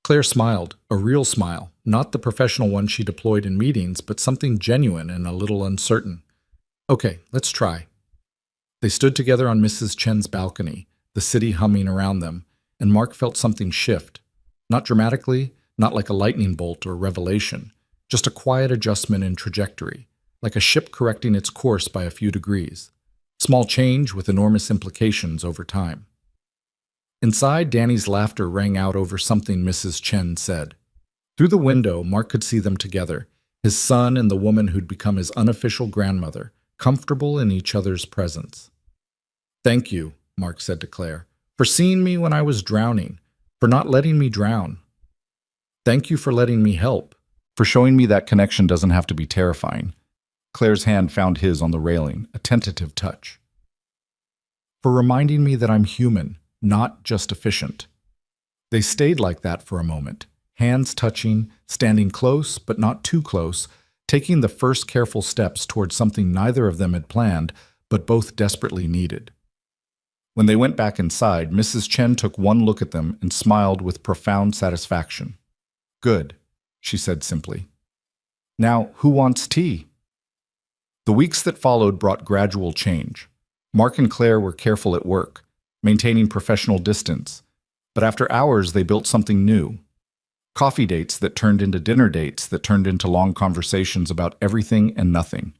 Claire smiled, a real smile, not the professional one she deployed in meetings, but something genuine and a little uncertain. "Okay, let's try." They stood together on Mrs. Chen's balcony, the city humming around them, and Mark felt something shift. Not dramatically, not like a lightning bolt or revelation, just a quiet adjustment in trajectory, like a ship correcting its course by a few degrees. Small change with enormous implications over time. Inside, Danny's laughter rang out over something Mrs. Chen said. Through the window, Mark could see them together, his son and the woman who'd become his unofficial grandmother, comfortable in each other's presence. "Thank you," Mark said to Claire, "for seeing me when I was drowning, for not letting me drown. Thank you for letting me help, for showing me that connection doesn't have to be terrifying." Claire's hand found his on the railing, a tentative touch. "For reminding me that I'm human, not just efficient." They stayed like that for a moment, hands touching, standing close but not too close, taking the first careful steps towards something neither of them had planned, but both desperately needed. When they went back inside, Mrs. Chen took one look at them and smiled with profound satisfaction. "Good," she said simply. "Now, who wants tea?" The weeks that followed brought gradual change. Mark and Claire were careful at work, maintaining professional distance, but after hours they built something new. Coffee dates that turned into dinner dates that turned into long conversations about everything and nothing.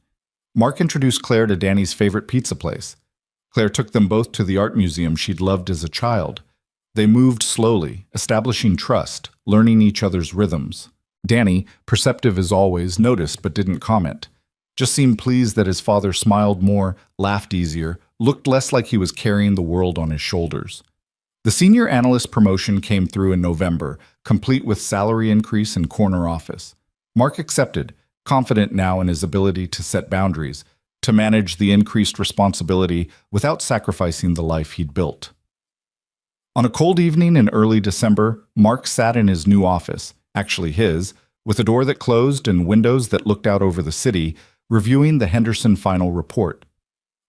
Mark introduced Claire to Danny's favorite pizza place. Claire took them both to the art museum she'd loved as a child. They moved slowly, establishing trust, learning each other's rhythms. Danny, perceptive as always, noticed but didn't comment. Just seemed pleased that his father smiled more, laughed easier, looked less like he was carrying the world on his shoulders. The senior analyst promotion came through in November, complete with salary increase and corner office. Mark accepted, confident now in his ability to set boundaries, to manage the increased responsibility without sacrificing the life he'd built. On a cold evening in early December, Mark sat in his new office, actually his, with a door that closed and windows that looked out over the city, reviewing the Henderson final report.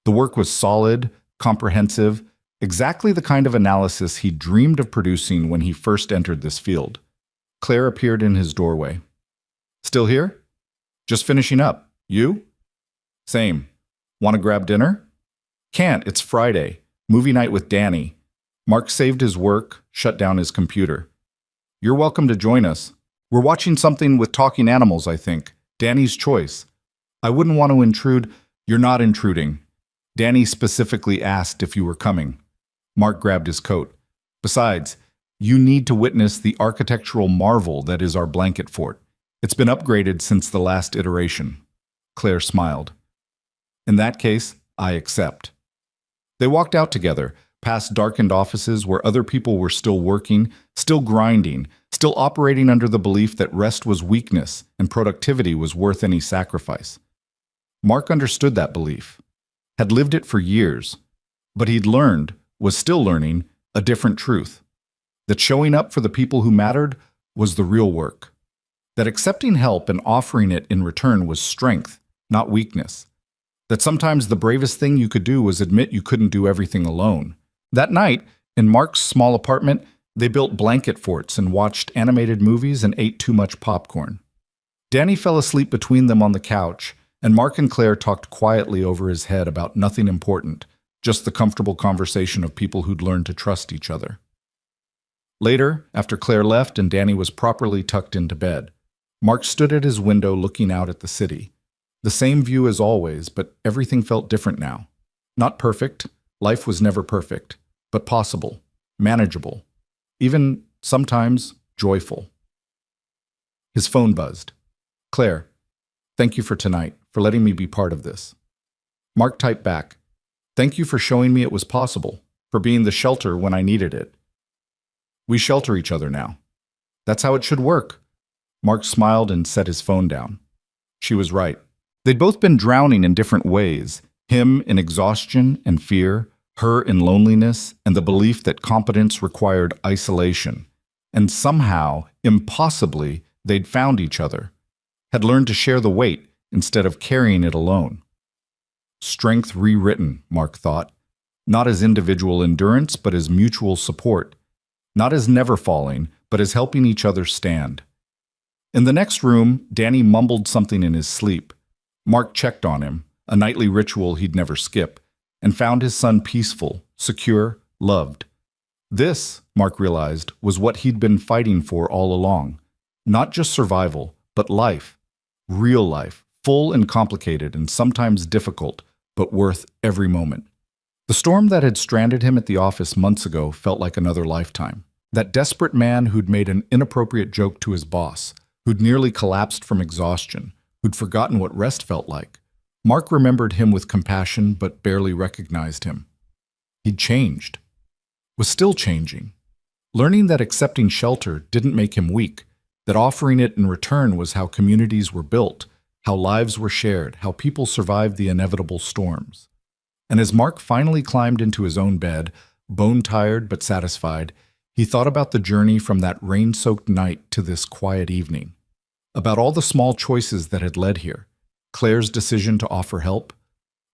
The work was solid, comprehensive, exactly the kind of analysis he dreamed of producing when he first entered this field. Claire appeared in his doorway. "Still here? Just finishing up. You?" "Same. Want to grab dinner?" "Can't. It's Friday. Movie night with Danny." Mark saved his work, shut down his computer. "You're welcome to join us. We're watching something with talking animals, I think. Danny's choice." "I wouldn't want to intrude." "You're not intruding. Danny specifically asked if you were coming." Mark grabbed his coat. "Besides, you need to witness the architectural marvel that is our blanket fort. It's been upgraded since the last iteration." Claire smiled. "In that case, I accept." They walked out together, past darkened offices where other people were still working, still grinding, still operating under the belief that rest was weakness and productivity was worth any sacrifice. Mark understood that belief, had lived it for years, but he'd learned, was still learning, a different truth. That showing up for the people who mattered was the real work. That accepting help and offering it in return was strength, not weakness. That sometimes the bravest thing you could do was admit you couldn't do everything alone. That night, in Mark's small apartment, they built blanket forts and watched animated movies and ate too much popcorn. Danny fell asleep between them on the couch, and Mark and Claire talked quietly over his head about nothing important, just the comfortable conversation of people who'd learned to trust each other. Later, after Claire left and Danny was properly tucked into bed, Mark stood at his window looking out at the city. The same view as always, but everything felt different now. Not perfect, life was never perfect, but possible, manageable, even sometimes joyful. His phone buzzed. "Claire, thank you for tonight, for letting me be part of this." Mark typed back, "Thank you for showing me it was possible, for being the shelter when I needed it." "We shelter each other now. That's how it should work." Mark smiled and set his phone down. She was right. They'd both been drowning in different ways, him in exhaustion and fear, her in loneliness and the belief that competence required isolation. And somehow, impossibly, they'd found each other, had learned to share the weight instead of carrying it alone. Strength rewritten, Mark thought, not as individual endurance, but as mutual support, not as never falling, but as helping each other stand. In the next room, Danny mumbled something in his sleep. Mark checked on him, a nightly ritual he'd never skip, and found his son peaceful, secure, loved. This, Mark realized, was what he'd been fighting for all along. Not just survival, but life. Real life, full and complicated and sometimes difficult, but worth every moment. The storm that had stranded him at the office months ago felt like another lifetime. That desperate man who'd made an inappropriate joke to his boss, who'd nearly collapsed from exhaustion, who'd forgotten what rest felt like. Mark remembered him with compassion but barely recognized him. He'd changed. Was still changing. Learning that accepting shelter didn't make him weak, that offering it in return was how communities were built, how lives were shared, how people survived the inevitable storms. And as Mark finally climbed into his own bed, bone-tired but satisfied, he thought about the journey from that rain-soaked night to this quiet evening. About all the small choices that had led here. Claire's decision to offer help,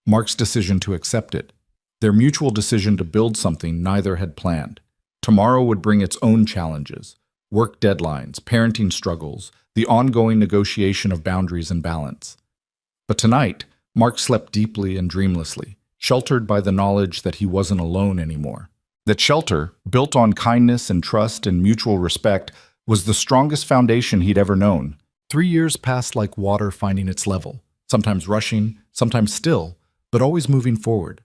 Mark's decision to accept it, their mutual decision to build something neither had planned. Tomorrow would bring its own challenges, work deadlines, parenting struggles, the ongoing negotiation of boundaries and balance. But tonight, Mark slept deeply and dreamlessly, sheltered by the knowledge that he wasn't alone anymore. That shelter, built on kindness and trust and mutual respect, was the strongest foundation he'd ever known. 3 years passed like water finding its level, sometimes rushing, sometimes still, but always moving forward.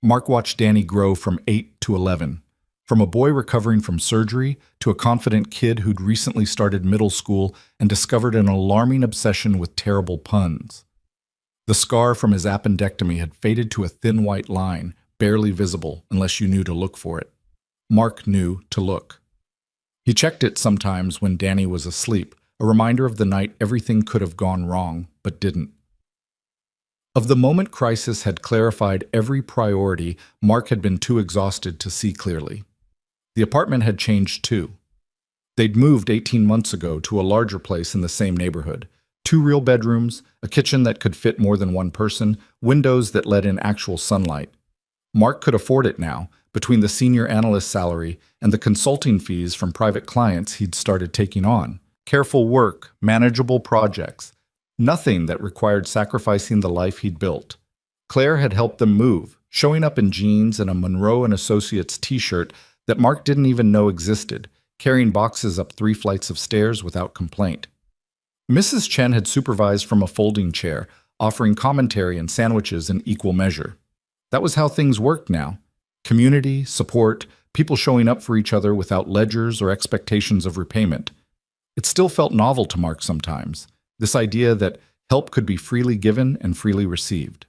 Mark watched Danny grow from 8 to 11, from a boy recovering from surgery to a confident kid who'd recently started middle school and discovered an alarming obsession with terrible puns. The scar from his appendectomy had faded to a thin white line, barely visible unless you knew to look for it. Mark knew to look. He checked it sometimes when Danny was asleep, a reminder of the night everything could have gone wrong, but didn't. Of the moment crisis had clarified every priority, Mark had been too exhausted to see clearly. The apartment had changed too. They'd moved 18 months ago to a larger place in the same neighborhood. 2 real bedrooms, a kitchen that could fit more than one person, windows that let in actual sunlight. Mark could afford it now, between the senior analyst salary and the consulting fees from private clients he'd started taking on. Careful work, manageable projects. Nothing that required sacrificing the life he'd built. Claire had helped them move, showing up in jeans and a Monroe & Associates t-shirt that Mark didn't even know existed, carrying boxes up 3 flights of stairs without complaint. Mrs. Chen had supervised from a folding chair, offering commentary and sandwiches in equal measure. That was how things worked now. Community, support, people showing up for each other without ledgers or expectations of repayment. It still felt novel to Mark sometimes, this idea that help could be freely given and freely received.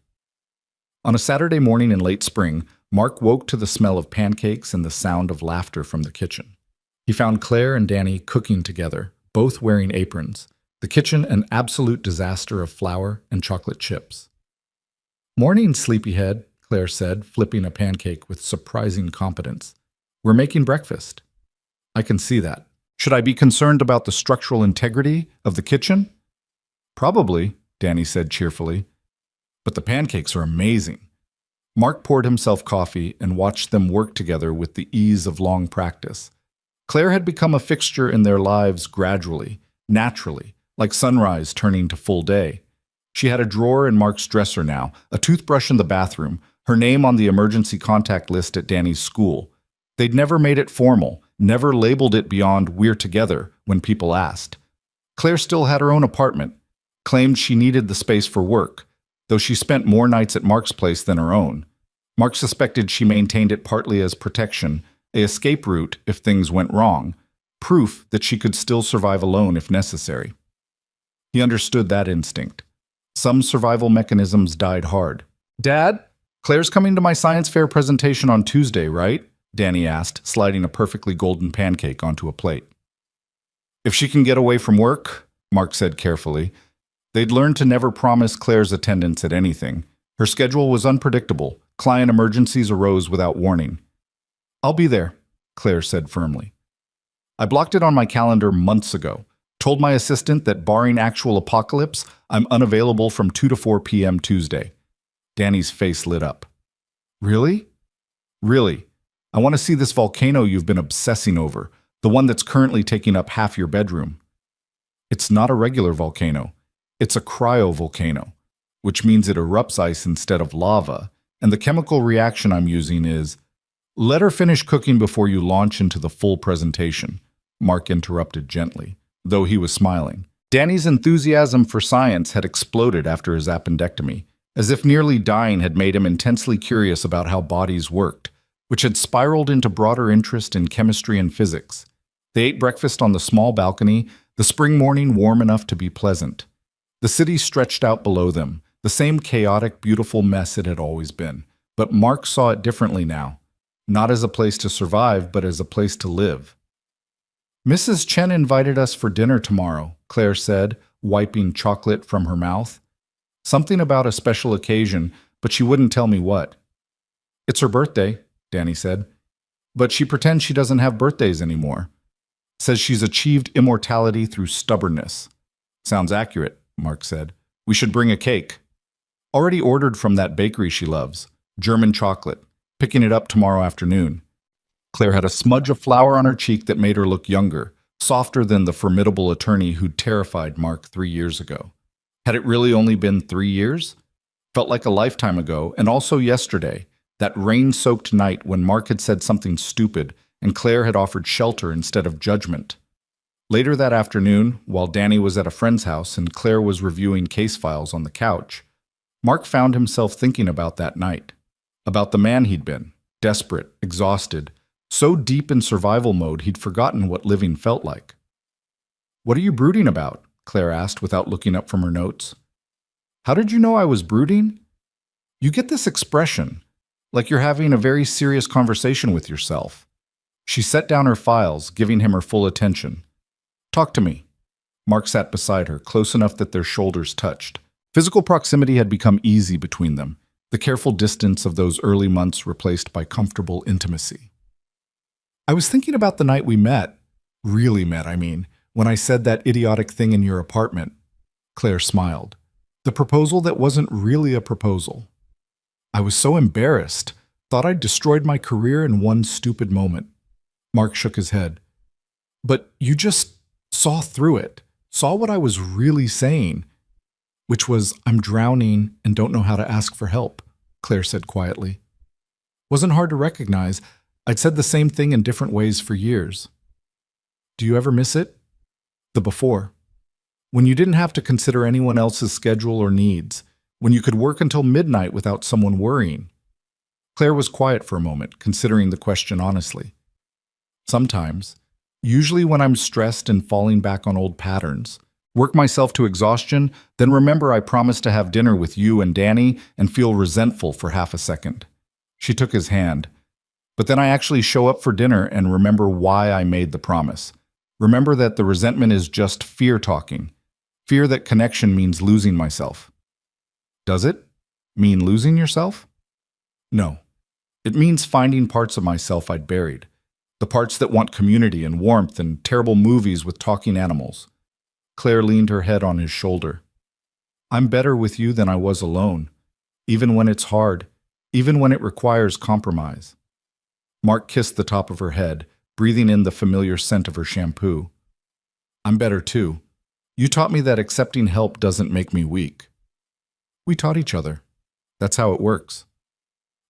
On a Saturday morning in late spring, Mark woke to the smell of pancakes and the sound of laughter from the kitchen. He found Claire and Danny cooking together, both wearing aprons. The kitchen an absolute disaster of flour and chocolate chips. "Morning, sleepyhead," Claire said, flipping a pancake with surprising competence. "We're making breakfast." "I can see that. Should I be concerned about the structural integrity of the kitchen?" "Probably," Danny said cheerfully. "But the pancakes are amazing." Mark poured himself coffee and watched them work together with the ease of long practice. Claire had become a fixture in their lives gradually, naturally, like sunrise turning to full day. She had a drawer in Mark's dresser now, a toothbrush in the bathroom, her name on the emergency contact list at Danny's school. They'd never made it formal, never labeled it beyond "we're together" when people asked. Claire still had her own apartment, claimed she needed the space for work, though she spent more nights at Mark's place than her own. Mark suspected she maintained it partly as protection, an escape route if things went wrong, proof that she could still survive alone if necessary. He understood that instinct. Some survival mechanisms died hard. "Dad, Claire's coming to my science fair presentation on Tuesday, right?" Danny asked, sliding a perfectly golden pancake onto a plate. "If she can get away from work," Mark said carefully. They'd learned to never promise Claire's attendance at anything. Her schedule was unpredictable. Client emergencies arose without warning. "I'll be there," Claire said firmly. "I blocked it on my calendar months ago. Told my assistant that barring actual apocalypse, I'm unavailable from 2 to 4 p.m. Tuesday." Danny's face lit up. "Really? Really? I want to see this volcano you've been obsessing over, the one that's currently taking up half your bedroom." "It's not a regular volcano. It's a cryovolcano, which means it erupts ice instead of lava, and the chemical reaction I'm using is—" "Let her finish cooking before you launch into the full presentation," Mark interrupted gently, though he was smiling. Danny's enthusiasm for science had exploded after his appendectomy, as if nearly dying had made him intensely curious about how bodies worked, which had spiraled into broader interest in chemistry and physics. They ate breakfast on the small balcony, the spring morning warm enough to be pleasant. The city stretched out below them, the same chaotic, beautiful mess it had always been. But Mark saw it differently now, not as a place to survive, but as a place to live. "Mrs. Chen invited us for dinner tomorrow," Claire said, wiping chocolate from her mouth. "Something about a special occasion, but she wouldn't tell me what." "It's her birthday," Danny said. "But she pretends she doesn't have birthdays anymore. Says she's achieved immortality through stubbornness." "Sounds accurate," Mark said. "We should bring a cake." Already ordered from that bakery she loves. German chocolate. Picking it up tomorrow afternoon. Claire had a smudge of flour on her cheek that made her look younger, softer than the formidable attorney who'd terrified Mark 3 years ago. Had it really only been 3 years? Felt like a lifetime ago, and also yesterday, that rain-soaked night when Mark had said something stupid and Claire had offered shelter instead of judgment. Later that afternoon, while Danny was at a friend's house and Claire was reviewing case files on the couch, Mark found himself thinking about that night, about the man he'd been, desperate, exhausted, so deep in survival mode he'd forgotten what living felt like. "What are you brooding about?" Claire asked without looking up from her notes. "How did you know I was brooding?" "You get this expression, like you're having a very serious conversation with yourself." She set down her files, giving him her full attention. "Talk to me." Mark sat beside her, close enough that their shoulders touched. Physical proximity had become easy between them, the careful distance of those early months replaced by comfortable intimacy. "I was thinking about the night we met, really met, I mean, when I said that idiotic thing in your apartment." Claire smiled. "The proposal that wasn't really a proposal. I was so embarrassed, thought I'd destroyed my career in one stupid moment." Mark shook his head. "But you just saw through it, saw what I was really saying, which was, I'm drowning and don't know how to ask for help," Claire said quietly. "Wasn't hard to recognize. I'd said the same thing in different ways for years." "Do you ever miss it? The before? When you didn't have to consider anyone else's schedule or needs, when you could work until midnight without someone worrying?" Claire was quiet for a moment, considering the question honestly. "Sometimes. Usually when I'm stressed and falling back on old patterns. Work myself to exhaustion, then remember I promised to have dinner with you and Danny and feel resentful for half a second." She took his hand. "But then I actually show up for dinner and remember why I made the promise. Remember that the resentment is just fear talking. Fear that connection means losing myself." "Does it mean losing yourself?" "No. It means finding parts of myself I'd buried. The parts that want community and warmth and terrible movies with talking animals." Claire leaned her head on his shoulder. "I'm better with you than I was alone, even when it's hard, even when it requires compromise." Mark kissed the top of her head, breathing in the familiar scent of her shampoo. "I'm better too. You taught me that accepting help doesn't make me weak." "We taught each other. That's how it works."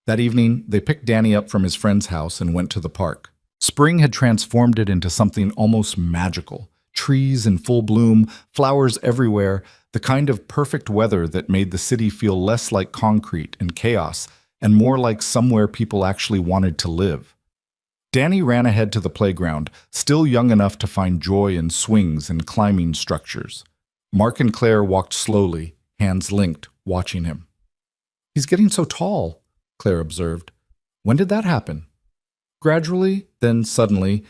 That evening, they picked Danny up from his friend's house and went to the park. Spring had transformed it into something almost magical. Trees in full bloom, flowers everywhere, the kind of perfect weather that made the city feel less like concrete and chaos and more like somewhere people actually wanted to live. Danny ran ahead to the playground, still young enough to find joy in swings and climbing structures. Mark and Claire walked slowly, hands linked, watching him. "He's getting so tall," Claire observed. "When did that happen?" "Gradually, then suddenly.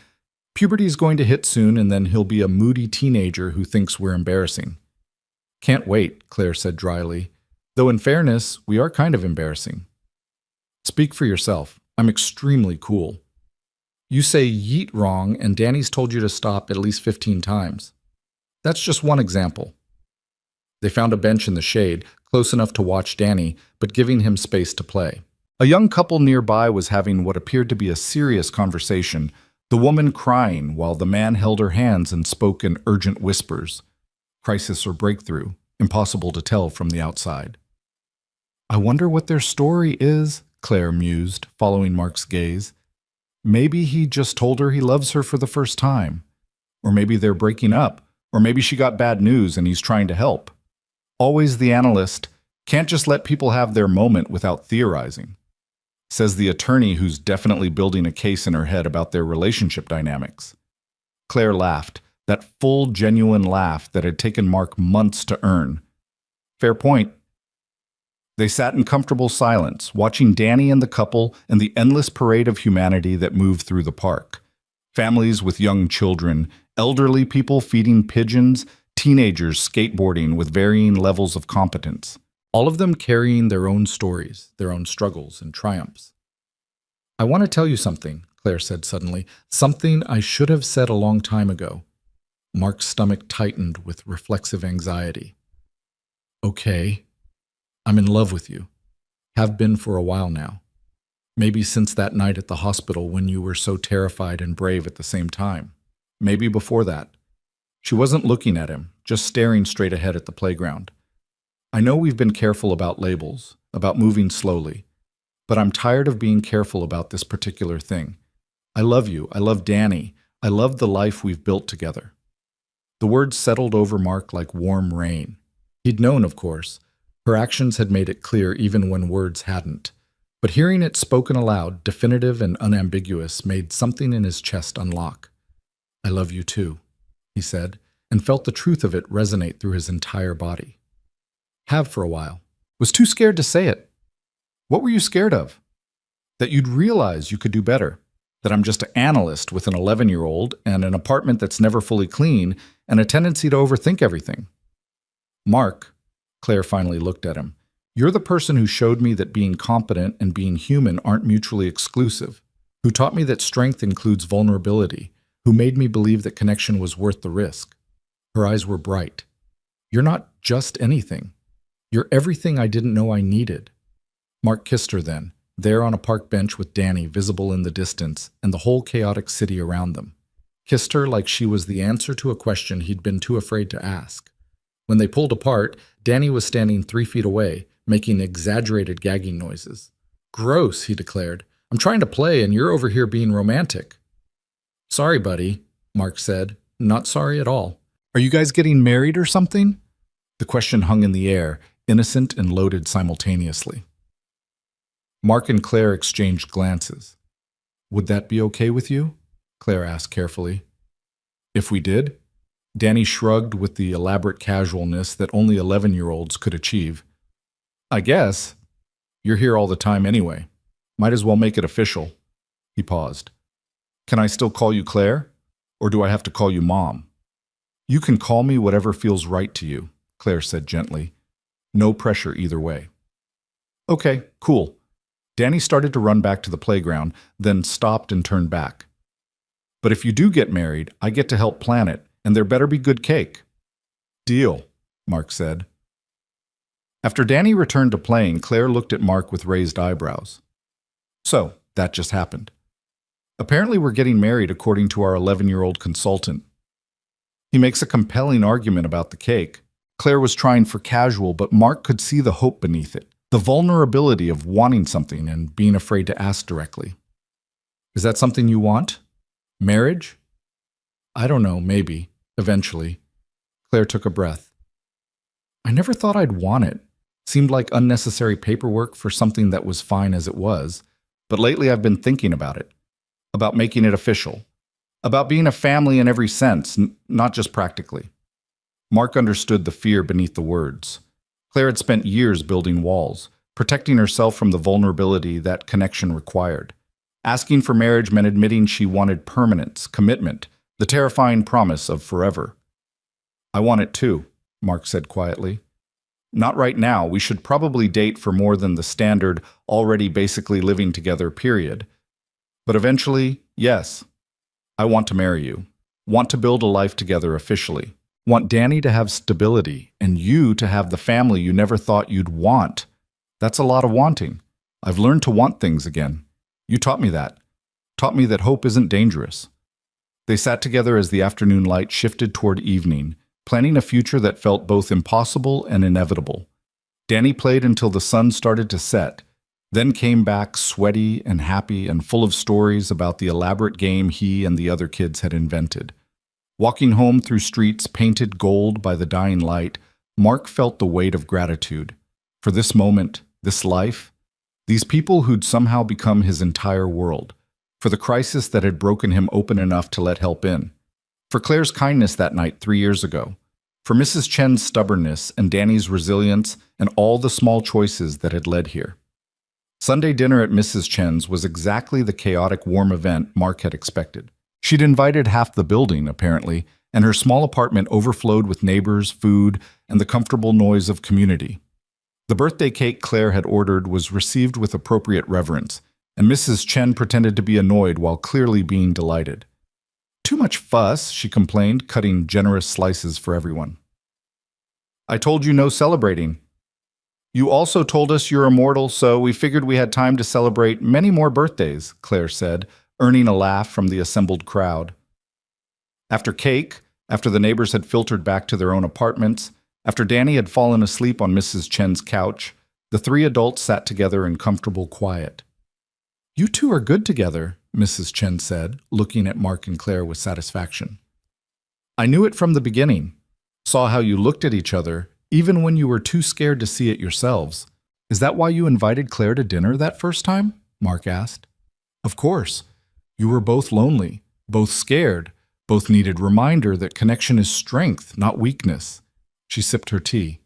Puberty is going to hit soon, and then he'll be a moody teenager who thinks we're embarrassing." "Can't wait," Claire said dryly. "Though in fairness, we are kind of embarrassing." "Speak for yourself. I'm extremely cool." "You say yeet wrong, and Danny's told you to stop at least 15 times. That's just one example." They found a bench in the shade, close enough to watch Danny, but giving him space to play. A young couple nearby was having what appeared to be a serious conversation, the woman crying while the man held her hands and spoke in urgent whispers. Crisis or breakthrough, impossible to tell from the outside. "I wonder what their story is," Claire mused, following Mark's gaze. "Maybe he just told her he loves her for the first time. Or maybe they're breaking up. Or maybe she got bad news and he's trying to help. Always the analyst, can't just let people have their moment without theorizing. Says the attorney who's definitely building a case in her head about their relationship dynamics." Claire laughed, that full, genuine laugh that had taken Mark months to earn. "Fair point." They sat in comfortable silence, watching Danny and the couple and the endless parade of humanity that moved through the park. Families with young children, elderly people feeding pigeons, teenagers skateboarding with varying levels of competence. All of them carrying their own stories, their own struggles and triumphs. "I want to tell you something," Claire said suddenly, "something I should have said a long time ago." Mark's stomach tightened with reflexive anxiety. "Okay." I'm in love with you. Have been for a while now. Maybe since that night at the hospital when you were so terrified and brave at the same time. Maybe before that. She wasn't looking at him, just staring straight ahead at the playground. I know we've been careful about labels, about moving slowly, but I'm tired of being careful about this particular thing. I love you. I love Danny. I love the life we've built together. The words settled over Mark like warm rain. He'd known, of course. Her actions had made it clear even when words hadn't. But hearing it spoken aloud, definitive and unambiguous, made something in his chest unlock. I love you too, he said, and felt the truth of it resonate through his entire body. Have for a while. Was too scared to say it. What were you scared of? That you'd realize you could do better. That I'm just an analyst with an 11-year-old and an apartment that's never fully clean and a tendency to overthink everything. Mark, Claire finally looked at him, you're the person who showed me that being competent and being human aren't mutually exclusive, who taught me that strength includes vulnerability, who made me believe that connection was worth the risk. Her eyes were bright. You're not just anything. You're everything I didn't know I needed. Mark kissed her then, there on a park bench with Danny visible in the distance and the whole chaotic city around them. Kissed her like she was the answer to a question he'd been too afraid to ask. When they pulled apart, Danny was standing 3 feet away, making exaggerated gagging noises. Gross, he declared. I'm trying to play and you're over here being romantic. Sorry, buddy, Mark said. Not sorry at all. Are you guys getting married or something? The question hung in the air, innocent and loaded simultaneously. Mark and Claire exchanged glances. Would that be okay with you? Claire asked carefully. If we did? Danny shrugged with the elaborate casualness that only 11-year-olds could achieve. I guess. You're here all the time anyway. Might as well make it official. He paused. Can I still call you Claire? Or do I have to call you Mom? You can call me whatever feels right to you, Claire said gently. No pressure either way. Okay, cool. Danny started to run back to the playground, then stopped and turned back. But if you do get married, I get to help plan it, and there better be good cake. Deal, Mark said. After Danny returned to playing, Claire looked at Mark with raised eyebrows. So, that just happened. Apparently we're getting married according to our 11-year-old consultant. He makes a compelling argument about the cake. Claire was trying for casual, but Mark could see the hope beneath it, the vulnerability of wanting something and being afraid to ask directly. Is that something you want? Marriage? I don't know, maybe, eventually. Claire took a breath. I never thought I'd want it. Seemed like unnecessary paperwork for something that was fine as it was, but lately I've been thinking about it, about making it official, about being a family in every sense, not just practically. Mark understood the fear beneath the words. Claire had spent years building walls, protecting herself from the vulnerability that connection required. Asking for marriage meant admitting she wanted permanence, commitment, the terrifying promise of forever. I want it too, Mark said quietly. Not right now. We should probably date for more than the standard, already basically living together period. But eventually, yes. I want to marry you. Want to build a life together officially. Want Danny to have stability, and you to have the family you never thought you'd want. That's a lot of wanting. I've learned to want things again. You taught me that. Taught me that hope isn't dangerous. They sat together as the afternoon light shifted toward evening, planning a future that felt both impossible and inevitable. Danny played until the sun started to set, then came back sweaty and happy and full of stories about the elaborate game he and the other kids had invented. Walking home through streets painted gold by the dying light, Mark felt the weight of gratitude. For this moment, this life, these people who'd somehow become his entire world. For the crisis that had broken him open enough to let help in. For Claire's kindness that night 3 years ago. For Mrs. Chen's stubbornness and Danny's resilience and all the small choices that had led here. Sunday dinner at Mrs. Chen's was exactly the chaotic, warm event Mark had expected. She'd invited half the building, apparently, and her small apartment overflowed with neighbors, food, and the comfortable noise of community. The birthday cake Claire had ordered was received with appropriate reverence, and Mrs. Chen pretended to be annoyed while clearly being delighted. Too much fuss, she complained, cutting generous slices for everyone. I told you no celebrating. You also told us you're immortal, so we figured we had time to celebrate many more birthdays, Claire said, earning a laugh from the assembled crowd. After cake, after the neighbors had filtered back to their own apartments, after Danny had fallen asleep on Mrs. Chen's couch, the three adults sat together in comfortable quiet. You two are good together, Mrs. Chen said, looking at Mark and Claire with satisfaction. I knew it from the beginning. Saw how you looked at each other, even when you were too scared to see it yourselves. Is that why you invited Claire to dinner that first time? Mark asked. Of course. You were both lonely, both scared, both needed reminder that connection is strength, not weakness. She sipped her tea.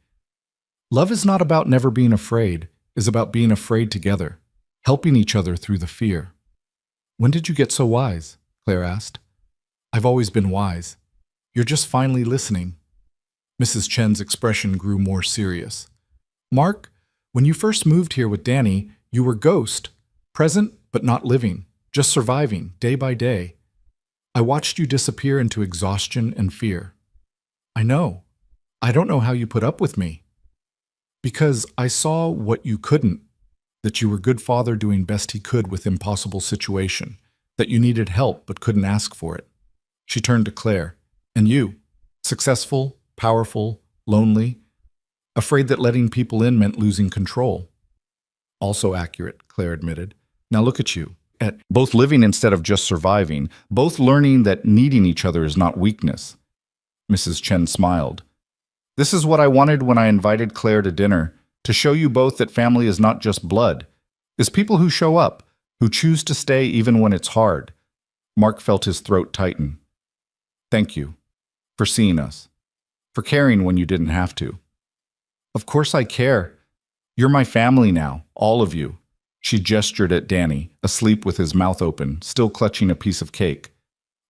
Love is not about never being afraid, it's about being afraid together, helping each other through the fear. When did you get so wise? Claire asked. I've always been wise. You're just finally listening. Mrs. Chen's expression grew more serious. Mark, when you first moved here with Danny, you were ghost, present but not living, just surviving day by day. I watched you disappear into exhaustion and fear. I know. I don't know how you put up with me. Because I saw what you couldn't, that you were good father doing best he could with impossible situation, that you needed help but couldn't ask for it. She turned to Claire. And you, successful, powerful, lonely, afraid that letting people in meant losing control. Also accurate, Claire admitted. Now look at you, at both living instead of just surviving, both learning that needing each other is not weakness. Mrs. Chen smiled. This is what I wanted when I invited Claire to dinner, to show you both that family is not just blood. It's people who show up, who choose to stay even when it's hard. Mark felt his throat tighten. Thank you for seeing us, for caring when you didn't have to. Of course I care. You're my family now, all of you. She gestured at Danny, asleep with his mouth open, still clutching a piece of cake.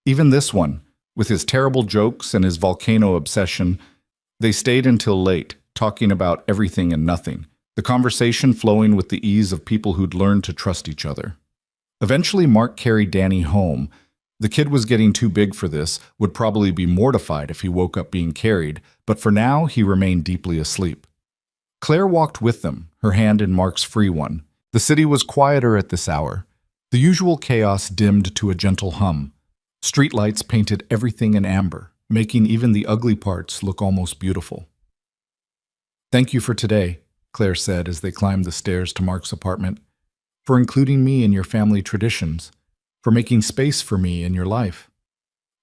Even this one, with his terrible jokes and his volcano obsession, they stayed until late, talking about everything and nothing, the conversation flowing with the ease of people who'd learned to trust each other. Eventually, Mark carried Danny home. The kid was getting too big for this, would probably be mortified if he woke up being carried, but for now, he remained deeply asleep. Claire walked with them, her hand in Mark's free one. The city was quieter at this hour. The usual chaos dimmed to a gentle hum. Streetlights painted everything in amber, making even the ugly parts look almost beautiful. Thank you for today, Claire said as they climbed the stairs to Mark's apartment, for including me in your family traditions, for making space for me in your life.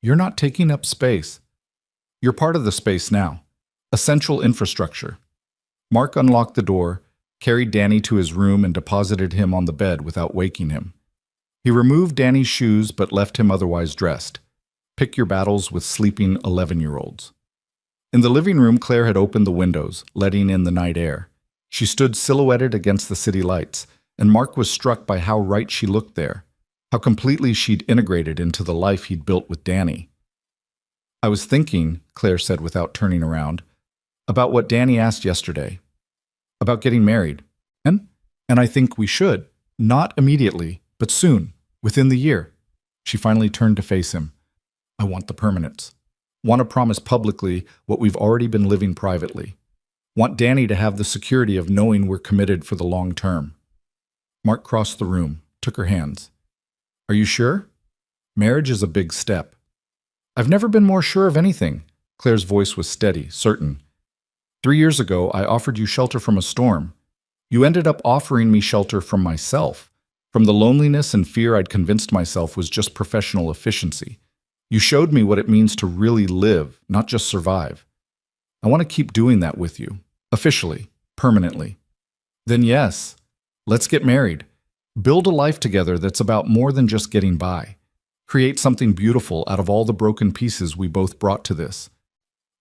You're not taking up space. You're part of the space now. Essential infrastructure. Mark unlocked the door, carried Danny to his room and deposited him on the bed without waking him. He removed Danny's shoes but left him otherwise dressed. Pick your battles with sleeping 11-year-olds. In the living room, Claire had opened the windows, letting in the night air. She stood silhouetted against the city lights, and Mark was struck by how right she looked there, how completely she'd integrated into the life he'd built with Danny. I was thinking, Claire said without turning around, about what Danny asked yesterday, about getting married. And I think we should, not immediately, but soon, within the year. She finally turned to face him. I want the permanence. Want to promise publicly what we've already been living privately. Want Danny to have the security of knowing we're committed for the long term. Mark crossed the room, took her hands. Are you sure? Marriage is a big step. I've never been more sure of anything. Claire's voice was steady, certain. 3 years ago, I offered you shelter from a storm. You ended up offering me shelter from myself, from the loneliness and fear I'd convinced myself was just professional efficiency. You showed me what it means to really live, not just survive. I want to keep doing that with you, officially, permanently. Then yes, let's get married. Build a life together that's about more than just getting by. Create something beautiful out of all the broken pieces we both brought to this.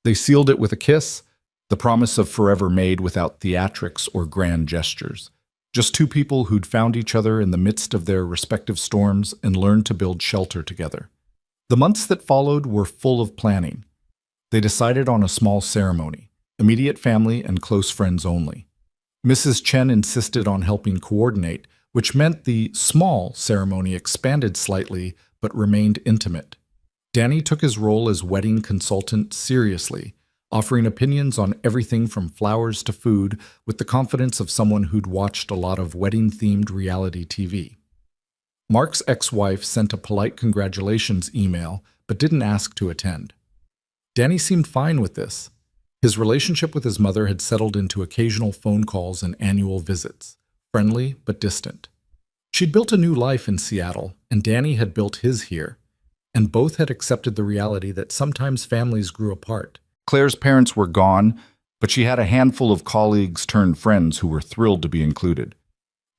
They sealed it with a kiss, the promise of forever made without theatrics or grand gestures. Just two people who'd found each other in the midst of their respective storms and learned to build shelter together. The months that followed were full of planning. They decided on a small ceremony, immediate family and close friends only. Mrs. Chen insisted on helping coordinate, which meant the small ceremony expanded slightly but remained intimate. Danny took his role as wedding consultant seriously, offering opinions on everything from flowers to food with the confidence of someone who'd watched a lot of wedding-themed reality TV. Mark's ex-wife sent a polite congratulations email, but didn't ask to attend. Danny seemed fine with this. His relationship with his mother had settled into occasional phone calls and annual visits, friendly but distant. She'd built a new life in Seattle, and Danny had built his here, and both had accepted the reality that sometimes families grew apart. Claire's parents were gone, but she had a handful of colleagues turned friends who were thrilled to be included.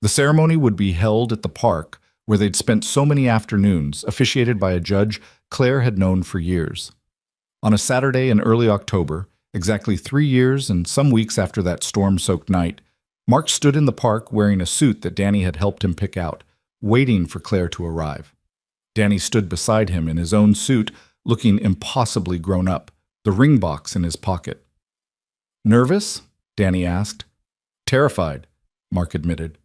The ceremony would be held at the park, where they'd spent so many afternoons, officiated by a judge Claire had known for years. On a Saturday in early October, exactly 3 years and some weeks after that storm-soaked night, Mark stood in the park wearing a suit that Danny had helped him pick out, waiting for Claire to arrive. Danny stood beside him in his own suit, looking impossibly grown up, the ring box in his pocket. "Nervous?" Danny asked. "Terrified," Mark admitted.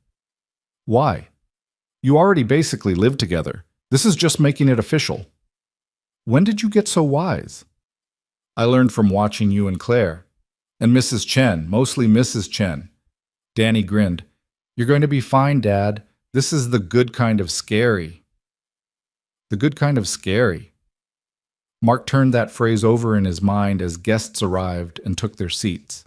"Why? You already basically live together. This is just making it official." "When did you get so wise?" "I learned from watching you and Claire. And Mrs. Chen, mostly Mrs. Chen." Danny grinned. "You're going to be fine, Dad. This is the good kind of scary." The good kind of scary. Mark turned that phrase over in his mind as guests arrived and took their seats.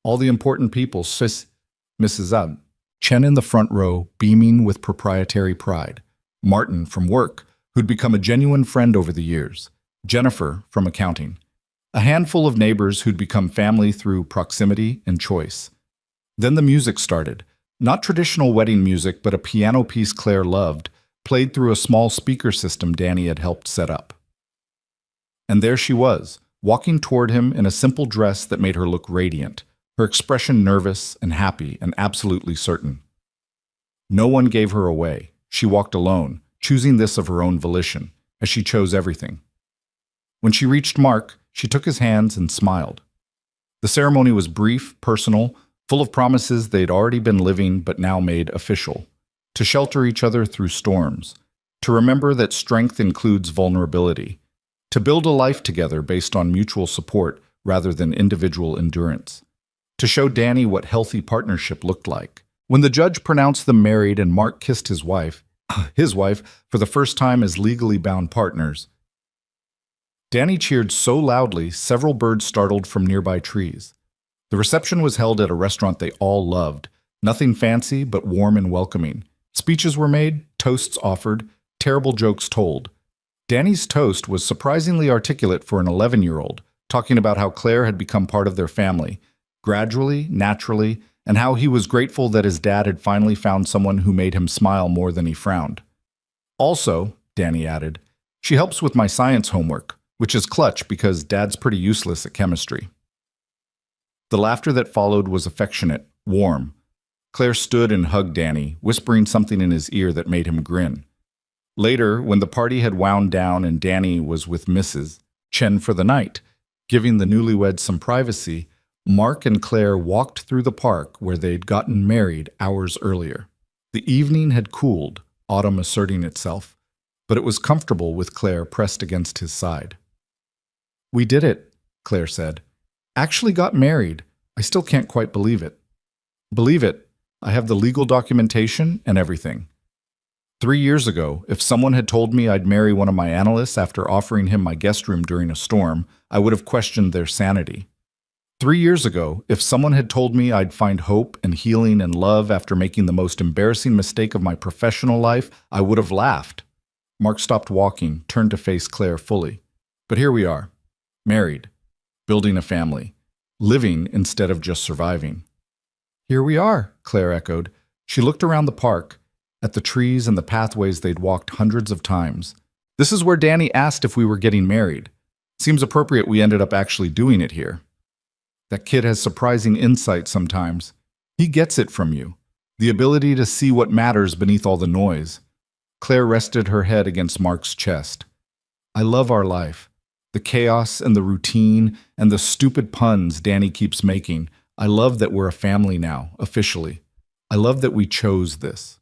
All the important people, Mrs. Chen in the front row, beaming with proprietary pride. Martin from work, who'd become a genuine friend over the years. Jennifer from accounting. A handful of neighbors who'd become family through proximity and choice. Then the music started. Not traditional wedding music, but a piano piece Claire loved, played through a small speaker system Danny had helped set up. And there she was, walking toward him in a simple dress that made her look radiant, her expression nervous and happy and absolutely certain. No one gave her away. She walked alone, choosing this of her own volition, as she chose everything. When she reached Mark, she took his hands and smiled. The ceremony was brief, personal, full of promises they'd already been living but now made official. To shelter each other through storms. To remember that strength includes vulnerability. To build a life together based on mutual support rather than individual endurance. To show Danny what healthy partnership looked like. When the judge pronounced them married and Mark kissed his wife, for the first time as legally bound partners, Danny cheered so loudly several birds startled from nearby trees. The reception was held at a restaurant they all loved. Nothing fancy, but warm and welcoming. Speeches were made, toasts offered, terrible jokes told. Danny's toast was surprisingly articulate for an 11-year-old, talking about how Claire had become part of their family, gradually, naturally, and how he was grateful that his dad had finally found someone who made him smile more than he frowned. "Also," Danny added, "she helps with my science homework, which is clutch because Dad's pretty useless at chemistry." The laughter that followed was affectionate, warm. Claire stood and hugged Danny, whispering something in his ear that made him grin. Later, when the party had wound down and Danny was with Mrs. Chen for the night, giving the newlyweds some privacy, Mark and Claire walked through the park where they'd gotten married hours earlier. The evening had cooled, autumn asserting itself, but it was comfortable with Claire pressed against his side. "We did it," Claire said. "Actually got married. I still can't quite believe it." "Believe it. I have the legal documentation and everything." 3 years ago, if someone had told me I'd marry one of my analysts after offering him my guest room during a storm, I would have questioned their sanity. 3 years ago, if someone had told me I'd find hope and healing and love after making the most embarrassing mistake of my professional life, I would have laughed. Mark stopped walking, turned to face Claire fully. But here we are, married, building a family, living instead of just surviving. "Here we are," Claire echoed. She looked around the park, at the trees and the pathways they'd walked hundreds of times. "This is where Danny asked if we were getting married. Seems appropriate we ended up actually doing it here." That kid has surprising insight sometimes. He gets it from you. The ability to see what matters beneath all the noise. Claire rested her head against Mark's chest. "I love our life. The chaos and the routine and the stupid puns Danny keeps making. I love that we're a family now, officially. I love that we chose this."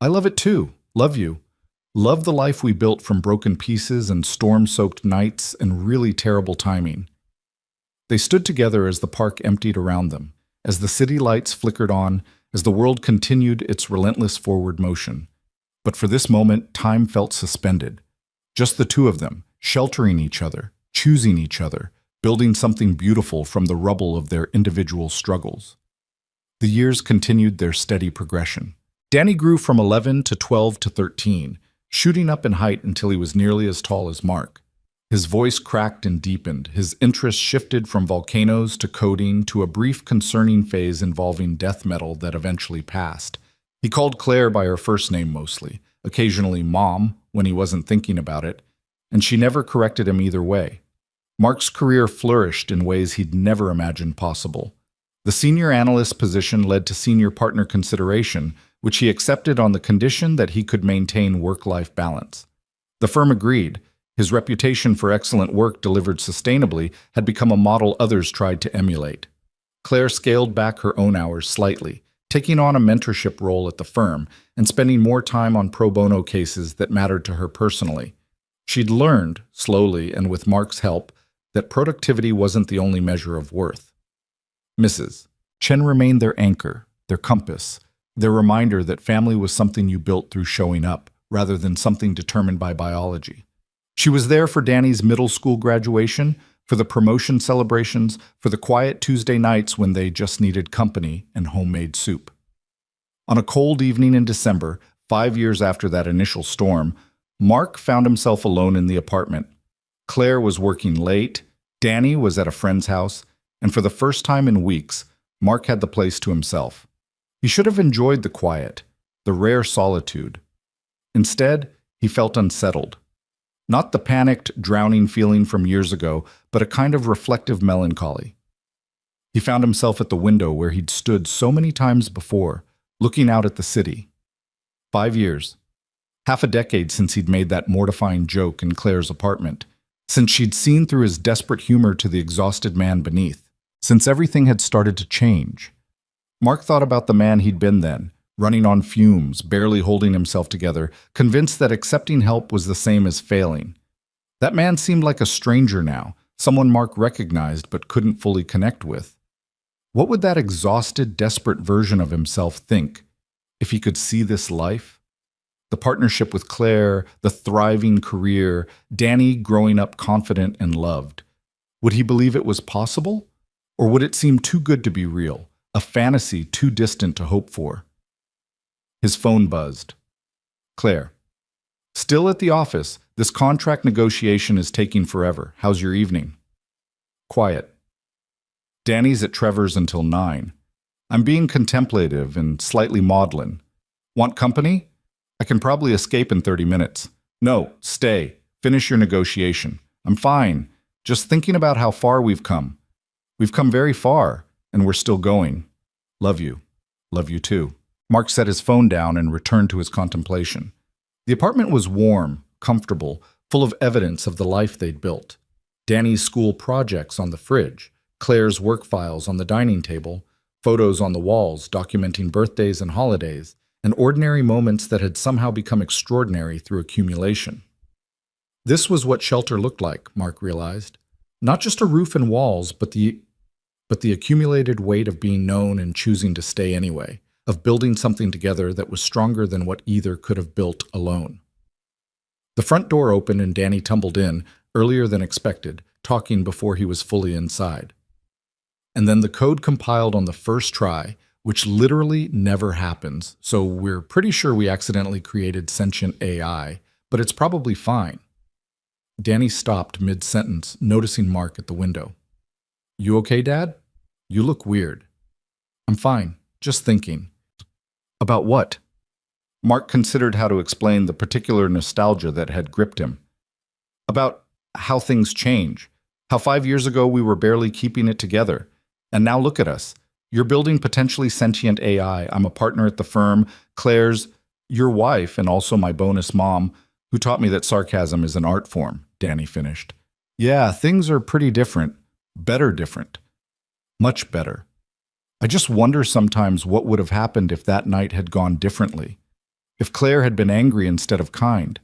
"I love it too. Love you. Love the life we built from broken pieces and storm-soaked nights and really terrible timing." They stood together as the park emptied around them, as the city lights flickered on, as the world continued its relentless forward motion. But for this moment, time felt suspended. Just the two of them, sheltering each other, choosing each other, building something beautiful from the rubble of their individual struggles. The years continued their steady progression. Danny grew from 11 to 12 to 13, shooting up in height until he was nearly as tall as Mark. His voice cracked and deepened. His interests shifted from volcanoes to coding to a brief concerning phase involving death metal that eventually passed. He called Claire by her first name mostly, occasionally Mom when he wasn't thinking about it, and she never corrected him either way. Mark's career flourished in ways he'd never imagined possible. The senior analyst position led to senior partner consideration, which he accepted on the condition that he could maintain work-life balance. The firm agreed. His reputation for excellent work delivered sustainably had become a model others tried to emulate. Claire scaled back her own hours slightly, taking on a mentorship role at the firm and spending more time on pro bono cases that mattered to her personally. She'd learned, slowly and with Mark's help, that productivity wasn't the only measure of worth. Mrs. Chen remained their anchor, their compass, their reminder that family was something you built through showing up, rather than something determined by biology. She was there for Danny's middle school graduation, for the promotion celebrations, for the quiet Tuesday nights when they just needed company and homemade soup. On a cold evening in December, 5 years after that initial storm, Mark found himself alone in the apartment. Claire was working late, Danny was at a friend's house, and for the first time in weeks, Mark had the place to himself. He should have enjoyed the quiet, the rare solitude. Instead, he felt unsettled. Not the panicked, drowning feeling from years ago, but a kind of reflective melancholy. He found himself at the window where he'd stood so many times before, looking out at the city. 5 years. Half a decade since he'd made that mortifying joke in Claire's apartment, since she'd seen through his desperate humor to the exhausted man beneath, since everything had started to change. Mark thought about the man he'd been then, running on fumes, barely holding himself together, convinced that accepting help was the same as failing. That man seemed like a stranger now, someone Mark recognized but couldn't fully connect with. What would that exhausted, desperate version of himself think if he could see this life? The partnership with Claire, the thriving career, Danny growing up confident and loved. Would he believe it was possible? Or would it seem too good to be real, a fantasy too distant to hope for? His phone buzzed. Claire. Still at the office. This contract negotiation is taking forever. How's your evening? Quiet. Danny's at Trevor's until 9. I'm being contemplative and slightly maudlin. Want company? I can probably escape in 30 minutes. No, stay. Finish your negotiation. I'm fine. Just thinking about how far we've come. We've come very far, and we're still going. Love you. Love you too. Mark set his phone down and returned to his contemplation. The apartment was warm, comfortable, full of evidence of the life they'd built. Danny's school projects on the fridge, Claire's work files on the dining table, photos on the walls documenting birthdays and holidays, and ordinary moments that had somehow become extraordinary through accumulation. This was what shelter looked like, Mark realized. Not just a roof and walls, but the accumulated weight of being known and choosing to stay anyway, of building something together that was stronger than what either could have built alone. The front door opened and Danny tumbled in, earlier than expected, talking before he was fully inside. And then the code compiled on the first try, which literally never happens, so we're pretty sure we accidentally created sentient AI, but it's probably fine. Danny stopped mid-sentence, noticing Mark at the window. You okay, Dad? You look weird. I'm fine, just thinking. About what? Mark considered how to explain the particular nostalgia that had gripped him. About how things change. How 5 years ago we were barely keeping it together. And now look at us. You're building potentially sentient AI. I'm a partner at the firm. Claire's your wife and also my bonus mom, who taught me that sarcasm is an art form, Danny finished. Yeah, things are pretty different. Better different. Much better. I just wonder sometimes what would have happened if that night had gone differently. If Claire had been angry instead of kind.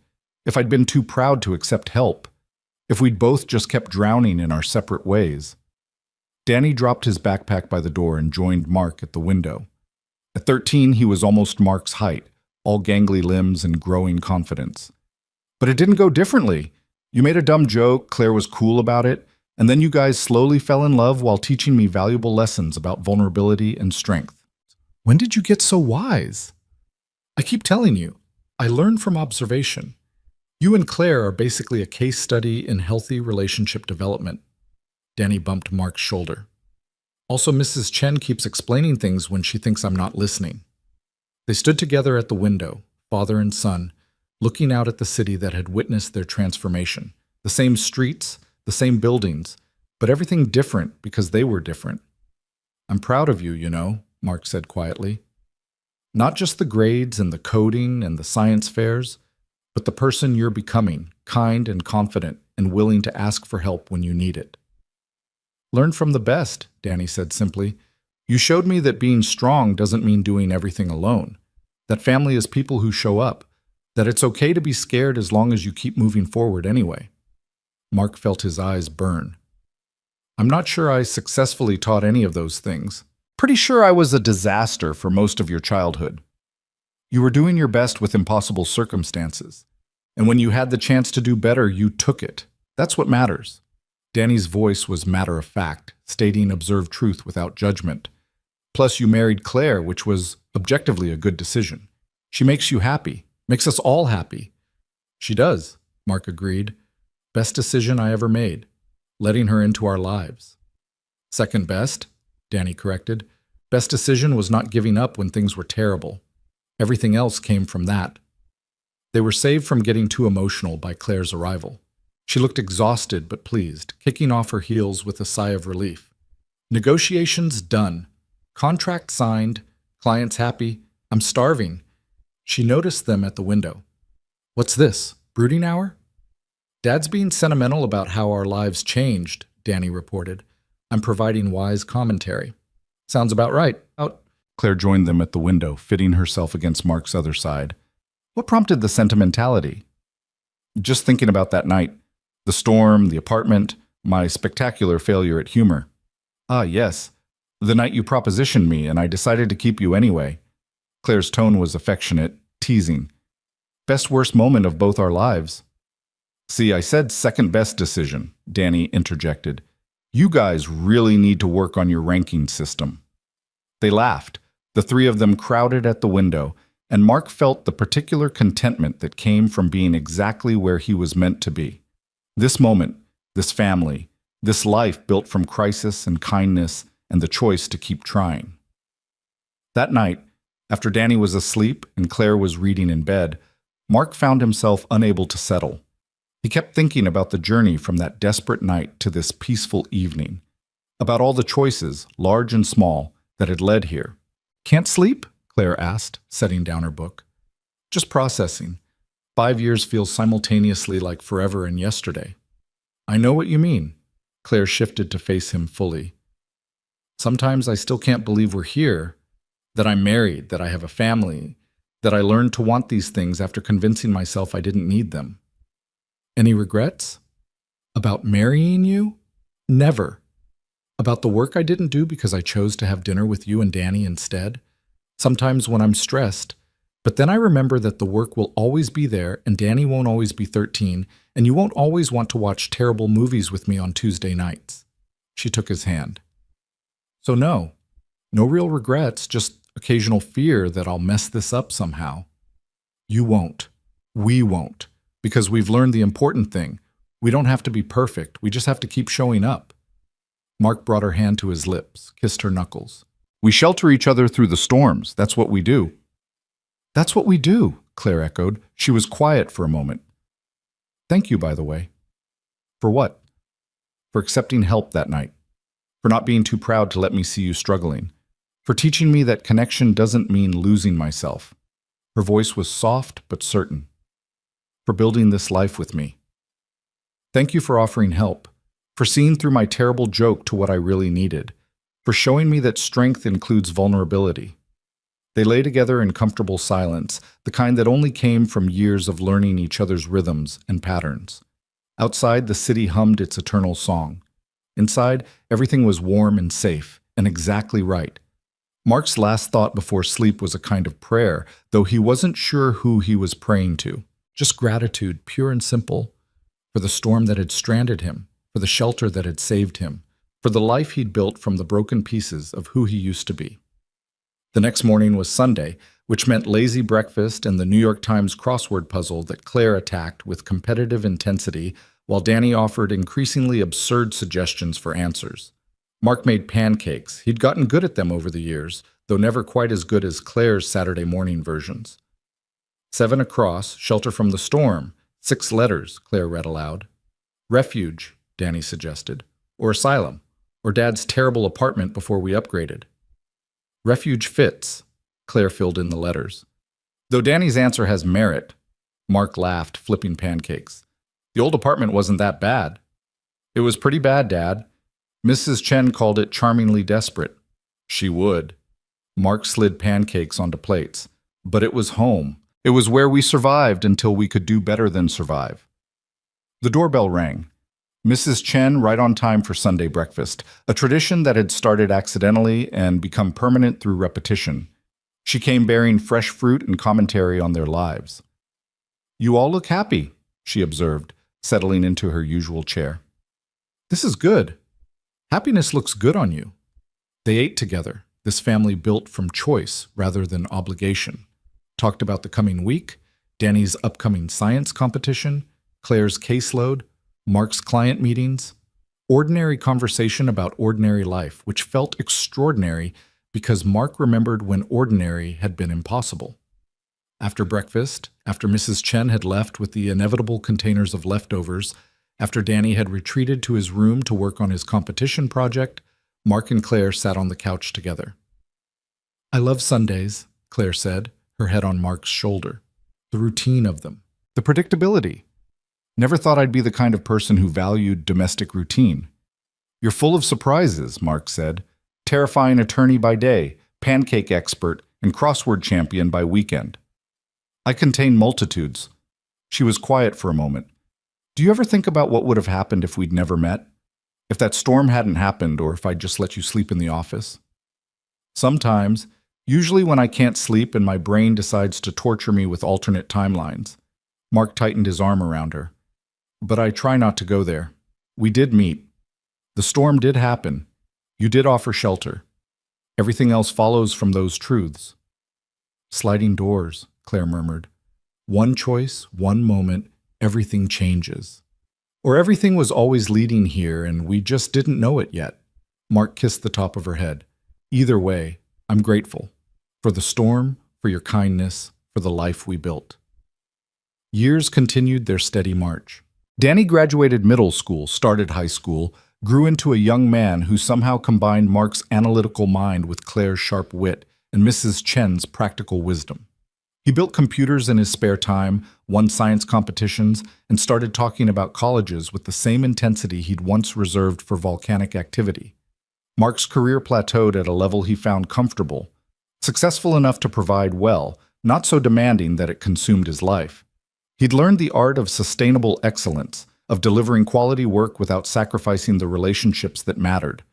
If I'd been too proud to accept help. If we'd both just kept drowning in our separate ways. Danny dropped his backpack by the door and joined Mark at the window. At 13, he was almost Mark's height, all gangly limbs and growing confidence. But it didn't go differently. You made a dumb joke, Claire was cool about it, and then you guys slowly fell in love while teaching me valuable lessons about vulnerability and strength. When did you get so wise? I keep telling you, I learned from observation. You and Claire are basically a case study in healthy relationship development. Danny bumped Mark's shoulder. Also, Mrs. Chen keeps explaining things when she thinks I'm not listening. They stood together at the window, father and son, looking out at the city that had witnessed their transformation. The same streets, the same buildings, but everything different because they were different. I'm proud of you, you know, Mark said quietly. Not just the grades and the coding and the science fairs, but the person you're becoming, kind and confident and willing to ask for help when you need it. Learn from the best, Danny said simply. You showed me that being strong doesn't mean doing everything alone, that family is people who show up, that it's okay to be scared as long as you keep moving forward anyway. Mark felt his eyes burn. I'm not sure I successfully taught any of those things. Pretty sure I was a disaster for most of your childhood. You were doing your best with impossible circumstances, and when you had the chance to do better, you took it. That's what matters. Danny's voice was matter-of-fact, stating observed truth without judgment. Plus, you married Claire, which was objectively a good decision. She makes you happy, makes us all happy. She does, Mark agreed. Best decision I ever made, letting her into our lives. Second best, Danny corrected. Best decision was not giving up when things were terrible. Everything else came from that. They were saved from getting too emotional by Claire's arrival. She looked exhausted but pleased, kicking off her heels with a sigh of relief. Negotiations done. Contract signed. Clients happy. I'm starving. She noticed them at the window. What's this? Brooding hour? Dad's being sentimental about how our lives changed, Danny reported. I'm providing wise commentary. Sounds about right. Claire joined them at the window, fitting herself against Mark's other side. What prompted the sentimentality? Just thinking about that night. The storm, the apartment, my spectacular failure at humor. Ah, yes. The night you propositioned me and I decided to keep you anyway. Claire's tone was affectionate, teasing. Best worst moment of both our lives. See, I said second best decision, Danny interjected. You guys really need to work on your ranking system. They laughed. The three of them crowded at the window, and Mark felt the particular contentment that came from being exactly where he was meant to be. This moment, this family, this life built from crisis and kindness and the choice to keep trying. That night, after Danny was asleep and Claire was reading in bed, Mark found himself unable to settle. He kept thinking about the journey from that desperate night to this peaceful evening, about all the choices, large and small, that had led here. Can't sleep? Claire asked, setting down her book. Just processing. 5 years feels simultaneously like forever and yesterday. I know what you mean. Claire shifted to face him fully. Sometimes I still can't believe we're here, that I'm married, that I have a family, that I learned to want these things after convincing myself I didn't need them. Any regrets? About marrying you? Never. About the work I didn't do because I chose to have dinner with you and Danny instead? Sometimes when I'm stressed, but then I remember that the work will always be there and Danny won't always be 13 and you won't always want to watch terrible movies with me on Tuesday nights. She took his hand. So no real regrets, just occasional fear that I'll mess this up somehow. You won't. We won't. Because we've learned the important thing. We don't have to be perfect. We just have to keep showing up. Mark brought her hand to his lips, kissed her knuckles. We shelter each other through the storms. That's what we do. That's what we do, Claire echoed. She was quiet for a moment. Thank you, by the way. For what? For accepting help that night. For not being too proud to let me see you struggling. For teaching me that connection doesn't mean losing myself. Her voice was soft but certain. For building this life with me. Thank you for offering help. For seeing through my terrible joke to what I really needed. For showing me that strength includes vulnerability. They lay together in comfortable silence, the kind that only came from years of learning each other's rhythms and patterns. Outside, the city hummed its eternal song. Inside, everything was warm and safe, and exactly right. Mark's last thought before sleep was a kind of prayer, though he wasn't sure who he was praying to. Just gratitude, pure and simple, for the storm that had stranded him, for the shelter that had saved him, for the life he'd built from the broken pieces of who he used to be. The next morning was Sunday, which meant lazy breakfast and the New York Times crossword puzzle that Claire attacked with competitive intensity, while Danny offered increasingly absurd suggestions for answers. Mark made pancakes. He'd gotten good at them over the years, though never quite as good as Claire's Saturday morning versions. 7 across, shelter from the storm. 6 letters, Claire read aloud. Refuge, Danny suggested. Or asylum. Or Dad's terrible apartment before we upgraded. Refuge fits, Claire filled in the letters. Though Danny's answer has merit, Mark laughed, flipping pancakes. The old apartment wasn't that bad. It was pretty bad, Dad. Mrs. Chen called it charmingly desperate. She would. Mark slid pancakes onto plates. But it was home. It was where we survived until we could do better than survive. The doorbell rang. Mrs. Chen right on time for Sunday breakfast, a tradition that had started accidentally and become permanent through repetition. She came bearing fresh fruit and commentary on their lives. "You all look happy," she observed, settling into her usual chair. "This is good. Happiness looks good on you." They ate together, this family built from choice rather than obligation. Talked about the coming week, Danny's upcoming science competition, Claire's caseload, Mark's client meetings. Ordinary conversation about ordinary life, which felt extraordinary because Mark remembered when ordinary had been impossible. After breakfast, after Mrs. Chen had left with the inevitable containers of leftovers, after Danny had retreated to his room to work on his competition project, Mark and Claire sat on the couch together. "I love Sundays," Claire said, her head on Mark's shoulder. "The routine of them. The predictability. Never thought I'd be the kind of person who valued domestic routine." "You're full of surprises," Mark said. "Terrifying attorney by day, pancake expert, and crossword champion by weekend." "I contain multitudes." She was quiet for a moment. "Do you ever think about what would have happened if we'd never met? If that storm hadn't happened, or if I'd just let you sleep in the office?" "Sometimes, usually when I can't sleep and my brain decides to torture me with alternate timelines." Mark tightened his arm around her. "But I try not to go there. We did meet. The storm did happen. You did offer shelter. Everything else follows from those truths." "Sliding doors," Claire murmured. "One choice, one moment, everything changes. Or everything was always leading here and we just didn't know it yet." Mark kissed the top of her head. "Either way, I'm grateful. For the storm, for your kindness, for the life we built." Years continued their steady march. Danny graduated middle school, started high school, grew into a young man who somehow combined Mark's analytical mind with Claire's sharp wit and Mrs. Chen's practical wisdom. He built computers in his spare time, won science competitions, and started talking about colleges with the same intensity he'd once reserved for volcanic activity. Mark's career plateaued at a level he found comfortable, successful enough to provide well, not so demanding that it consumed his life. He'd learned the art of sustainable excellence, of delivering quality work without sacrificing the relationships that mattered.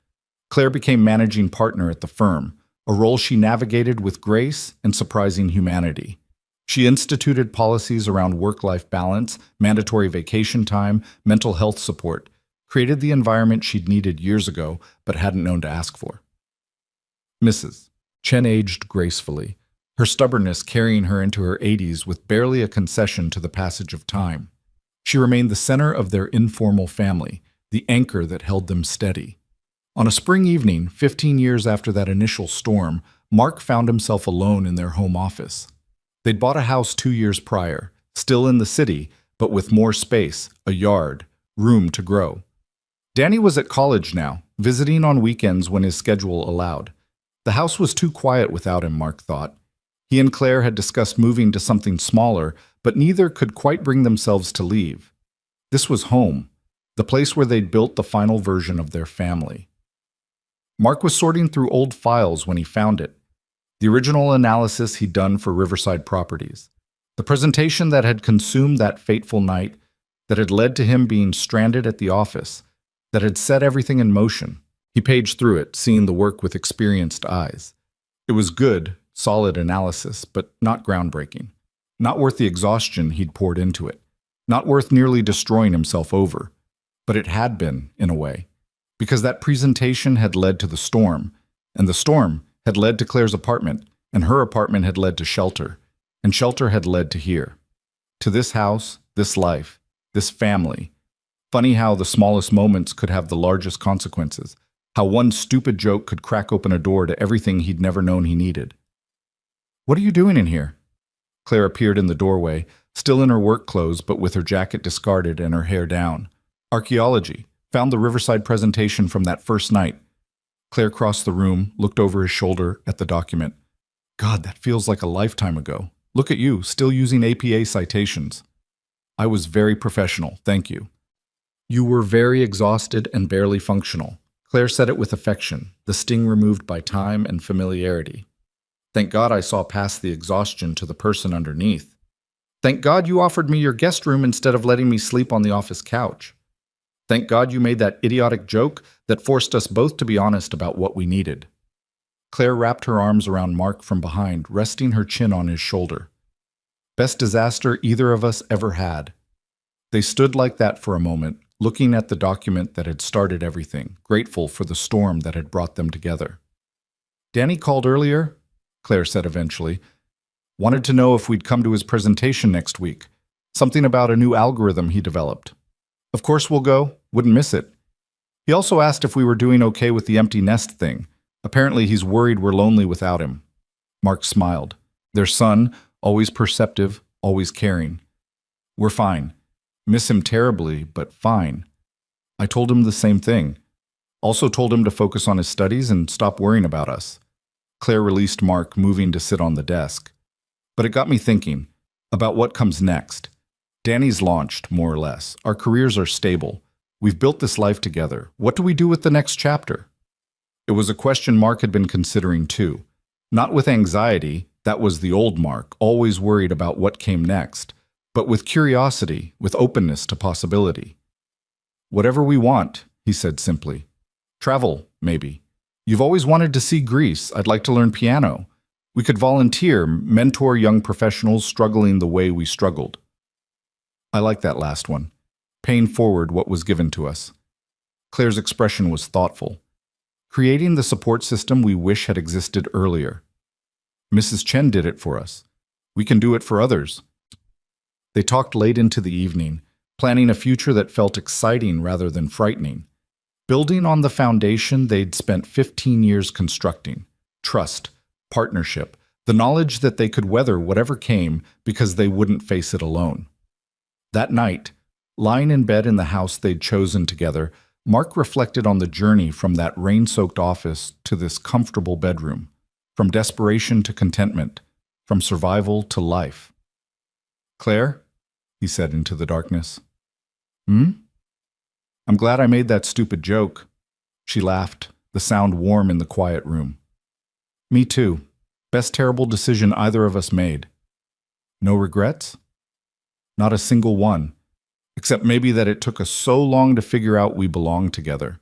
Claire became managing partner at the firm, a role she navigated with grace and surprising humanity. She instituted policies around work-life balance, mandatory vacation time, mental health support, created the environment she'd needed years ago but hadn't known to ask for. Mrs. Chen aged gracefully, her stubbornness carrying her into her 80s with barely a concession to the passage of time. She remained the center of their informal family, the anchor that held them steady. On a spring evening, 15 years after that initial storm, Mark found himself alone in their home office. They'd bought a house 2 years prior, still in the city, but with more space, a yard, room to grow. Danny was at college now, visiting on weekends when his schedule allowed. The house was too quiet without him, Mark thought. He and Claire had discussed moving to something smaller, but neither could quite bring themselves to leave. This was home, the place where they'd built the final version of their family. Mark was sorting through old files when he found it. The original analysis he'd done for Riverside Properties. The presentation that had consumed that fateful night, that had led to him being stranded at the office. that had set everything in motion. He paged through it, seeing the work with experienced eyes. It was good, solid analysis, but not groundbreaking. Not worth the exhaustion he'd poured into it. Not worth nearly destroying himself over. But it had been, in a way. Because that presentation had led to the storm, and the storm had led to Claire's apartment, and her apartment had led to shelter, and shelter had led to here. To this house, this life, this family. Funny how the smallest moments could have the largest consequences. How one stupid joke could crack open a door to everything he'd never known he needed. "What are you doing in here?" Claire appeared in the doorway, still in her work clothes but with her jacket discarded and her hair down. Archaeology. Found the Riverside presentation from that first night. Claire crossed the room, looked over his shoulder at the document. "God, that feels like a lifetime ago. Look at you, still using APA citations." "I was very professional, thank you." "You were very exhausted and barely functional." Claire said it with affection, the sting removed by time and familiarity. "Thank God I saw past the exhaustion to the person underneath. Thank God you offered me your guest room instead of letting me sleep on the office couch. Thank God you made that idiotic joke that forced us both to be honest about what we needed." Claire wrapped her arms around Mark from behind, resting her chin on his shoulder. Best disaster either of us ever had. They stood like that for a moment, looking at the document that had started everything, grateful for the storm that had brought them together. "Danny called earlier," Claire said eventually. "Wanted to know if we'd come to his presentation next week. Something about a new algorithm he developed. Of course we'll go, wouldn't miss it. He also asked if we were doing okay with the empty nest thing. Apparently he's worried we're lonely without him." Mark smiled. Their son, always perceptive, always caring. "We're fine. Miss him terribly, but fine." I told him the same thing. Also told him to focus on his studies and stop worrying about us. Claire released Mark, moving to sit on the desk. But it got me thinking about what comes next. Danny's launched, more or less. Our careers are stable. We've built this life together. What do we do with the next chapter? It was a question Mark had been considering too. Not with anxiety, that was the old Mark, always worried about what came next, but with curiosity, with openness to possibility. "Whatever we want," he said simply. "Travel, maybe. You've always wanted to see Greece. I'd like to learn piano. We could volunteer, mentor young professionals struggling the way we struggled." I like that last one. Paying forward what was given to us. Claire's expression was thoughtful. Creating the support system we wish had existed earlier. Mrs. Chen did it for us. We can do it for others. They talked late into the evening, planning a future that felt exciting rather than frightening. Building on the foundation they'd spent 15 years constructing. Trust, partnership, the knowledge that they could weather whatever came because they wouldn't face it alone. That night, lying in bed in the house they'd chosen together, Mark reflected on the journey from that rain-soaked office to this comfortable bedroom, from desperation to contentment, from survival to life. "Claire," he said into the darkness. "Hmm? I'm glad I made that stupid joke." She laughed, the sound warm in the quiet room. "Me too. Best terrible decision either of us made." "No regrets?" "Not a single one. Except maybe that it took us so long to figure out we belonged together."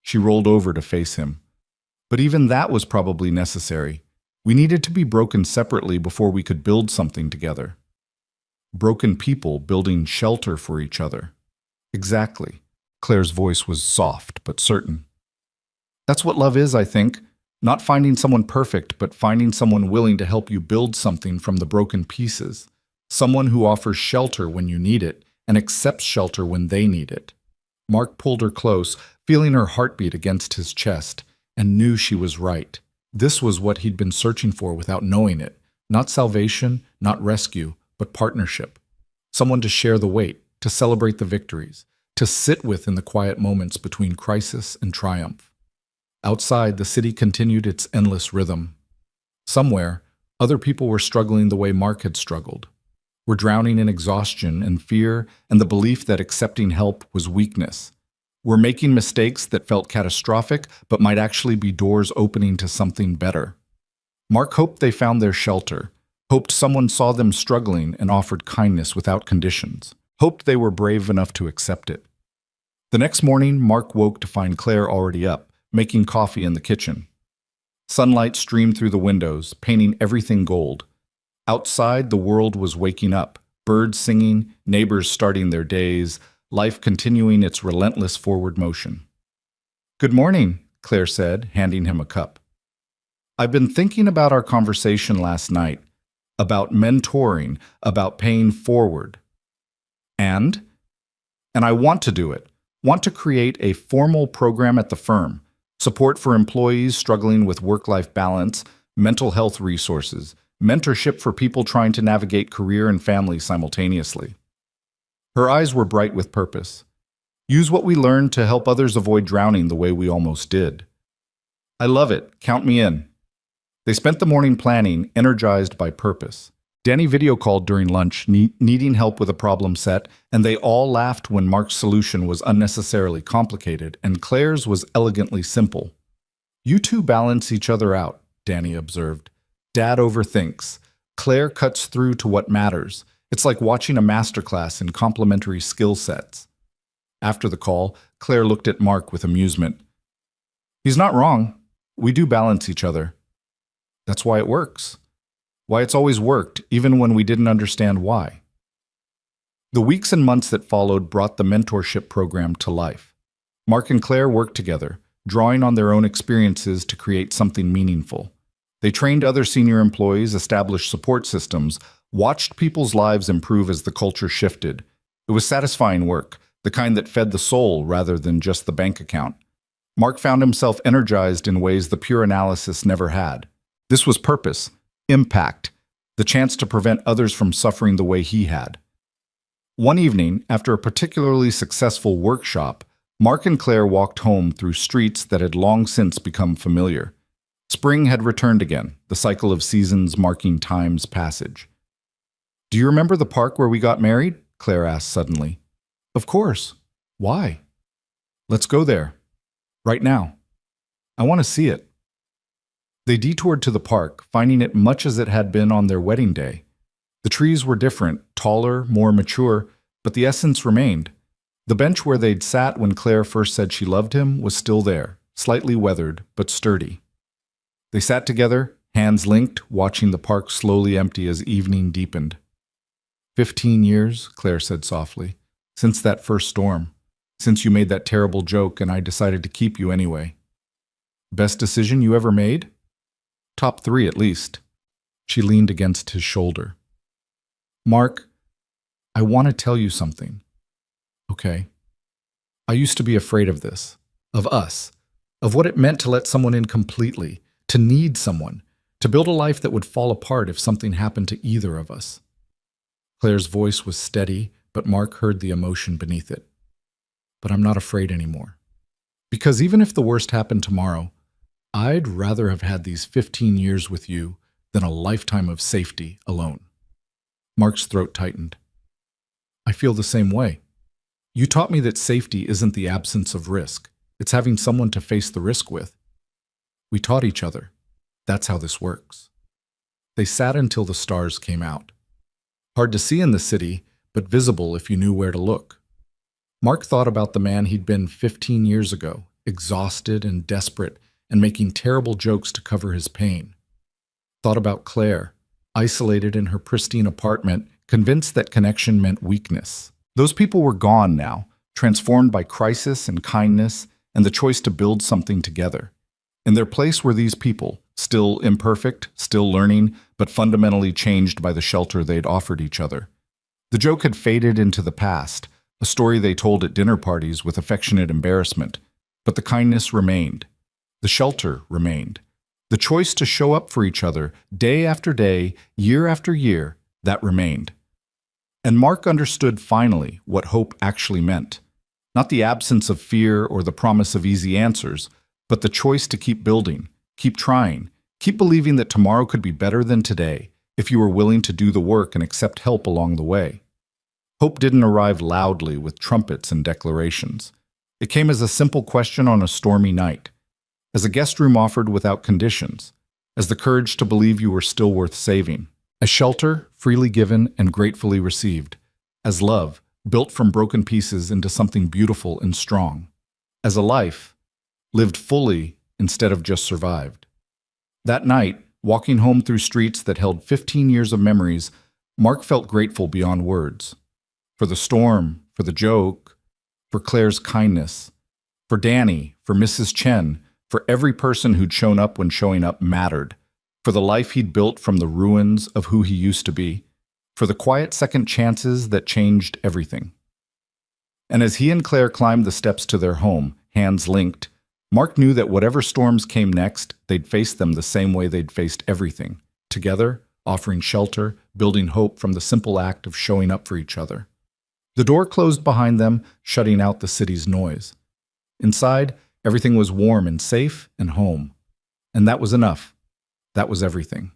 She rolled over to face him. "But even that was probably necessary. We needed to be broken separately before we could build something together. Broken people building shelter for each other." "Exactly." Claire's voice was soft but certain. "That's what love is, I think. Not finding someone perfect, but finding someone willing to help you build something from the broken pieces. Someone who offers shelter when you need it, and accepts shelter when they need it." Mark pulled her close, feeling her heartbeat against his chest, and knew she was right. This was what he'd been searching for without knowing it. Not salvation, not rescue, but partnership. Someone to share the weight, to celebrate the victories, to sit with in the quiet moments between crisis and triumph. Outside, the city continued its endless rhythm. Somewhere, other people were struggling the way Mark had struggled. Were drowning in exhaustion and fear and the belief that accepting help was weakness. Were making mistakes that felt catastrophic but might actually be doors opening to something better. Mark hoped they found their shelter, hoped someone saw them struggling and offered kindness without conditions, hoped they were brave enough to accept it. The next morning, Mark woke to find Claire already up, making coffee in the kitchen. Sunlight streamed through the windows, painting everything gold. Outside, the world was waking up, birds singing, neighbors starting their days, life continuing its relentless forward motion. "Good morning," Claire said, handing him a cup. "I've been thinking about our conversation last night, about mentoring, about paying forward. And I want to do it. Want to create a formal program at the firm, support for employees struggling with work-life balance, mental health resources, mentorship for people trying to navigate career and family simultaneously." Her eyes were bright with purpose. "Use what we learned to help others avoid drowning the way we almost did." "I love it. Count me in." They spent the morning planning, energized by purpose. Danny video called during lunch, needing help with a problem set, and they all laughed when Mark's solution was unnecessarily complicated and Claire's was elegantly simple. "You two balance each other out," Danny observed. "Dad overthinks. Claire cuts through to what matters. It's like watching a masterclass in complementary skill sets." After the call, Claire looked at Mark with amusement. "He's not wrong. We do balance each other. That's why it works. Why it's always worked, even when we didn't understand why." The weeks and months that followed brought the mentorship program to life. Mark and Claire worked together, drawing on their own experiences to create something meaningful. They trained other senior employees, established support systems, watched people's lives improve as the culture shifted. It was satisfying work, the kind that fed the soul rather than just the bank account. Mark found himself energized in ways the pure analysis never had. This was purpose, impact, the chance to prevent others from suffering the way he had. One evening, after a particularly successful workshop, Mark and Claire walked home through streets that had long since become familiar. Spring had returned again, the cycle of seasons marking time's passage. "Do you remember the park where we got married?" Claire asked suddenly. "Of course. Why?" "Let's go there. Right now. I want to see it." They detoured to the park, finding it much as it had been on their wedding day. The trees were different, taller, more mature, but the essence remained. The bench where they'd sat when Claire first said she loved him was still there, slightly weathered, but sturdy. They sat together, hands linked, watching the park slowly empty as evening deepened. 15 years, Claire said softly, since that first storm, since you made that terrible joke and I decided to keep you anyway. Best decision you ever made? Top 3 at least. She leaned against his shoulder. "Mark, I want to tell you something." "Okay." "I used to be afraid of this, of us, of what it meant to let someone in completely, to need someone, to build a life that would fall apart if something happened to either of us." Claire's voice was steady, but Mark heard the emotion beneath it. "But I'm not afraid anymore. Because even if the worst happened tomorrow, I'd rather have had these 15 years with you than a lifetime of safety alone." Mark's throat tightened. "I feel the same way. You taught me that safety isn't the absence of risk. It's having someone to face the risk with. We taught each other. That's how this works." They sat until the stars came out. Hard to see in the city, but visible if you knew where to look. Mark thought about the man he'd been 15 years ago, exhausted and desperate, and making terrible jokes to cover his pain. Thought about Claire, isolated in her pristine apartment, convinced that connection meant weakness. Those people were gone now, transformed by crisis and kindness and the choice to build something together. In their place were these people, still imperfect, still learning, but fundamentally changed by the shelter they'd offered each other. The joke had faded into the past, a story they told at dinner parties with affectionate embarrassment, but the kindness remained. The shelter remained. The choice to show up for each other, day after day, year after year, that remained. And Mark understood finally what hope actually meant. Not the absence of fear or the promise of easy answers, but the choice to keep building, keep trying, keep believing that tomorrow could be better than today if you were willing to do the work and accept help along the way. Hope didn't arrive loudly with trumpets and declarations. It came as a simple question on a stormy night, as a guest room offered without conditions, as the courage to believe you were still worth saving, as shelter freely given and gratefully received, as love built from broken pieces into something beautiful and strong. As a life, lived fully instead of just survived. That night, walking home through streets that held 15 years of memories, Mark felt grateful beyond words. For the storm, for the joke, for Claire's kindness, for Danny, for Mrs. Chen, for every person who'd shown up when showing up mattered, for the life he'd built from the ruins of who he used to be, for the quiet second chances that changed everything. And as he and Claire climbed the steps to their home, hands linked, Mark knew that whatever storms came next, they'd face them the same way they'd faced everything, together, offering shelter, building hope from the simple act of showing up for each other. The door closed behind them, shutting out the city's noise. Inside, everything was warm and safe and home. And that was enough. That was everything.